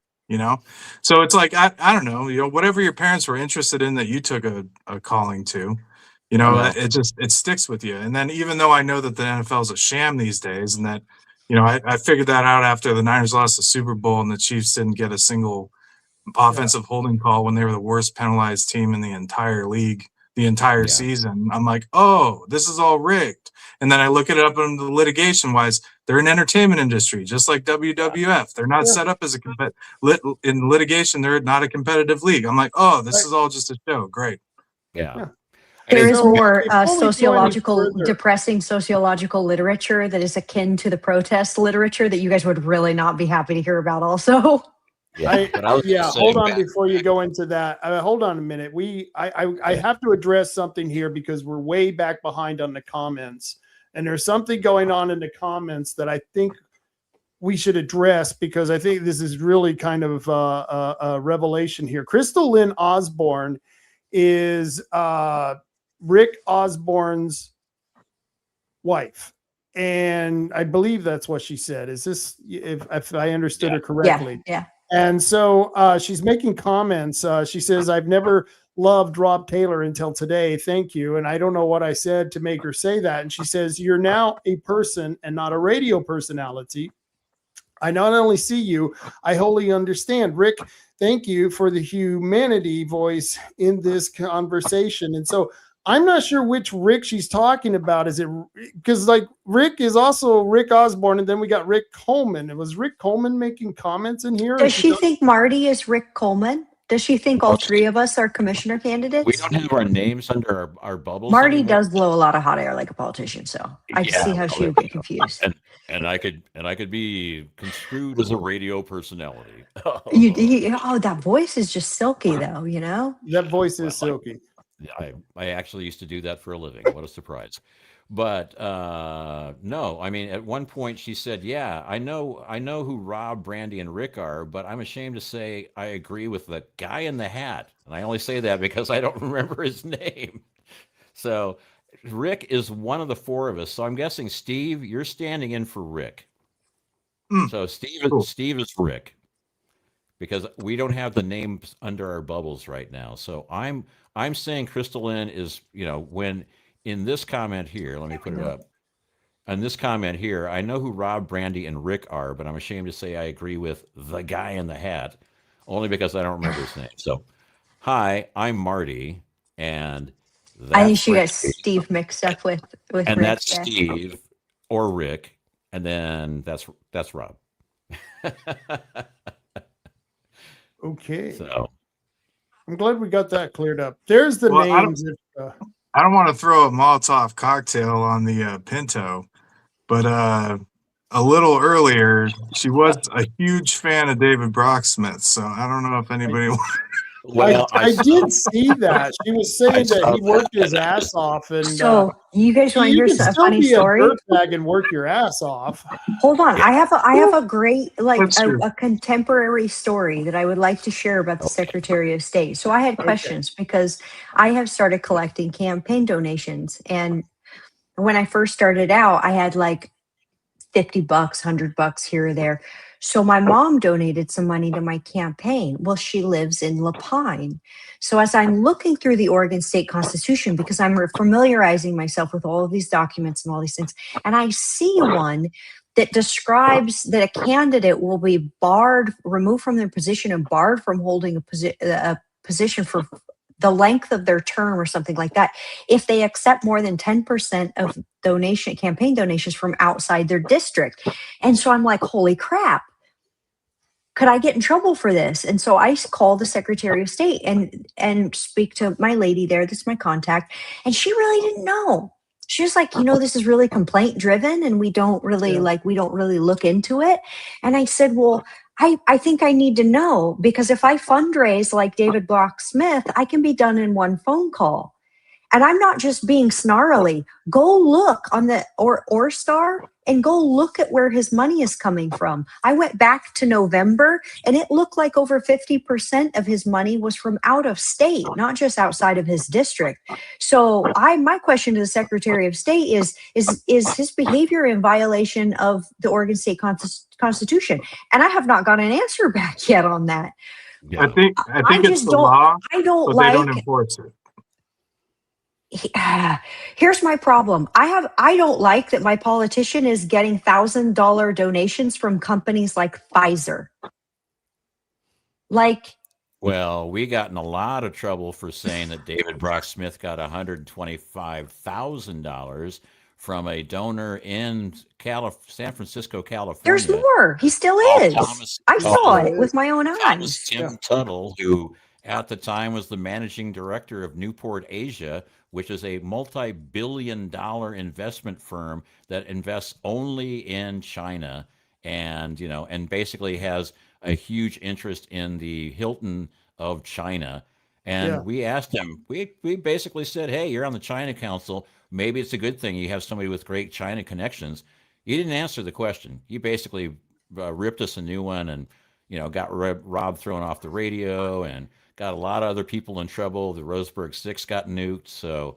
so it's like I don't know, whatever your parents were interested in that you took a calling to, it sticks with you. And then even though I know that the NFL is a sham these days, and that I figured that out after the Niners lost the Super Bowl and the Chiefs didn't get a single offensive holding call when they were the worst penalized team in the entire league the entire season. I'm like, oh, this is all rigged. And then I look it up in the litigation wise, they're an entertainment industry, just like WWF. They're not set up as in litigation. They're not a competitive league. I'm like, oh, this is all just a show. Great. Yeah. There is So more before we go any sociological, further- depressing sociological literature that is akin to the protest literature that you guys would really not be happy to hear about also. but I was just hold saying on back- before you go into that. Hold on a minute. I have to address something here because we're way back behind on the comments, and there's something going on in the comments that I think we should address because I think this is really kind of a revelation here. Crystal Lynn Osborne is Rick Osborne's wife. And I believe that's what she said. Is this, if I understood her correctly? Yeah. And so she's making comments. She says, I've never loved Rob Taylor until today. Thank you. And I don't know what I said to make her say that. And she says, you're now a person and not a radio personality. I not only see you, I wholly understand. Rick, thank you for the humanity voice in this conversation. And so I'm not sure which Rick she's talking about. Is it because like Rick is also Rick Osborne, and then we got Rick Coleman. Was Rick Coleman making comments in here? Does she think Marty is Rick Coleman? Does she think all three of us are commissioner candidates? We don't have our names under our bubbles. Marty anymore. does blow a lot of hot air like a politician, so I can see how she would get confused. And I could be construed as a radio personality. That voice is just silky, though. You know, that voice is silky. I actually used to do that for a living. What a surprise. But no, I mean, at one point she said, yeah, I know who Rob, Brandi, and Rick are, but I'm ashamed to say I agree with the guy in the hat. And I only say that because I don't remember his name. So Rick is one of the four of us. So I'm guessing, Steve, you're standing in for Rick. So Steve is Rick, because we don't have the names under our bubbles right now. So I'm saying Crystal Lynn is, when in this comment here, let me put it up. On this comment here, I know who Rob, Brandi, and Rick are, but I'm ashamed to say I agree with the guy in the hat, only because I don't remember his name. So, hi, I'm Marty, and I think she got Steve mixed up with and Rick, that's Steve or Rick, and then that's Rob. Okay. So I'm glad we got that cleared up. There's the names. I don't want to throw a Molotov cocktail on the Pinto, but a little earlier, she was a huge fan of David Brocksmith. So I don't know if anybody. I did see that. She was saying that he worked his ass off, and so you guys want to hear a funny story? You can still be a dirtbag and work your ass off. Hold on, I have a great a contemporary story that I would like to share about the Secretary of State. So I had questions because I have started collecting campaign donations, and when I first started out, I had like $50, $100 here or there. So my mom donated some money to my campaign. Well, she lives in Lapine. So as I'm looking through the Oregon State Constitution, because I'm familiarizing myself with all of these documents and all these things, and I see one that describes that a candidate will be removed from their position and barred from holding a position for the length of their term or something like that, if they accept more than 10% of campaign donations from outside their district. And so I'm like, holy crap, could I get in trouble for this? And so I called the Secretary of State and speak to my lady there. This is my contact. And she really didn't know. She was like, this is really complaint driven and we don't really look into it. And I said, well, I think I need to know, because if I fundraise like David Brocksmith, I can be done in one phone call. And I'm not just being snarly. Go look on the Orstar and go look at where his money is coming from. I went back to November and it looked like over 50% of his money was from out of state, not just outside of his district. So my question to the Secretary of State is his behavior in violation of the Oregon State Constitution? And I have not got an answer back yet on that. Yeah. I think it's the law. I don't but they don't enforce it. Here's my problem. I don't like that my politician is getting $1,000 donations from companies like Pfizer. Well, we got in a lot of trouble for saying that David Brocksmith got $125,000 from a donor in San Francisco, California. There's more. He still is. I saw it with my own eyes. Tim Tuttle, who at the time was the managing director of Newport Asia, which is a multi-billion-dollar investment firm that invests only in China, and and basically has a huge interest in the Hilton of China. Yeah. And we asked him, we basically said, hey, you're on the China Council. Maybe it's a good thing you have somebody with great China connections. He didn't answer the question. He basically ripped us a new one, and got Rob thrown off the radio, and got a lot of other people in trouble. The Roseburg Six got nuked. So,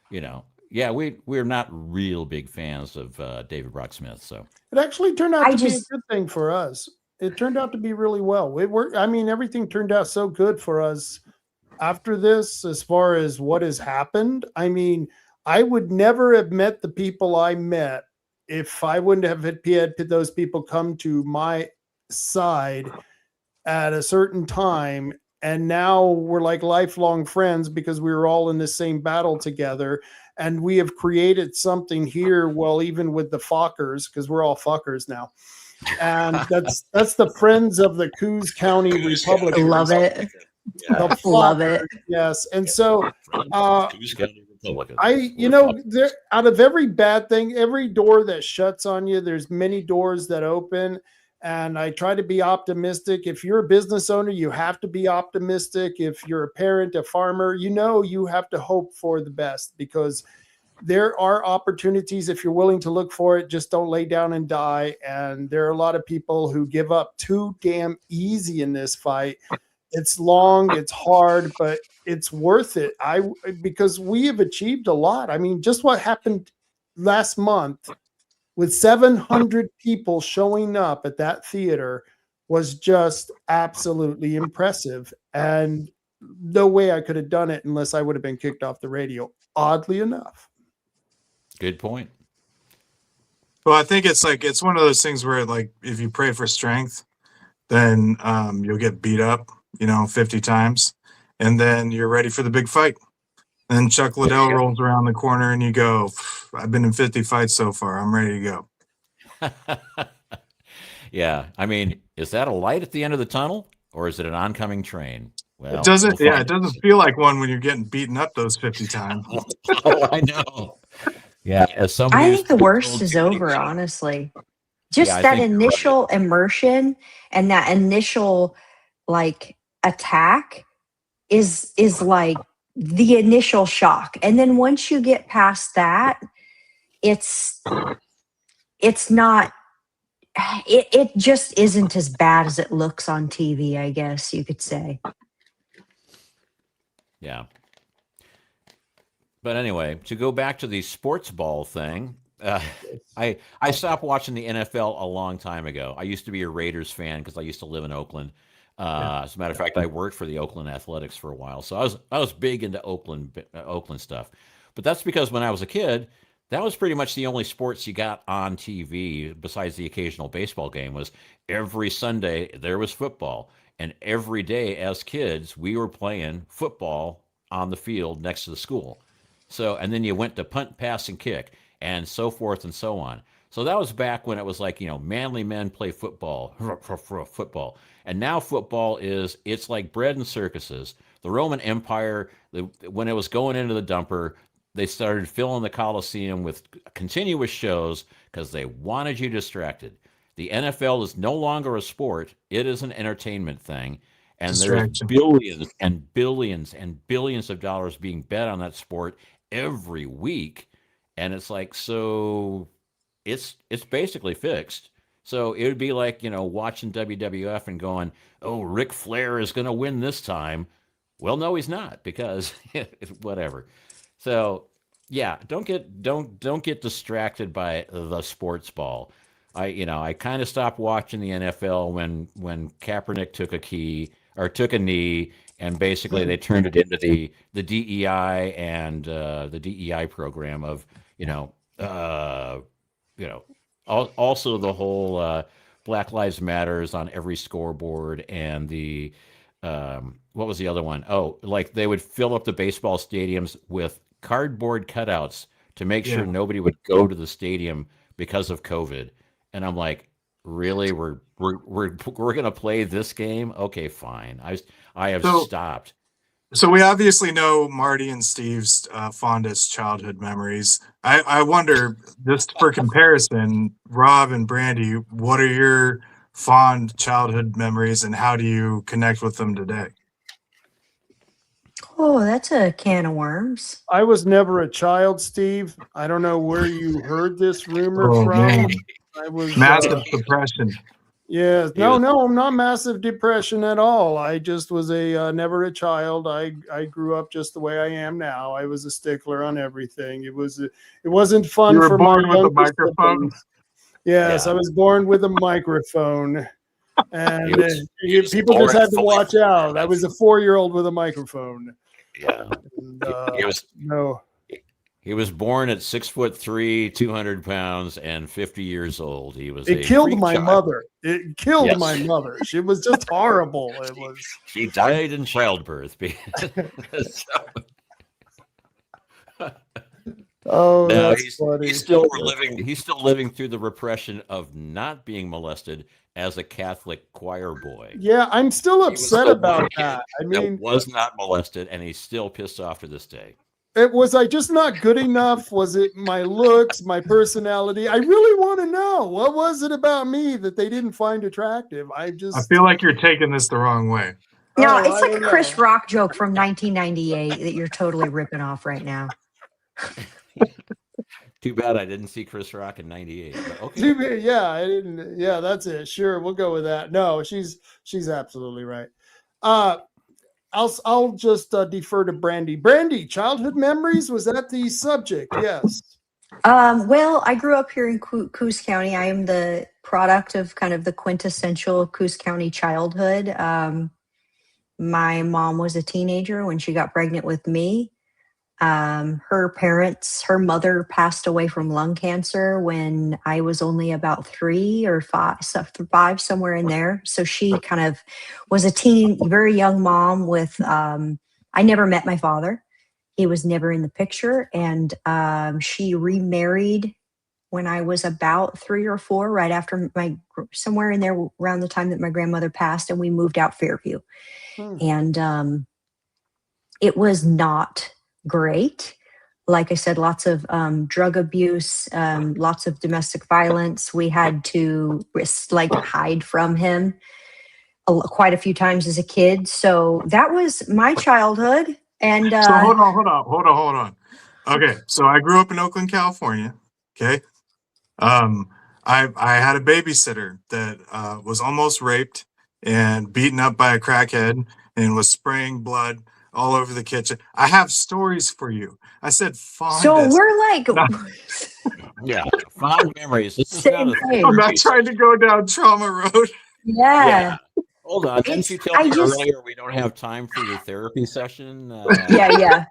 yeah, we're not real big fans of David Brock Smith. So It actually turned out I to be a just, good thing for us. It turned out to be really well. It worked. I mean, everything turned out so good for us after this, as far as what has happened. I mean, I would never have met the people I met if I wouldn't have had those people come to my side at a certain time. And now we're like lifelong friends because we were all in the same battle together. And we have created something here. Well, even with the fuckers, because we're all fuckers now. And that's the Friends of the Coos County Republicans. love it. The Love it. fuckers, yes. And so Coos County Republicans. there, out of every bad thing, every door that shuts on you, there's many doors that open. And I try to be optimistic. If you're a business owner, you have to be optimistic. If you're a parent, a farmer, you have to hope for the best, because there are opportunities if you're willing to look for it. Just don't lay down and die. And there are a lot of people who give up too damn easy in this fight. It's long, it's hard, but it's worth it. Because we have achieved a lot. I mean, just what happened last month with 700 people showing up at that theater was just absolutely impressive. And no way I could have done it unless I would have been kicked off the radio, oddly enough. Good point. Well, I think it's one of those things where, like, if you pray for strength, then you'll get beat up, 50 times, and then you're ready for the big fight. Then Chuck Liddell rolls around the corner and you go, I've been in 50 fights so far. I'm ready to go. Yeah. I mean, is that a light at the end of the tunnel, or is it an oncoming train? Well, It doesn't we'll find feel like one when you're getting beaten up those 50 times. Oh, I know. Yeah. As somebody I who's think the been worst told is too many over, times- honestly. Just Yeah, I that think you're right. initial immersion and that initial like attack is like the initial shock. And then once you get past that, it's not it just isn't as bad as it looks on TV, I guess you could say. Yeah. But anyway, to go back to the sports ball thing, I stopped watching the NFL a long time ago. I used to be a Raiders fan because I used to live in Oakland. As a matter of fact, I worked for the Oakland Athletics for a while, so I was big into Oakland stuff. But that's because when I was a kid, that was pretty much the only sports you got on TV besides the occasional baseball game. Was every Sunday there was football, and every day as kids we were playing football on the field next to the school. So, and then you went to punt, pass, and kick, and so forth and so on. So that was back when it was like, manly men play football, football. And now football it's like bread and circuses. The Roman Empire, when it was going into the dumper, they started filling the Coliseum with continuous shows because they wanted you distracted. The NFL is no longer a sport. It is an entertainment thing. And there's Distraction. billions and billions and billions of dollars being bet on that sport every week. And it's like, so it's basically fixed. So it would be like, watching WWF and going, oh, Ric Flair is going to win this time. Well, no, he's not, because whatever. So yeah, don't get distracted by the sports ball. I kind of stopped watching the NFL when Kaepernick took a knee, and basically they turned it into the DEI and the DEI program of also the whole Black Lives Matters on every scoreboard, and the what was the other one? Oh, like they would fill up the baseball stadiums with cardboard cutouts to make sure nobody would go to the stadium because of COVID. And I'm like, really? We're gonna play this game? Okay, fine. I have stopped. So we obviously know Marty and Steve's fondest childhood memories. I wonder, just for comparison, Rob and Brandi, what are your fond childhood memories and how do you connect with them today? Oh, that's a can of worms. I was never a child, Steve. I don't know where you heard this rumor Oh, from. man. I was Massive depression. yeah, no, I'm not massive depression at all. I just was a never a child. I grew up just the way I am now. I was a stickler on everything. It wasn't fun You were for my born with a younger microphone? siblings. Yes, Yeah. I was born with a microphone, and He was people born just had to fully watch out. I was a 4-year-old with a microphone. Yeah. And, He was no. he was born at 6'3", 200 pounds, and 50 years old. He was It a killed freak my child. mother. It killed Yes. my mother. She was just horrible. It was. She died in childbirth. Oh, No, that's funny. he's still living through the repression of not being molested as a Catholic choir boy. Yeah, I'm still He was upset the about one kid that. I that mean, was not molested, and he's still pissed off to this day. was I just not good enough? Was it my looks, my personality? I really want to know. What was it about me that they didn't find attractive? I feel like you're taking this the wrong way. No, Oh, it's I like a don't Chris know. Rock joke from 1998 that you're totally ripping off right now. Too bad I didn't see Chris Rock in '98. Okay. Yeah, I didn't. Yeah, that's it. Sure, we'll go with that. No, she's absolutely right. I'll just defer to Brandi. Brandi, childhood memories, was that the subject? Yes. Well, I grew up here in Coos County. I am the product of kind of the quintessential Coos County childhood. My mom was a teenager when she got pregnant with me. Her mother passed away from lung cancer when I was only about 3 or 5, somewhere in there. So she kind of was a very young mom with, I never met my father. He was never in the picture. And she remarried when I was about 3 or 4, right after somewhere in there around the time that my grandmother passed, and we moved out Fairview. And it was not great. Like I said, lots of drug abuse, lots of domestic violence. We had to hide from him quite a few times as a kid. So that was my childhood. And so hold on. Okay, so I grew up in Oakland, California. Okay, I had a babysitter that was almost raped and beaten up by a crackhead and was spraying blood all over the kitchen. I have stories for you. I said fondest. So we're like, yeah, fond memories. This is Same not thing. I'm not trying to go down trauma road. Yeah. Hold on. Didn't you tell me earlier we don't have time for your therapy session? Yeah.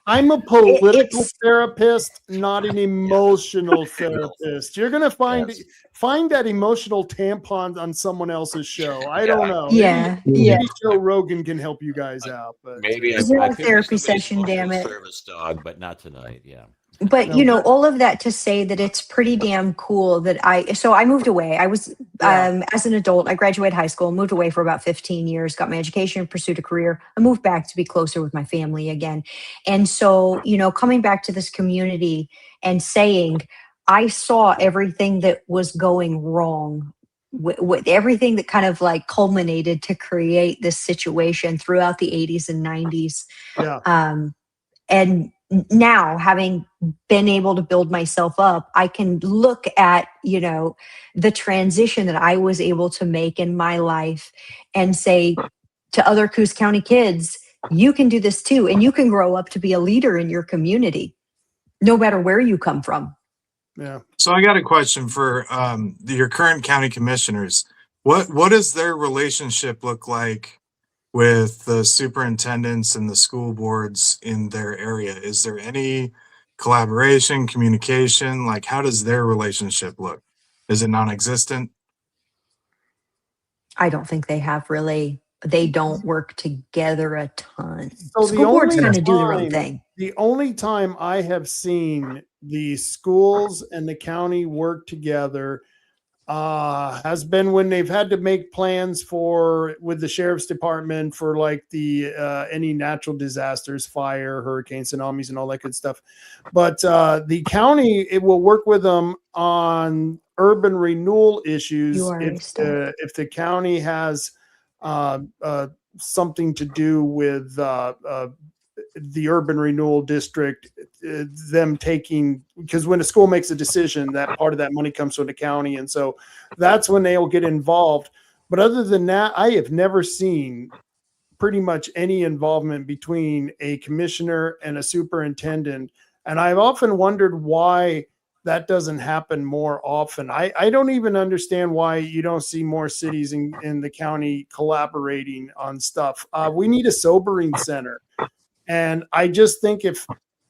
I'm a political therapist, not an emotional therapist. You're gonna find that emotional tampon on someone else's show. I don't know. Maybe Joe Rogan can help you guys out. But maybe I could therapy session, damn it. Service dog, but not tonight. Yeah. But all of that to say that it's pretty damn cool that I moved away. I was as an adult, I graduated high school, moved away for about 15 years, got my education, pursued a career. I moved back to be closer with my family again. And so, coming back to this community and saying, I saw everything that was going wrong with everything that kind of like culminated to create this situation throughout the 80s and 90s. Yeah. And now, having been able to build myself up, I can look at, the transition that I was able to make in my life and say to other Coos County kids, you can do this too. And you can grow up to be a leader in your community, no matter where you come from. Yeah. So I got a question for your current county commissioners. What does their relationship look like with the superintendents and the school boards in their area? Is there any collaboration, communication? Like, how does their relationship look? Is it non-existent? I don't think they have really. They don't work together a ton. So school boards kind of do their own thing. The only time I have seen the schools and the county work together has been when they've had to make plans with the sheriff's department for like the any natural disasters, fire, hurricanes, tsunamis, and all that good stuff. But the county, it will work with them on urban renewal issues if the county has something to do with the urban renewal district, them taking, because when a school makes a decision, that part of that money comes from the county. And so that's when they'll get involved. But other than that, I have never seen pretty much any involvement between a commissioner and a superintendent. And I've often wondered why that doesn't happen more often. I don't even understand why you don't see more cities in the county collaborating on stuff. We need a sobering center. And I just think if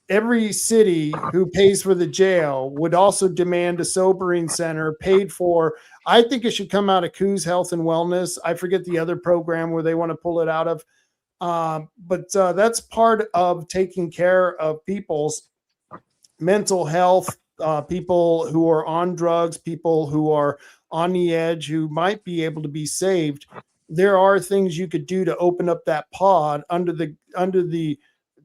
every city who pays for the jail would also demand a sobering center paid for, I think it should come out of Coos Health and Wellness. I forget the other program where they want to pull it out of. But that's part of taking care of people's mental health, people who are on drugs, people who are on the edge, who might be able to be saved. There are things you could do to open up that pod under the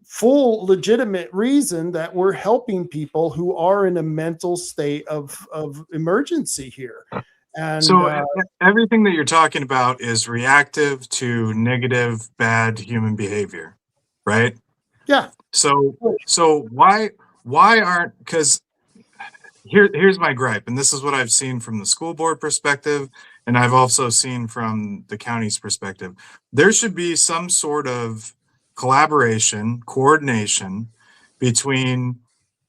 full legitimate reason that we're helping people who are in a mental state of emergency here. And so everything that you're talking about is reactive to negative, bad human behavior, right? Yeah. So why aren't, because here's my gripe, and this is what I've seen from the school board perspective, and I've also seen from the county's perspective. There should be some sort of collaboration, coordination between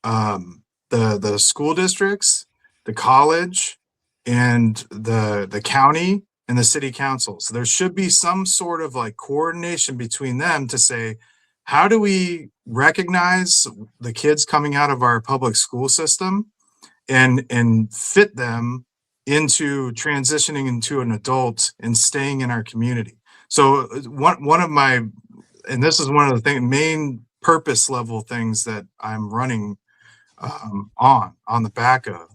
the school districts, the college, and the county and the city council. So there should be some sort of like coordination between them to say, how do we recognize the kids coming out of our public school system and fit them into transitioning into an adult and staying in our community? So one of my, and this is one of the main purpose level things that I'm running on the back of,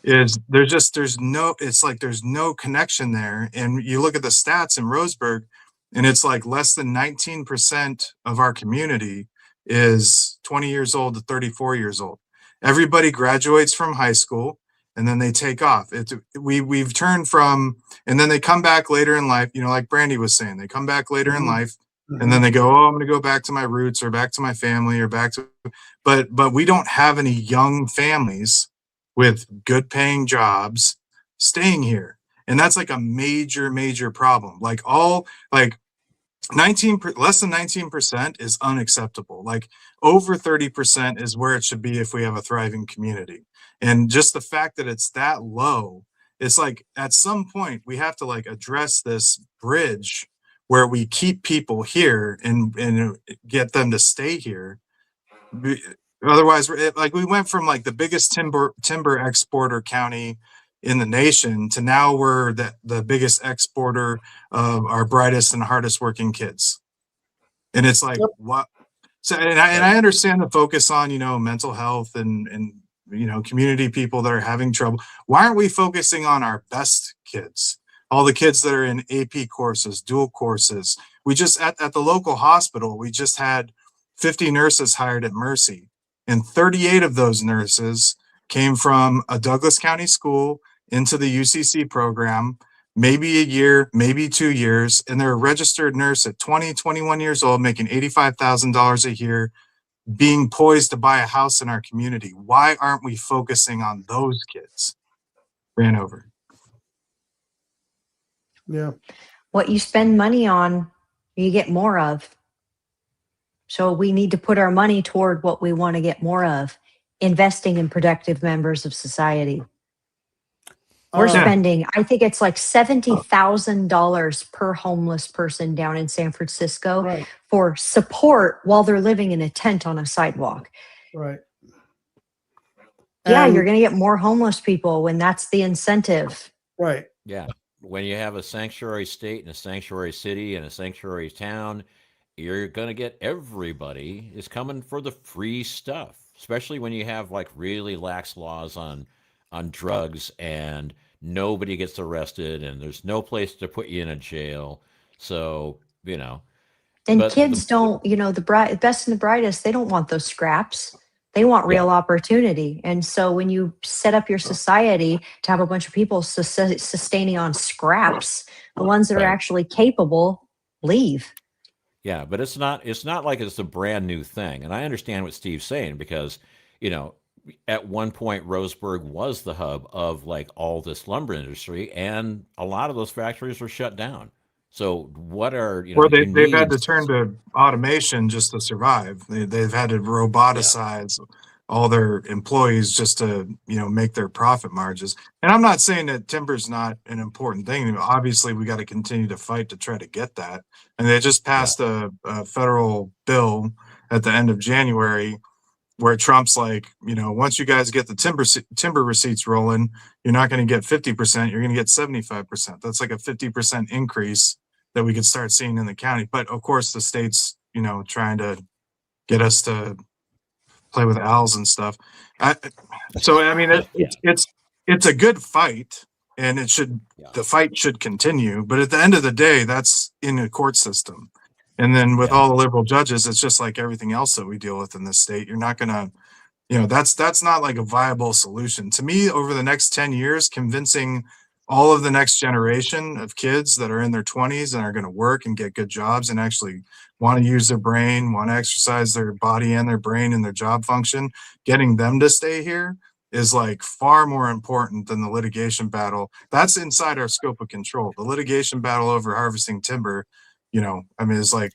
is there's no connection there. And you look at the stats in Roseburg, and it's like less than 19% of our community is 20 years old to 34 years old. Everybody graduates from high school and then they take off. We've turned from, and then they come back later in life, like Brandi was saying, they come back later in life, and then they go, oh, I'm going to go back to my roots or back to my family or back to, but we don't have any young families with good paying jobs staying here. And that's like a major problem. Like less than 19% is unacceptable. Like over 30% is where it should be if we have a thriving community. And just the fact that it's that low, it's like at some point we have to like address this bridge where we keep people here and get them to stay here. Otherwise, like we went from like the biggest timber exporter county in the nation to now we're the biggest exporter of our brightest and hardest working kids. And it's like, what? So, and I understand the focus on, mental health and community people that are having trouble. Why aren't we focusing on our best kids? All the kids that are in AP courses, dual courses. We just, at the local hospital, we just had 50 nurses hired at Mercy. And 38 of those nurses came from a Douglas County school into the UCC program, maybe a year, maybe 2 years. And they're a registered nurse at 20, 21 years old, making $85,000 a year, being poised to buy a house in our community. Why aren't we focusing on those kids? Ran over. Yeah. What you spend money on, you get more of. So we need to put our money toward what we want to get more of, investing in productive members of society. We're spending, I think it's like $70,000 per homeless person down in San Francisco for support while they're living in a tent on a sidewalk. Right. Yeah, you're going to get more homeless people when that's the incentive. Right. Yeah. When you have a sanctuary state and a sanctuary city and a sanctuary town, you're going to get everybody is coming for the free stuff, especially when you have like really lax laws on drugs and nobody gets arrested and there's no place to put you in a jail. So, And but kids don't, the best and the brightest, they don't want those scraps. They want real opportunity. And so when you set up your society to have a bunch of people sustaining on scraps, the ones that are actually capable leave. Yeah, but it's not like it's a brand new thing. And I understand what Steve's saying because, at one point Roseburg was the hub of like all this lumber industry, and a lot of those factories were shut down. So what are Or they've had to turn to automation just to survive. They've had to roboticize all their employees just to make their profit margins. And I'm not saying that timber's not an important thing. Obviously, we got to continue to fight to try to get that. And they just passed a federal bill at the end of January where Trump's like, once you guys get the timber receipts rolling, you're not going to get 50%, you're going to get 75%. That's like a 50% increase that we could start seeing in the county. But of course, the state's, trying to get us to play with owls and stuff. It's a good fight, and the fight should continue. But at the end of the day, that's in a court system. And then with all the liberal judges, it's just like everything else that we deal with in this state. You're not going to, that's not like a viable solution. To me, over the next 10 years, convincing all of the next generation of kids that are in their 20s and are going to work and get good jobs and actually want to use their brain, want to exercise their body and their brain and their job function, getting them to stay here is like far more important than the litigation battle. That's inside our scope of control. The litigation battle over harvesting timber, is like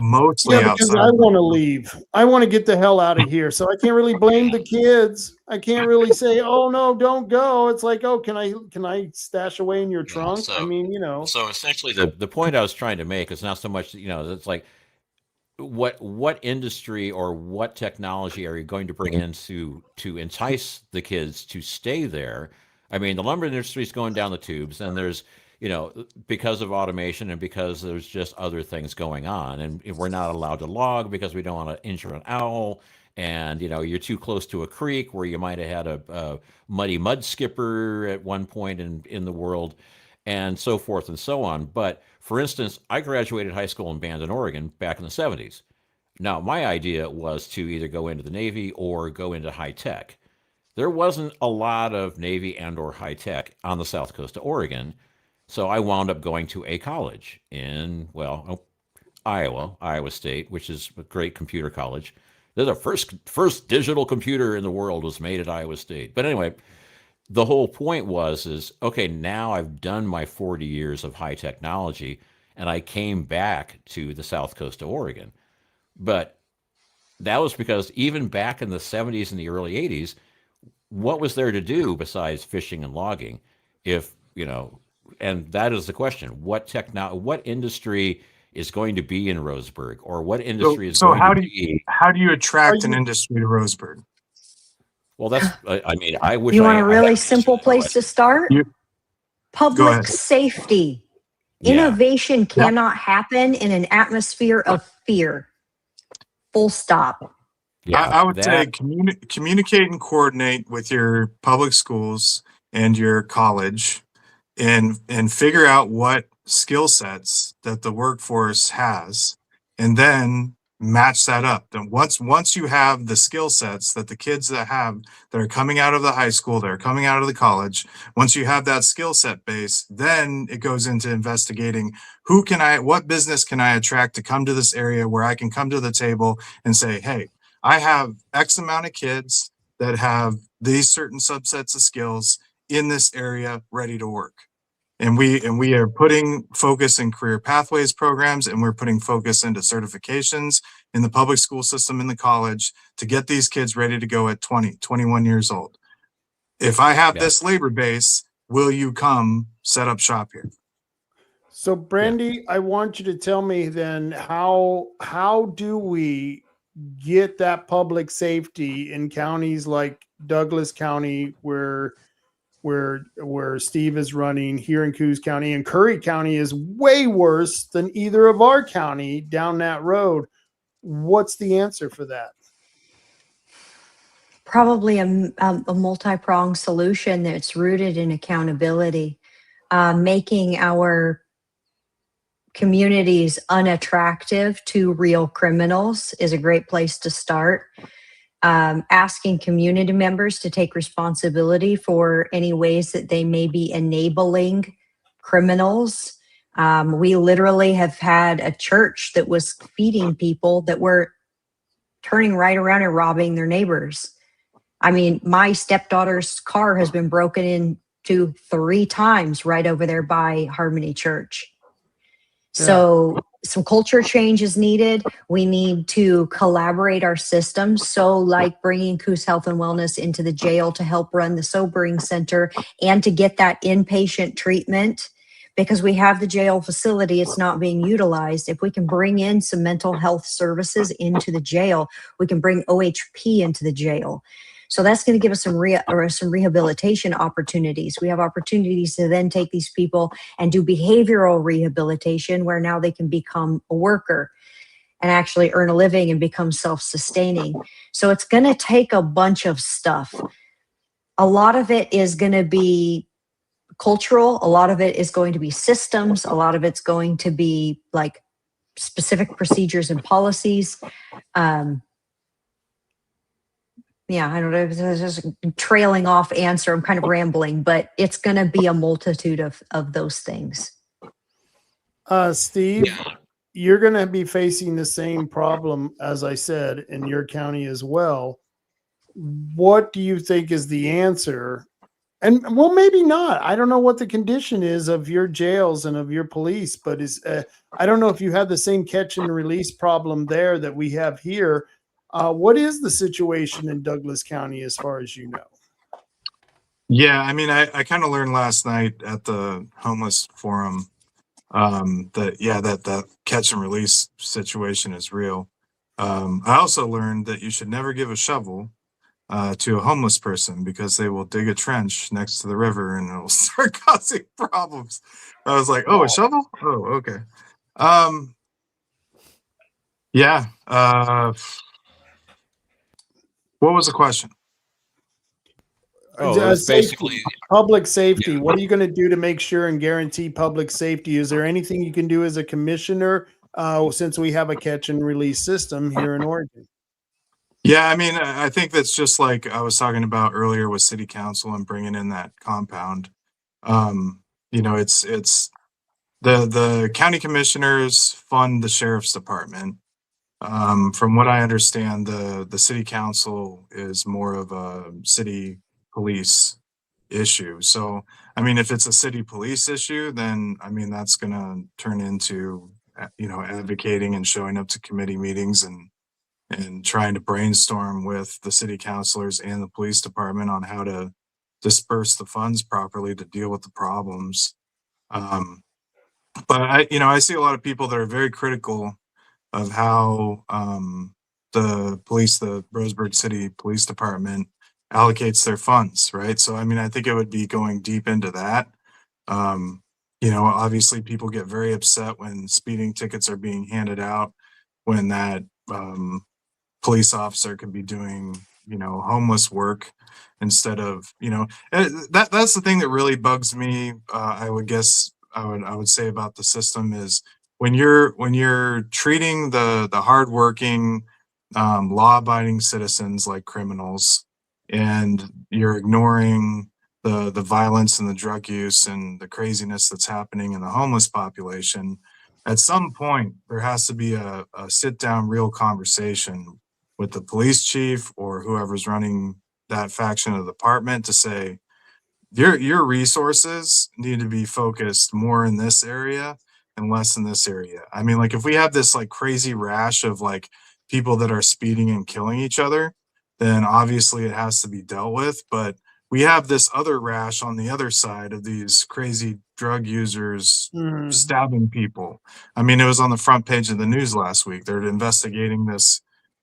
mostly because outside. I want to leave. I want to get the hell out of here. So I can't really blame the kids. I can't really say, "Oh no, don't go." It's like, "Oh, can I stash away in your trunk?" So essentially, the point I was trying to make is not so much, it's like what industry or what technology are you going to bring in to entice the kids to stay there? I mean, the lumber industry is going down the tubes, and there's because of automation and because there's just other things going on, and we're not allowed to log because we don't want to injure an owl, and you're too close to a creek where you might have had a muddy mud skipper at one point in the world, and so forth and so on. But for instance, I graduated high school in Bandon, Oregon back in the 70s. Now, my idea was to either go into the Navy or go into high tech. There wasn't a lot of Navy and or high tech on the south coast of Oregon. So I wound up going to a college in, Iowa State, which is a great computer college. They're the first digital computer in the world was made at Iowa State. But anyway, the whole point is, okay, now I've done my 40 years of high technology, and I came back to the south coast of Oregon. But that was because even back in the 70s and the early 80s, what was there to do besides fishing and logging? And that is the question: what industry is going to be in Roseburg, or what industry is going to be? How do you attract an industry to Roseburg? Well, that's. I wish you want a really simple place to start. Public safety. Innovation cannot happen in an atmosphere of fear. Full stop. Yeah, I would say communicate and coordinate with your public schools and your college. And figure out what skill sets that the workforce has, and then match that up. Then once you have the skill sets that the kids that are coming out of the high school, that are coming out of the college, once you have that skill set base, then it goes into investigating what business can I attract to come to this area where I can come to the table and say, hey, I have X amount of kids that have these certain subsets of skills in this area ready to work. And we are putting focus in career pathways programs, and we're putting focus into certifications in the public school system, in the college, to get these kids ready to go at 20, 21 years old. If I have this labor base, will you come set up shop here? So Brandi, I want you to tell me then how do we get that public safety in counties like Douglas County, where Steve is running, here in Coos County, and Curry County is way worse than either of our county down that road. What's the answer for that? Probably a multi-pronged solution that's rooted in accountability, making our communities unattractive to real criminals is a great place to start. Asking community members to take responsibility for any ways that they may be enabling criminals. We literally have had a church that was feeding people that were turning right around and robbing their neighbors. I mean, my stepdaughter's car has been broken into 3 times right over there by Harmony Church. So some culture change is needed. We need to collaborate our systems. So like bringing Coos Health and Wellness into the jail to help run the sobering center and to get that inpatient treatment, because we have the jail facility, it's not being utilized. If we can bring in some mental health services into the jail, we can bring OHP into the jail. So that's going to give us some rehabilitation opportunities. We have opportunities to then take these people and do behavioral rehabilitation, where now they can become a worker and actually earn a living and become self-sustaining. So it's going to take a bunch of stuff. A lot of it is going to be cultural. A lot of it is going to be systems. A lot of it's going to be like specific procedures and policies. Yeah, I don't know. It's just a trailing off answer. I'm kind of rambling, but it's going to be a multitude of those things. Steve, you're going to be facing the same problem, as I said, in your county as well. What do you think is the answer? And well, maybe not. I don't know what the condition is of your jails and of your police, but I don't know if you have the same catch and release problem there that we have here. What is the situation in Douglas County as far as you know? Yeah, I mean, I kind of learned last night at the homeless forum that catch and release situation is real. I also learned that you should never give a shovel to a homeless person, because they will dig a trench next to the river and it will start causing problems. I was like, oh, a shovel? Oh, okay. Yeah. What was the question? Oh, it was basically public safety. What are you going to do to make sure and guarantee public safety? Is there anything you can do as a commissioner, since we have a catch and release system here in Oregon? Yeah, I mean, I think that's just like I was talking about earlier with city council and bringing in that compound. It's the county commissioners fund the sheriff's department. From what I understand, the city council is more of a city police issue. So, I mean, if it's a city police issue, then I mean, that's going to turn into, advocating and showing up to committee meetings and trying to brainstorm with the city councilors and the police department on how to disperse the funds properly to deal with the problems. But I see a lot of people that are very critical of how the Roseburg City Police Department allocates their funds, right? So, I mean, I think it would be going deep into that. Obviously people get very upset when speeding tickets are being handed out, when that police officer could be doing, homeless work instead of, that's the thing that really bugs me. I would say about the system is when you're treating the hardworking, law-abiding citizens like criminals, and you're ignoring the violence and the drug use and the craziness that's happening in the homeless population, at some point there has to be a sit-down, real conversation with the police chief or whoever's running that faction of the department to say, your resources need to be focused more in this area and less in this area. I mean, like if we have this like crazy rash of like people that are speeding and killing each other, then obviously it has to be dealt with. But we have this other rash on the other side of these crazy drug users stabbing people. I mean, it was on the front page of the news last week. They're investigating this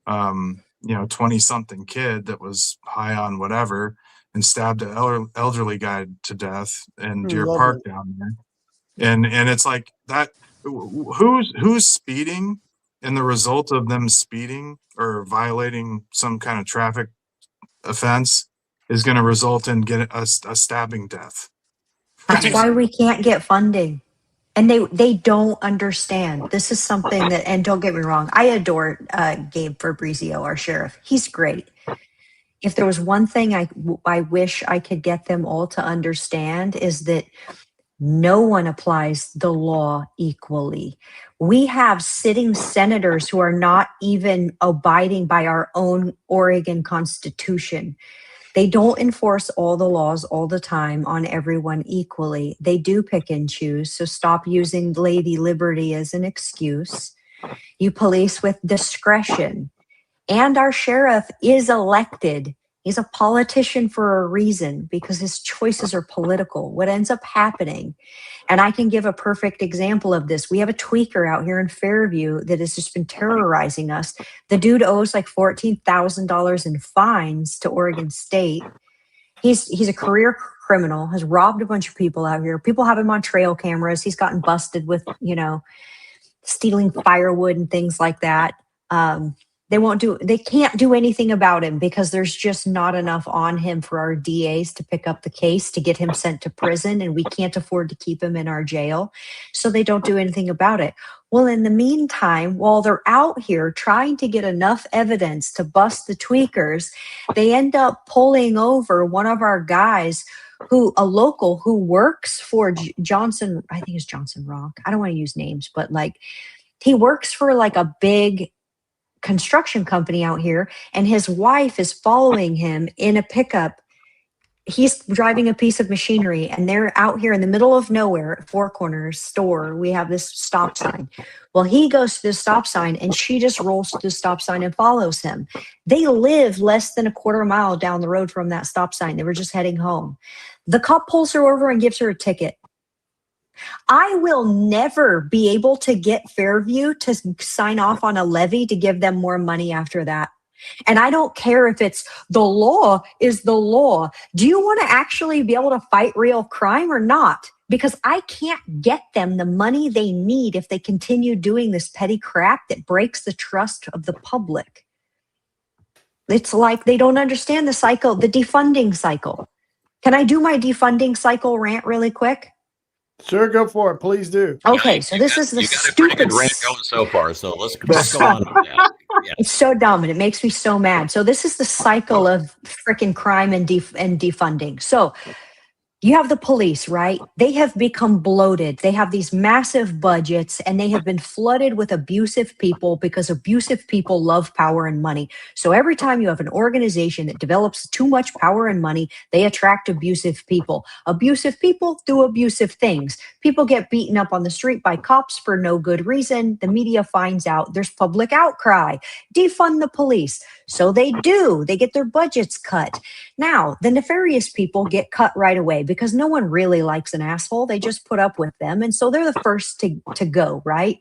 20-something kid that was high on whatever and stabbed an elderly guy to death in Deer Park down there. And it's like that, who's speeding, and the result of them speeding or violating some kind of traffic offense is going to result in getting a stabbing death. That's why we can't get funding. And they don't understand. This is something that, and don't get me wrong, I adore Gabe Fabrizio, our sheriff. He's great. If there was one thing I wish I could get them all to understand is that no one applies the law equally. We have sitting senators who are not even abiding by our own Oregon Constitution. They don't enforce all the laws all the time on everyone equally. They do pick and choose. So stop using Lady Liberty as an excuse. You police with discretion. And our sheriff is elected. He's a politician for a reason because his choices are political. What ends up happening, and I can give a perfect example of this. We have a tweaker out here in Fairview that has just been terrorizing us. The dude owes like $14,000 in fines to Oregon State. He's a career criminal, has robbed a bunch of people out here. People have him on trail cameras. He's gotten busted with, stealing firewood and things like that. They can't do anything about him because there's just not enough on him for our DAs to pick up the case to get him sent to prison, and we can't afford to keep him in our jail. So they don't do anything about it. Well, in the meantime, while they're out here trying to get it's evidence to bust the tweakers, they end up pulling over one of our guys a local who works for Johnson, I think it's Johnson Rock. I don't want to use names, but he works for a big construction company out here, and his wife is following him in a pickup. He's driving a piece of machinery, and they're out here in the middle of nowhere at Four Corners store. We have this stop sign. Well, he goes to the stop sign, and she just rolls to the stop sign and follows him. They live less than a quarter mile down the road from that stop sign. They were just heading home. The cop pulls her over and gives her a ticket. I will never be able to get Fairview to sign off on a levy to give them more money after that. And I don't care if it's the law is the law. Do you want to actually be able to fight real crime or not? Because I can't get them the money they need if they continue doing this petty crap that breaks the trust of the public. It's like they don't understand the cycle, the defunding cycle. Can I do my defunding cycle rant really quick? Sure, go for it. Please do. Okay, so this is the stupid rant going so far. So let's go on with that. Yeah. It's so dumb and it makes me so mad. So this is the cycle of freaking crime and defunding. So you have the police, right? They have become bloated. They have these massive budgets and they have been flooded with abusive people because abusive people love power and money. So every time you have an organization that develops too much power and money, they attract abusive people. Abusive people do abusive things. People get beaten up on the street by cops for no good reason. The media finds out, there's public outcry. Defund the police. So they do. They get their budgets cut. Now, the nefarious people get cut right away because no one really likes an asshole. They just put up with them. And so they're the first to go, right?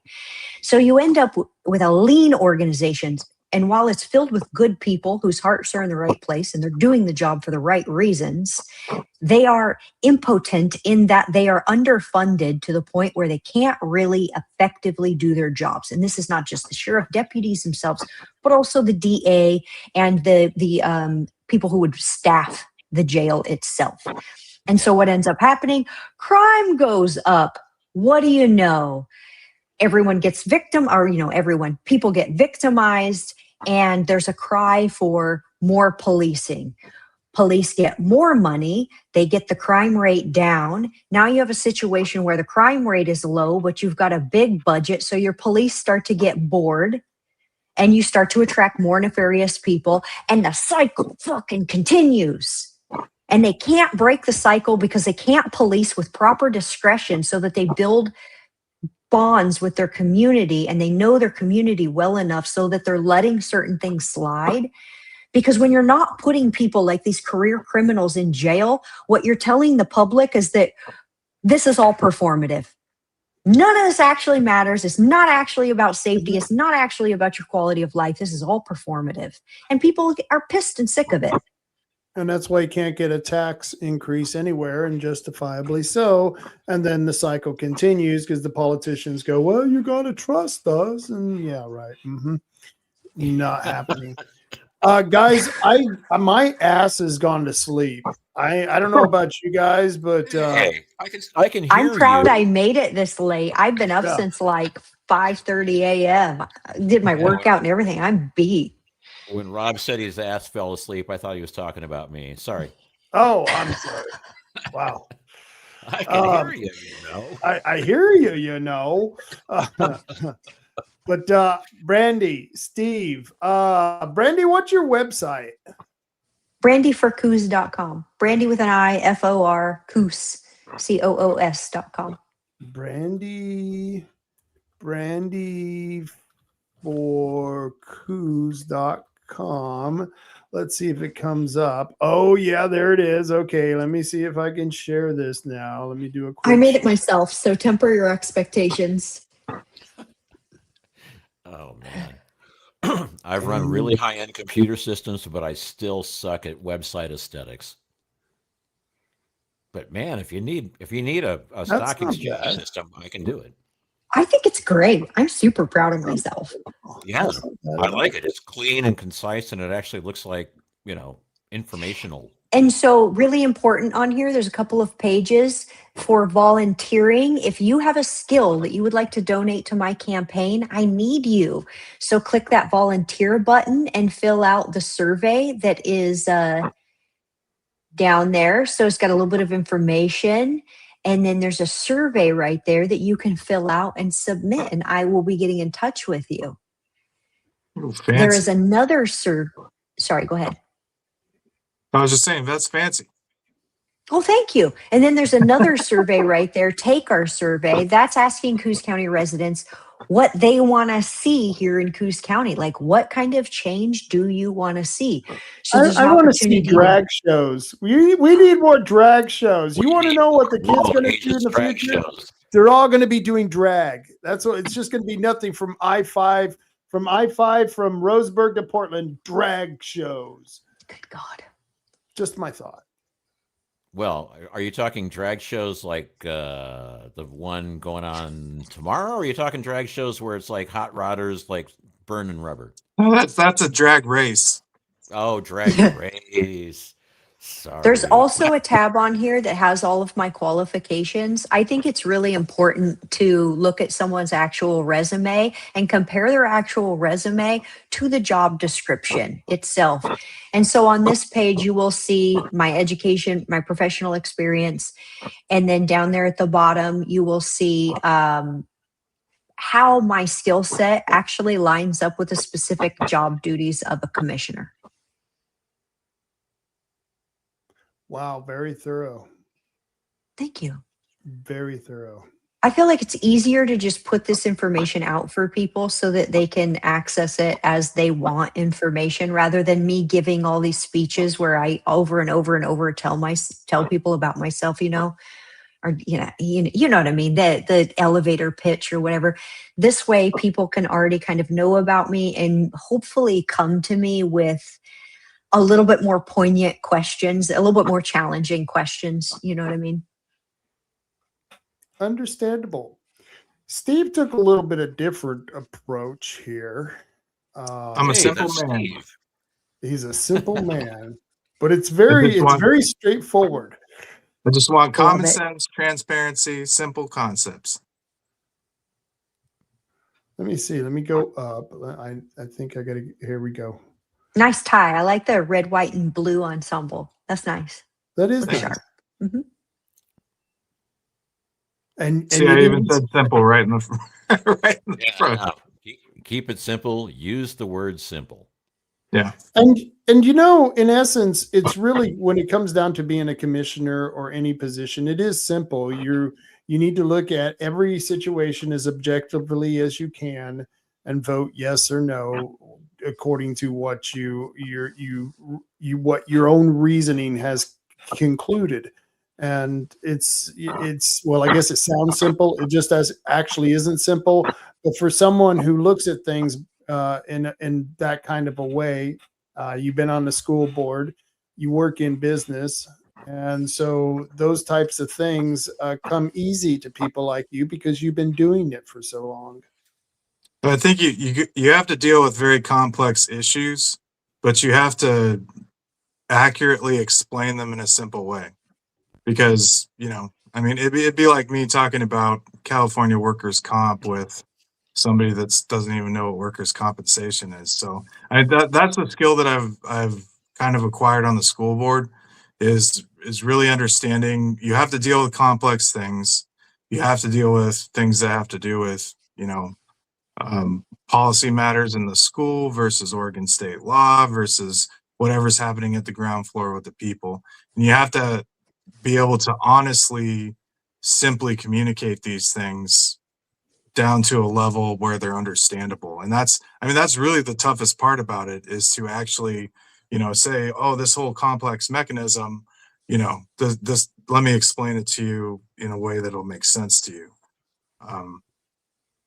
So you end up with a lean organization. And while it's filled with good people whose hearts are in the right place and they're doing the job for the right reasons, they are impotent in that they are underfunded to the point where they can't really effectively do their jobs. And this is not just the sheriff deputies themselves, but also the DA and the people who would staff the jail itself. And so what ends up happening? Crime goes up. What do you know? Everyone gets people get victimized, and there's a cry for more policing. Police get more money. They get the crime rate down. Now you have a situation where the crime rate is low, but you've got a big budget. So your police start to get bored and you start to attract more nefarious people, and the cycle fucking continues. And they can't break the cycle because they can't police with proper discretion so that they build bonds with their community and they know their community well enough so that they're letting certain things slide. Because when you're not putting people like these career criminals in jail, what you're telling the public is that this is all performative. None of this actually matters. It's not actually about safety. It's not actually about your quality of life. This is all performative. And people are pissed and sick of it. And that's why you can't get a tax increase anywhere, and justifiably so. And then the cycle continues because the politicians go, well, you got to trust us. And yeah, right. Not happening. Guys, my ass has gone to sleep. I don't know about you guys, but Hey, I can hear I'm proud you. I made it this late. I've been up yeah. since like 5:30 a.m. I did my Yeah, workout and everything. I'm beat. when Rob said his ass fell asleep, I thought he was talking about me. Sorry. Oh, I'm sorry. Wow. I can hear you, I hear you, you know. But Brandi, Steve, Brandi, what's your website? brandyforcoos.com. Brandy with an I, F-O-R, Coos, COOS.com. brandyforcoos.com. Let's see if it comes up. Oh, yeah, there it is. Okay, let me see if I can share this now. Let me do a quick I made it myself, so temper your expectations. Oh, man. I've run really high-end computer systems, but I still suck at website aesthetics. But man, if you need a stock not exchange bad. system, I can do it. I think it's great. I'm super proud of myself. Yeah, I like it. It's clean and concise, and it actually looks like, informational. And so, really important on here, there's a couple of pages for volunteering. If you have a skill that you would like to donate to my campaign, I need you. So, click that volunteer button and fill out the survey that is down there. So, it's got a little bit of information. And then there's a survey right there that you can fill out and submit, and I will be getting in touch with you. Ooh, There is fancy. another sorry, go ahead. I was just saying, that's fancy. Oh, thank you. And then there's another survey right there. Take our survey. That's asking Coos County residents what they want to see here in Coos County. Like, what kind of change do you want to see? So there's I an want to see opportunity. drag shows. We need more drag shows. You want to know what the kids All going to do ages in the drag future? shows. They're all going to be doing drag. That's what it's just going to be. Nothing from I-5, from Roseburg to Portland, drag shows. Good God. Just my thought. Well, are you talking drag shows like the one going on tomorrow? Or are you talking drag shows where it's like hot rodders, like burning rubber? Oh, that's a drag race. Oh, drag race. Sorry. There's also a tab on here that has all of my qualifications. I think it's really important to look at someone's actual resume and compare their actual resume to the job description itself. And so on this page, you will see my education, my professional experience. And then down there at the bottom, you will see how my skill set actually lines up with the specific job duties of a commissioner. Wow, very thorough. Thank you. Very thorough. I feel like it's easier to just put this information out for people so that they can access it as they want information rather than me giving all these speeches where I over and over and over tell people about myself, or you know what I mean, the elevator pitch or whatever. This way people can already kind of know about me and hopefully come to me with a little bit more poignant questions, a little bit more challenging questions. You know what I mean? Understandable. Steve took a little bit of different approach here. I'm a simple man. Steve. He's a simple man, but it's very straightforward. I just want common Love it. sense, transparency, simple concepts. Let me see. Let me go up. I think I got to. Here we go. Nice tie. I like the red, white, and blue ensemble. That's nice. That is For nice. sure. Mm-hmm. And See, I even said simple right in the right in the front. Keep it simple. Use the word simple. Yeah. And in essence, it's really when it comes down to being a commissioner or any position, it is simple. You need to look at every situation as objectively as you can and vote yes or no according to what what your own reasoning has concluded. And it's well, I guess it sounds simple. It just actually isn't simple. But for someone who looks at things in that kind of a way, you've been on the school board, you work in business, and so those types of things come easy to people like you because you've been doing it for so long. But I think you have to deal with very complex issues but you have to accurately explain them in a simple way. Because, you know, I mean, it'd be like me talking about California workers' comp with somebody that doesn't even know what workers' compensation is. So that's a skill that I've kind of acquired on the school board is really understanding you have to deal with complex things. You have to deal with things that have to do with, you know, policy matters in the school versus Oregon state law versus whatever's happening at the ground floor with the people. And you have to be able to honestly, simply communicate these things down to a level where they're understandable. And that's really the toughest part about it, is to actually, you know, say, oh, this whole complex mechanism, you know, this let me explain it to you in a way that'll make sense to you.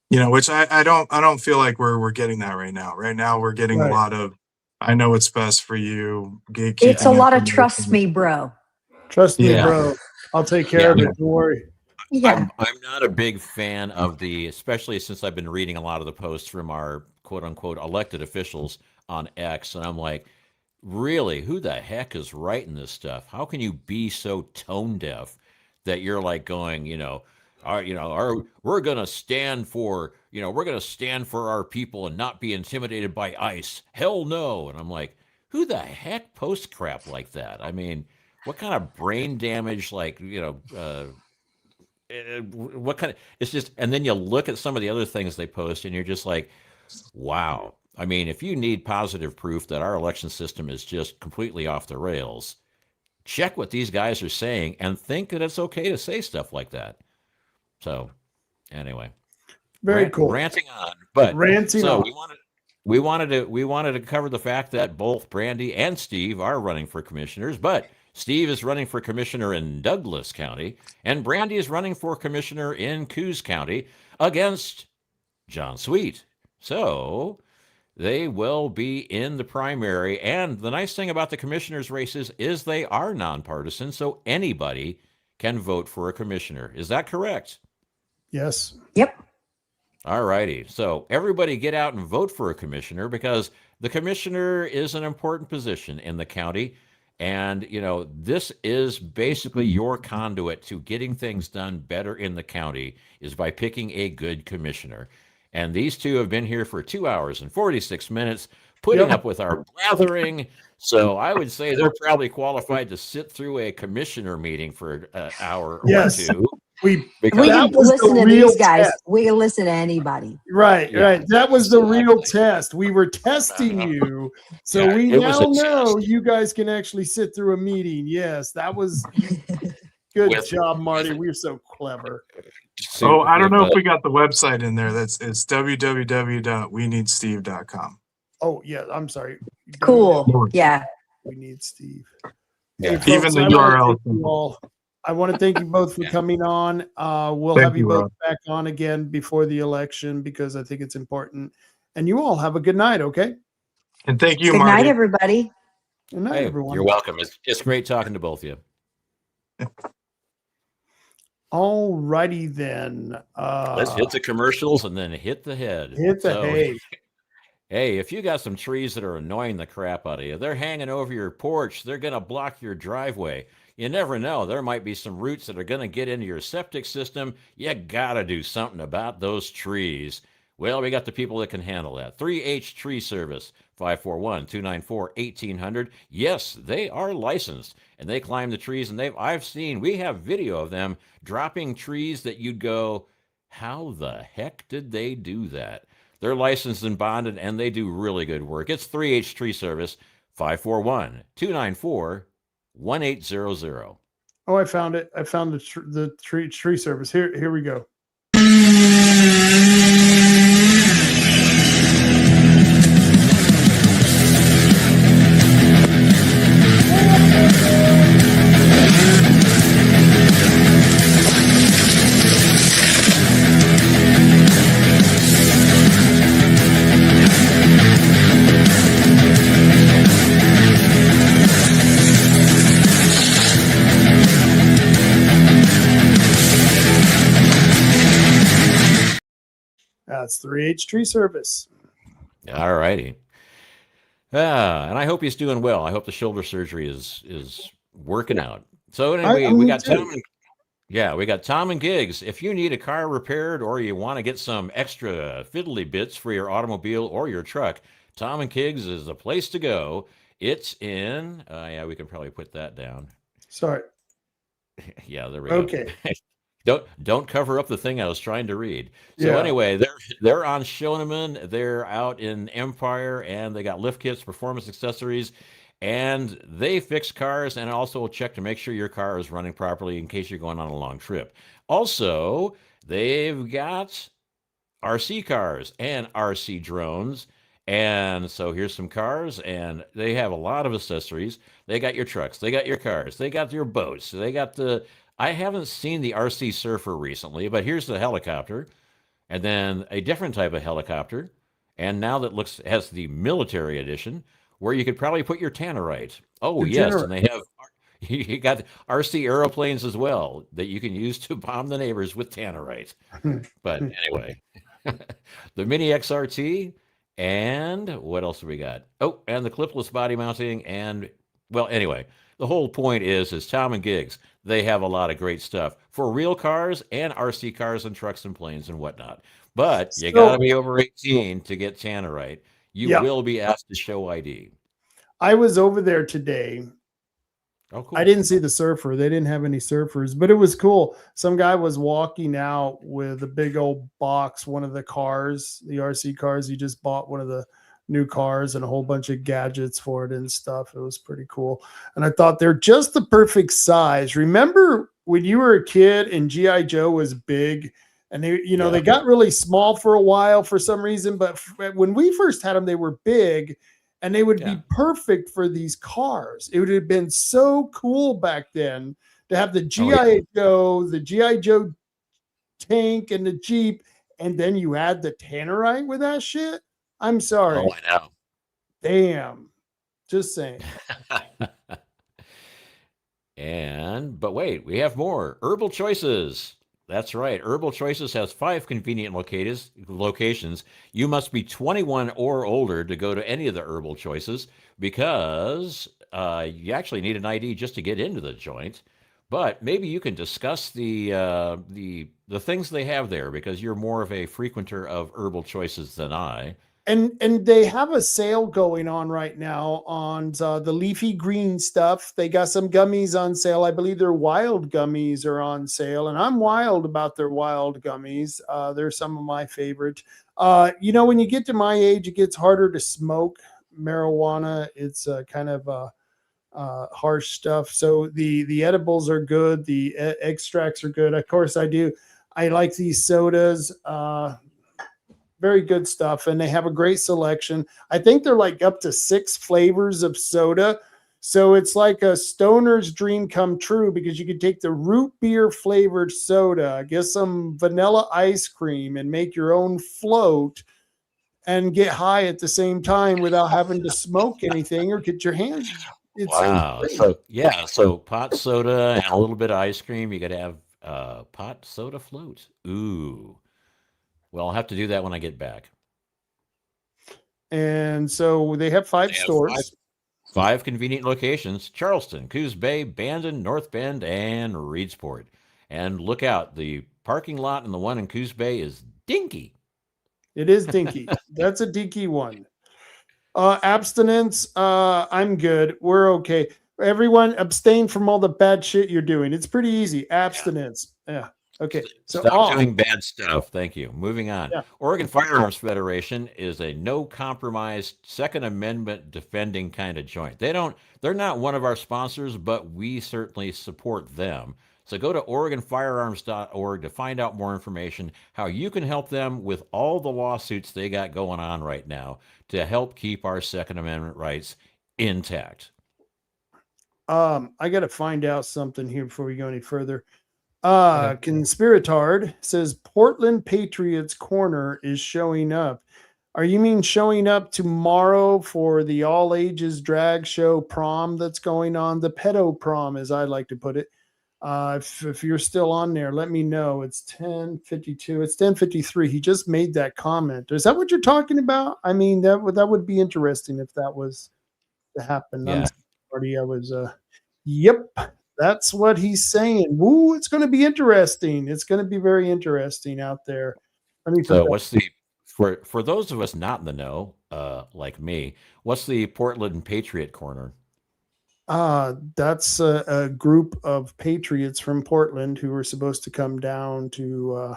You know, which I don't feel like we're getting that right now. Right now we're getting a lot of, I know what's best for you. It's a lot of trust me, bro. Trust me, bro. I'll take care of it. Don't worry. Yeah. I'm not a big fan of especially since I've been reading a lot of the posts from our quote unquote elected officials on X. And I'm like, really, who the heck is writing this stuff? How can you be so tone deaf that you're like going, we're going to stand for, we're going to stand for our people and not be intimidated by ICE. Hell no. And I'm like, who the heck posts crap like that? I mean, what kind of brain damage, what kind of, it's just, and then you look at some of the other things they post and you're just like, wow. I mean, if you need positive proof that our election system is just completely off the rails, check what these guys are saying and think that it's okay to say stuff like that. So anyway, very cool. Ranting on, but ranting so on. we wanted to cover the fact that both Brandi and Steve are running for commissioners, but Steve is running for commissioner in Douglas County, and Brandi is running for commissioner in Coos County against John Sweet. So they will be in the primary. And the nice thing about the commissioners' races is they are nonpartisan, so anybody can vote for a commissioner. Is that correct? Yes. Yep. All righty. So everybody get out and vote for a commissioner, because the commissioner is an important position in the county. And, this is basically your conduit to getting things done better in the county, is by picking a good commissioner. And these two have been here for 2 hours and 46 minutes, putting up with our blathering. So I would say they're probably qualified to sit through a commissioner meeting for an hour or two. We can listen to these guys. Test. We can listen to anybody. Right. That was the real test. We were testing you. So we now know you guys can actually sit through a meeting. Yes, that was good job, Marty. We're so clever. So I don't know if we got the website in there. It's www.weneedsteve.com. Oh, yeah. I'm sorry. Cool. Yeah. We need Steve. Yeah. Hey, folks, even the URL. I want to thank you both for coming on. We'll have you both back on again before the election, because I think it's important. And you all have a good night, okay? And thank you, Marty. Good night, everybody. Good night, everyone. You're welcome. It's great talking to both of you. All righty then. Let's hit the commercials and then hit the head. Hit the hay. Hey, if you got some trees that are annoying the crap out of you, they're hanging over your porch, they're going to block your driveway. You never know. There might be some roots that are going to get into your septic system. You got to do something about those trees. Well, we got the people that can handle that. 3H Tree Service, 541-294-1800. Yes, they are licensed, and they climb the trees, and we have video of them dropping trees that you'd go, how the heck did they do that? They're licensed and bonded, and they do really good work. It's 3H Tree Service, 541-294-1800. Oh, I found it. I found the tree service. Here we go. That's 3H Tree Service. All righty. And I hope he's doing well. I hope the shoulder surgery is working out. So I anyway, we me got too. Tom and yeah, we got Tom and Gigs. If you need a car repaired or you want to get some extra fiddly bits for your automobile or your truck, Tom and Gigs is the place to go. It's in. Yeah, we can probably put that down. Sorry. Yeah, there we go. Okay. Don't cover up the thing I was trying to read. So Yeah. anyway, they're on Shoneman, they're out in Empire, and they got lift kits, performance accessories, and they fix cars and also check to make sure your car is running properly in case you're going on a long trip. Also, they've got RC cars and RC drones. And so here's some cars, and they have a lot of accessories. They got your trucks, they got your cars, they got your boats, they got the. I haven't seen the RC Surfer recently, but here's the helicopter, and then a different type of helicopter, and now that looks has the military edition, where you could probably put your tannerite. Oh The yes, generator. and they have you got RC aeroplanes as well that you can use to bomb the neighbors with tannerite. But anyway, the Mini XRT, and what else have we got? Oh, and the clipless body mounting, and well, anyway, the whole point is Tom and Gigs. They have a lot of great stuff for real cars and RC cars and trucks and planes and whatnot. But you got to So be over 18 to get Tannerite. You yeah, will be asked to show ID. I was over there today. Oh, I cool. didn't see the surfer. They didn't have any surfers, but it was cool. Some guy was walking out with a big old box, one of the cars, the RC cars. He just bought one of the new cars and a whole bunch of gadgets for it and stuff. It was pretty cool. And I thought they're just the perfect size. Remember when you were a kid and G.I. Joe was big and they, they Yeah. got really small for a while for some reason, but when we first had them, they were big and they would Yeah. be perfect for these cars. It would have been so cool back then to have the Oh, yeah. GI Joe tank and the Jeep, and then you add the Tannerite with that shit. I'm Oh, sorry. I Damn. Just saying. know. But wait, we have more herbal choices. That's right. Herbal Choices has 5 convenient locations. You must be 21 or older to go to any of the Herbal Choices because you actually need an ID just to get into the joint. But maybe you can discuss the things they have there because you're more of a frequenter of Herbal Choices than I. And they have a sale going on right now on the leafy green stuff. They got some gummies on sale. I believe their wild gummies are on sale, and I'm wild about their wild gummies. They're some of my favorite. When you get to my age, it gets harder to smoke marijuana. It's kind of harsh stuff. So the edibles are good. The extracts are good. Of course, I do. I like these sodas. Very good stuff, and they have a great selection. I think they're like up to 6 flavors of soda. So it's like a stoner's dream come true because you could take the root beer flavored soda, get some vanilla ice cream, and make your own float and get high at the same time without having to smoke anything or get your hands. It's Wow. great. So pot soda and a little bit of ice cream. You got to have pot soda float. Ooh. Well, I'll have to do that when I get back. And so they have They 5 have five, stores. 5 convenient locations: Charleston, Coos Bay, Bandon, North Bend, and Reedsport. And look out, the parking lot and the one in Coos Bay is dinky. It is dinky. That's a dinky one. Abstinence. I'm good. We're okay. Everyone abstain from all the bad shit you're doing. It's pretty easy. Abstinence. Yeah. Okay. So Stop off. doing bad stuff. Thank you. Moving on. Yeah. Oregon Firearms Federation is a no compromise Second Amendment defending kind of joint. They're not one of our sponsors, but we certainly support them. So go to OregonFirearms.org to find out more information, how you can help them with all the lawsuits they got going on right now to help keep our Second Amendment rights intact. I got to find out something here before we go any further. Conspiratard says Portland Patriots Corner is showing up. Are you mean showing up tomorrow for the all ages drag show prom that's going on? The pedo prom, as I like to put it. If you're still on there, let me know. It's 10:52. It's 10:53. He just made that comment. Is that what you're talking about? I mean, that would be interesting if that was to happen. I'm Yeah. sorry, I was. Yep, that's what he's saying. Woo! It's going to be interesting. It's going to be very interesting out there. Let me put So that. what's the for those of us not in the know, like me, what's the Portland Patriot Corner? That's a group of patriots from Portland who were supposed to come down to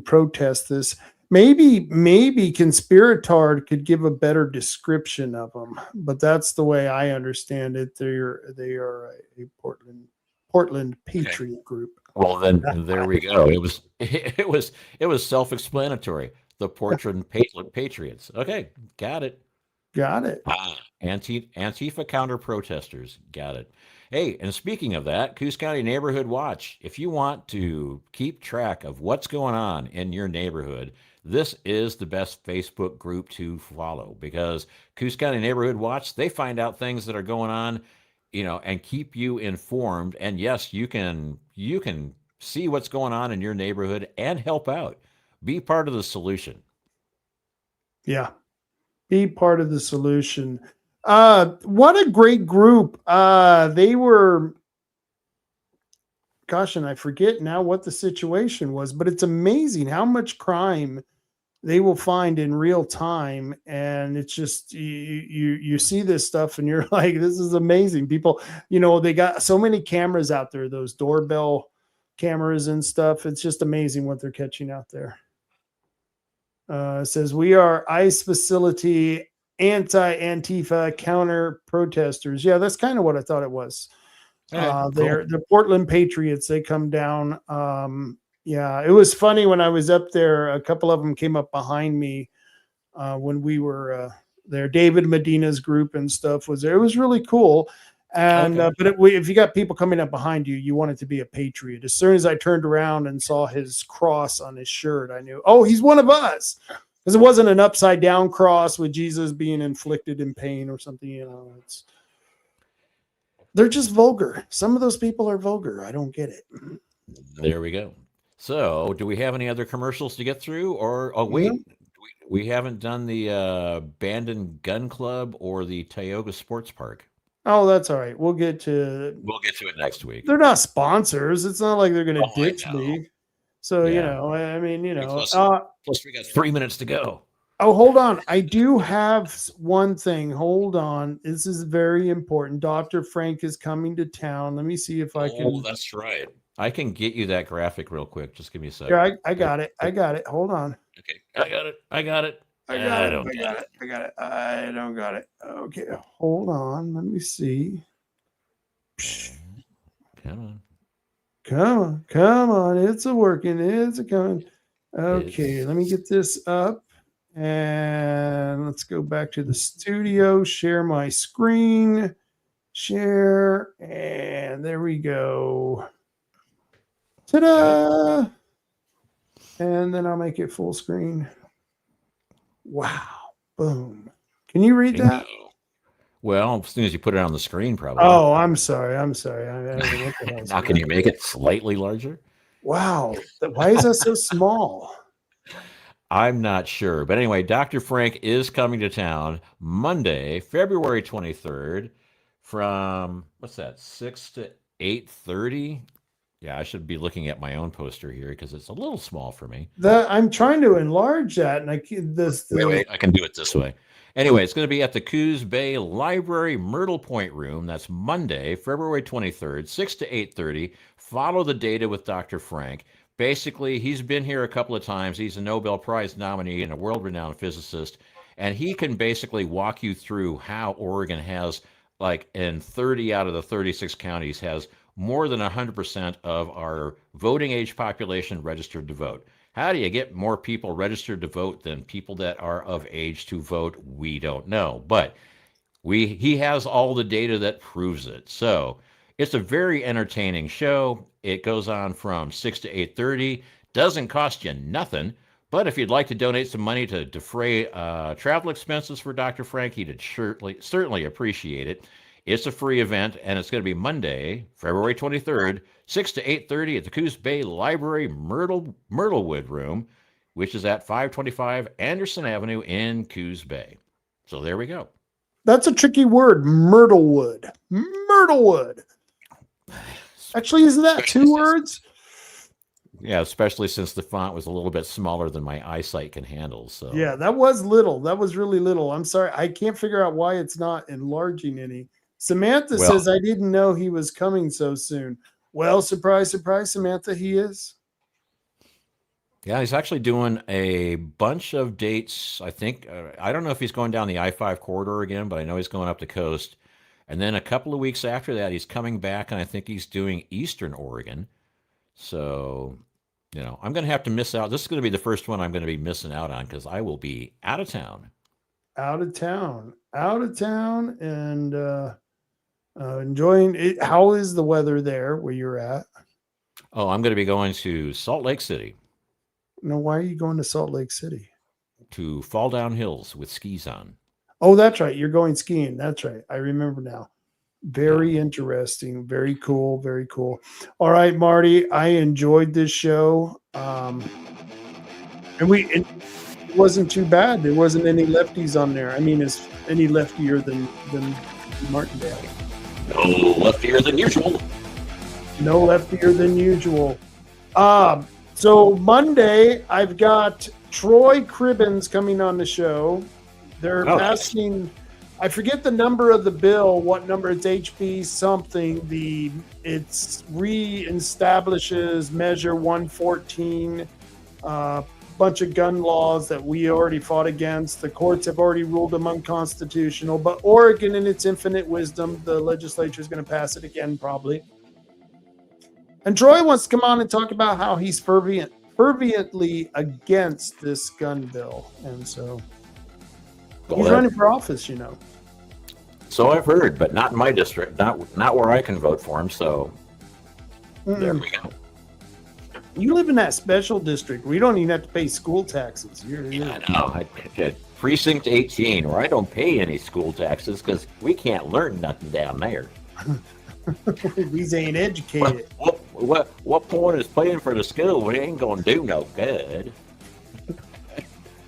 protest this. Maybe Conspiratard could give a better description of them, but that's the way I understand it. They are a Portland Patriot group. Well, then there we go. It was self-explanatory. The Portland Patriots. Okay, got it. Got it. Antifa counter protesters. Got it. Hey, and speaking of that, Coos County Neighborhood Watch. If you want to keep track of what's going on in your neighborhood, this is the best Facebook group to follow because Coos County Neighborhood Watch, they find out things that are going on, and keep you informed. And yes, you can see what's going on in your neighborhood and help out. Be part of the solution. Yeah. Be part of the solution. What a great group. They were, gosh, and I forget now what the situation was, but it's amazing how much crime they will find in real time. And it's just, you see this stuff and you're like, this is amazing. People, they got so many cameras out there, those doorbell cameras and stuff. It's just amazing what they're catching out there. It says we are ICE facility anti-Antifa counter protesters. Yeah, that's kind of what I thought it was. Cool. They're the Portland Patriots. They come down. Yeah, it was funny when I was up there. A couple of them came up behind me when we were there. David Medina's group and stuff was there. It was really cool. And but if you got people coming up behind you, you want it to be a patriot. As soon as I turned around and saw his cross on his shirt, I knew, oh, he's one of us. Because it wasn't an upside down cross with Jesus being inflicted in pain or something. They're just vulgar. Some of those people are vulgar. I don't get it. There we go. So, do we have any other commercials to get through? Or wait, we haven't done the Abandoned Gun Club or the Tioga Sports Park. Oh, that's all right. We'll get to it next week. They're not sponsors. It's not like they're going to ditch me. So, I mean, Plus, we got 3 minutes to go. Oh, hold on. I do have one thing. Hold on. This is very important. Dr. Frank is coming to town. Let me see if I can. Oh, that's right. I can get you that graphic real quick. Just give me a second. Yeah, I got it. I got it. Hold on. Okay. I got it. I got it. I don't got it. Okay. Hold on. Let me see. Come on. It's a working. It's a coming. Okay. Let me get this up. And let's go back to the studio. Share my screen. Share. And there we go. Ta-da! And then I'll make it full screen. Wow. Boom. Can you read that? Well, as soon as you put it on the screen, probably. Oh, I'm sorry. Now, can you make it slightly larger? Wow. Why is that so small? I'm not sure. But anyway, Dr. Frank is coming to town Monday, February 23rd from, 6 to 8:30? Yeah, I should be looking at my own poster here because it's a little small for me. I'm trying to enlarge that, and Wait, I can do it this way. Anyway, it's going to be at the Coos Bay Library Myrtle Point Room. That's Monday, February 23rd, 6 to 8:30. Follow the data with Dr. Frank. Basically, he's been here a couple of times. He's a Nobel Prize nominee and a world-renowned physicist, and he can basically walk you through how Oregon has, in 30 out of the 36 counties, has more than 100% of our voting age population registered to vote. How do you get more people registered to vote than people that are of age to vote? We don't know, but he has all the data that proves it. So it's a very entertaining show. It goes on from 6 to 8:30. Doesn't cost you nothing. But if you'd like to donate some money to defray travel expenses for Dr. Frank, he'd certainly appreciate it. It's a free event, and it's going to be Monday, February 23rd, 6 to 8:30 at the Coos Bay Library Myrtlewood Room, which is at 525 Anderson Avenue in Coos Bay. So there we go. That's a tricky word, Myrtlewood. Myrtlewood. Actually, isn't that two words? Yeah, especially since the font was a little bit smaller than my eyesight can handle. So Yeah, that was little. That was really little. I'm sorry. I can't figure out why it's not enlarging any. Samantha says, I didn't know he was coming so soon. Well, surprise, surprise, Samantha, he is. yeah, he's actually doing a bunch of dates. I think, I don't know if he's going down the I-5 corridor again, but I know he's going up the coast. And then a couple of weeks after that, he's coming back, and I think he's doing Eastern Oregon. So, I'm going to have to miss out. This is going to be the first one I'm going to be missing out on because I will be out of town. Out of town, and enjoying it. How is the weather there where you're at? Oh, I'm going to be going to Salt Lake City. No, why are you going to Salt Lake City? To fall down hills with skis on. Oh, that's right. You're going skiing. That's right. I remember now. Very interesting. Very cool. Very cool. All right, Marty. I enjoyed this show. And it wasn't too bad. There wasn't any lefties on there. I mean, is any leftier than Martindale? No leftier than usual. No leftier than usual. So Monday, I've got Troy Cribbins coming on the show. They're asking, I forget the number of the bill, what number, it's HB something. It's reestablishes Measure 114, bunch of gun laws that we already fought against. The courts have already ruled them unconstitutional, but Oregon, in its infinite wisdom, the legislature is going to pass it again, probably. And Troy wants to come on and talk about how he's fervently against this gun bill. And so he's running for office, So I've heard, but not in my district, not where I can vote for him. So there we go. You live in that special district where you don't even have to pay school taxes. I know. I Precinct 18, where I don't pay any school taxes because we can't learn nothing down there. These ain't educated. What point is paying for the school? We ain't gonna do no good.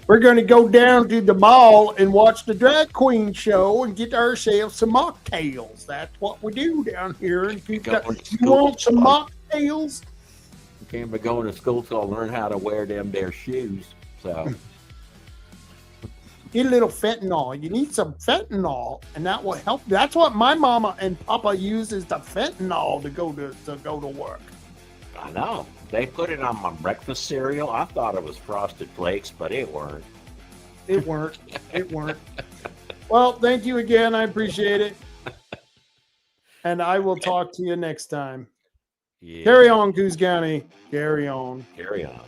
We're going to go down to the mall and watch the drag queen show and get ourselves some mocktails. That's what we do down here. And you want some mocktails? You can't be going to school till I learn how to wear them their shoes. So get a little fentanyl. You need some fentanyl, and that will help. That's what my mama and papa uses, the fentanyl to go to work. I know. They put it on my breakfast cereal. I thought it was Frosted Flakes, but it weren't. It weren't. It weren't. Well, thank you again. I appreciate it. And I will talk to you next time. Yeah. Carry on, Coos County. Carry on. Carry on.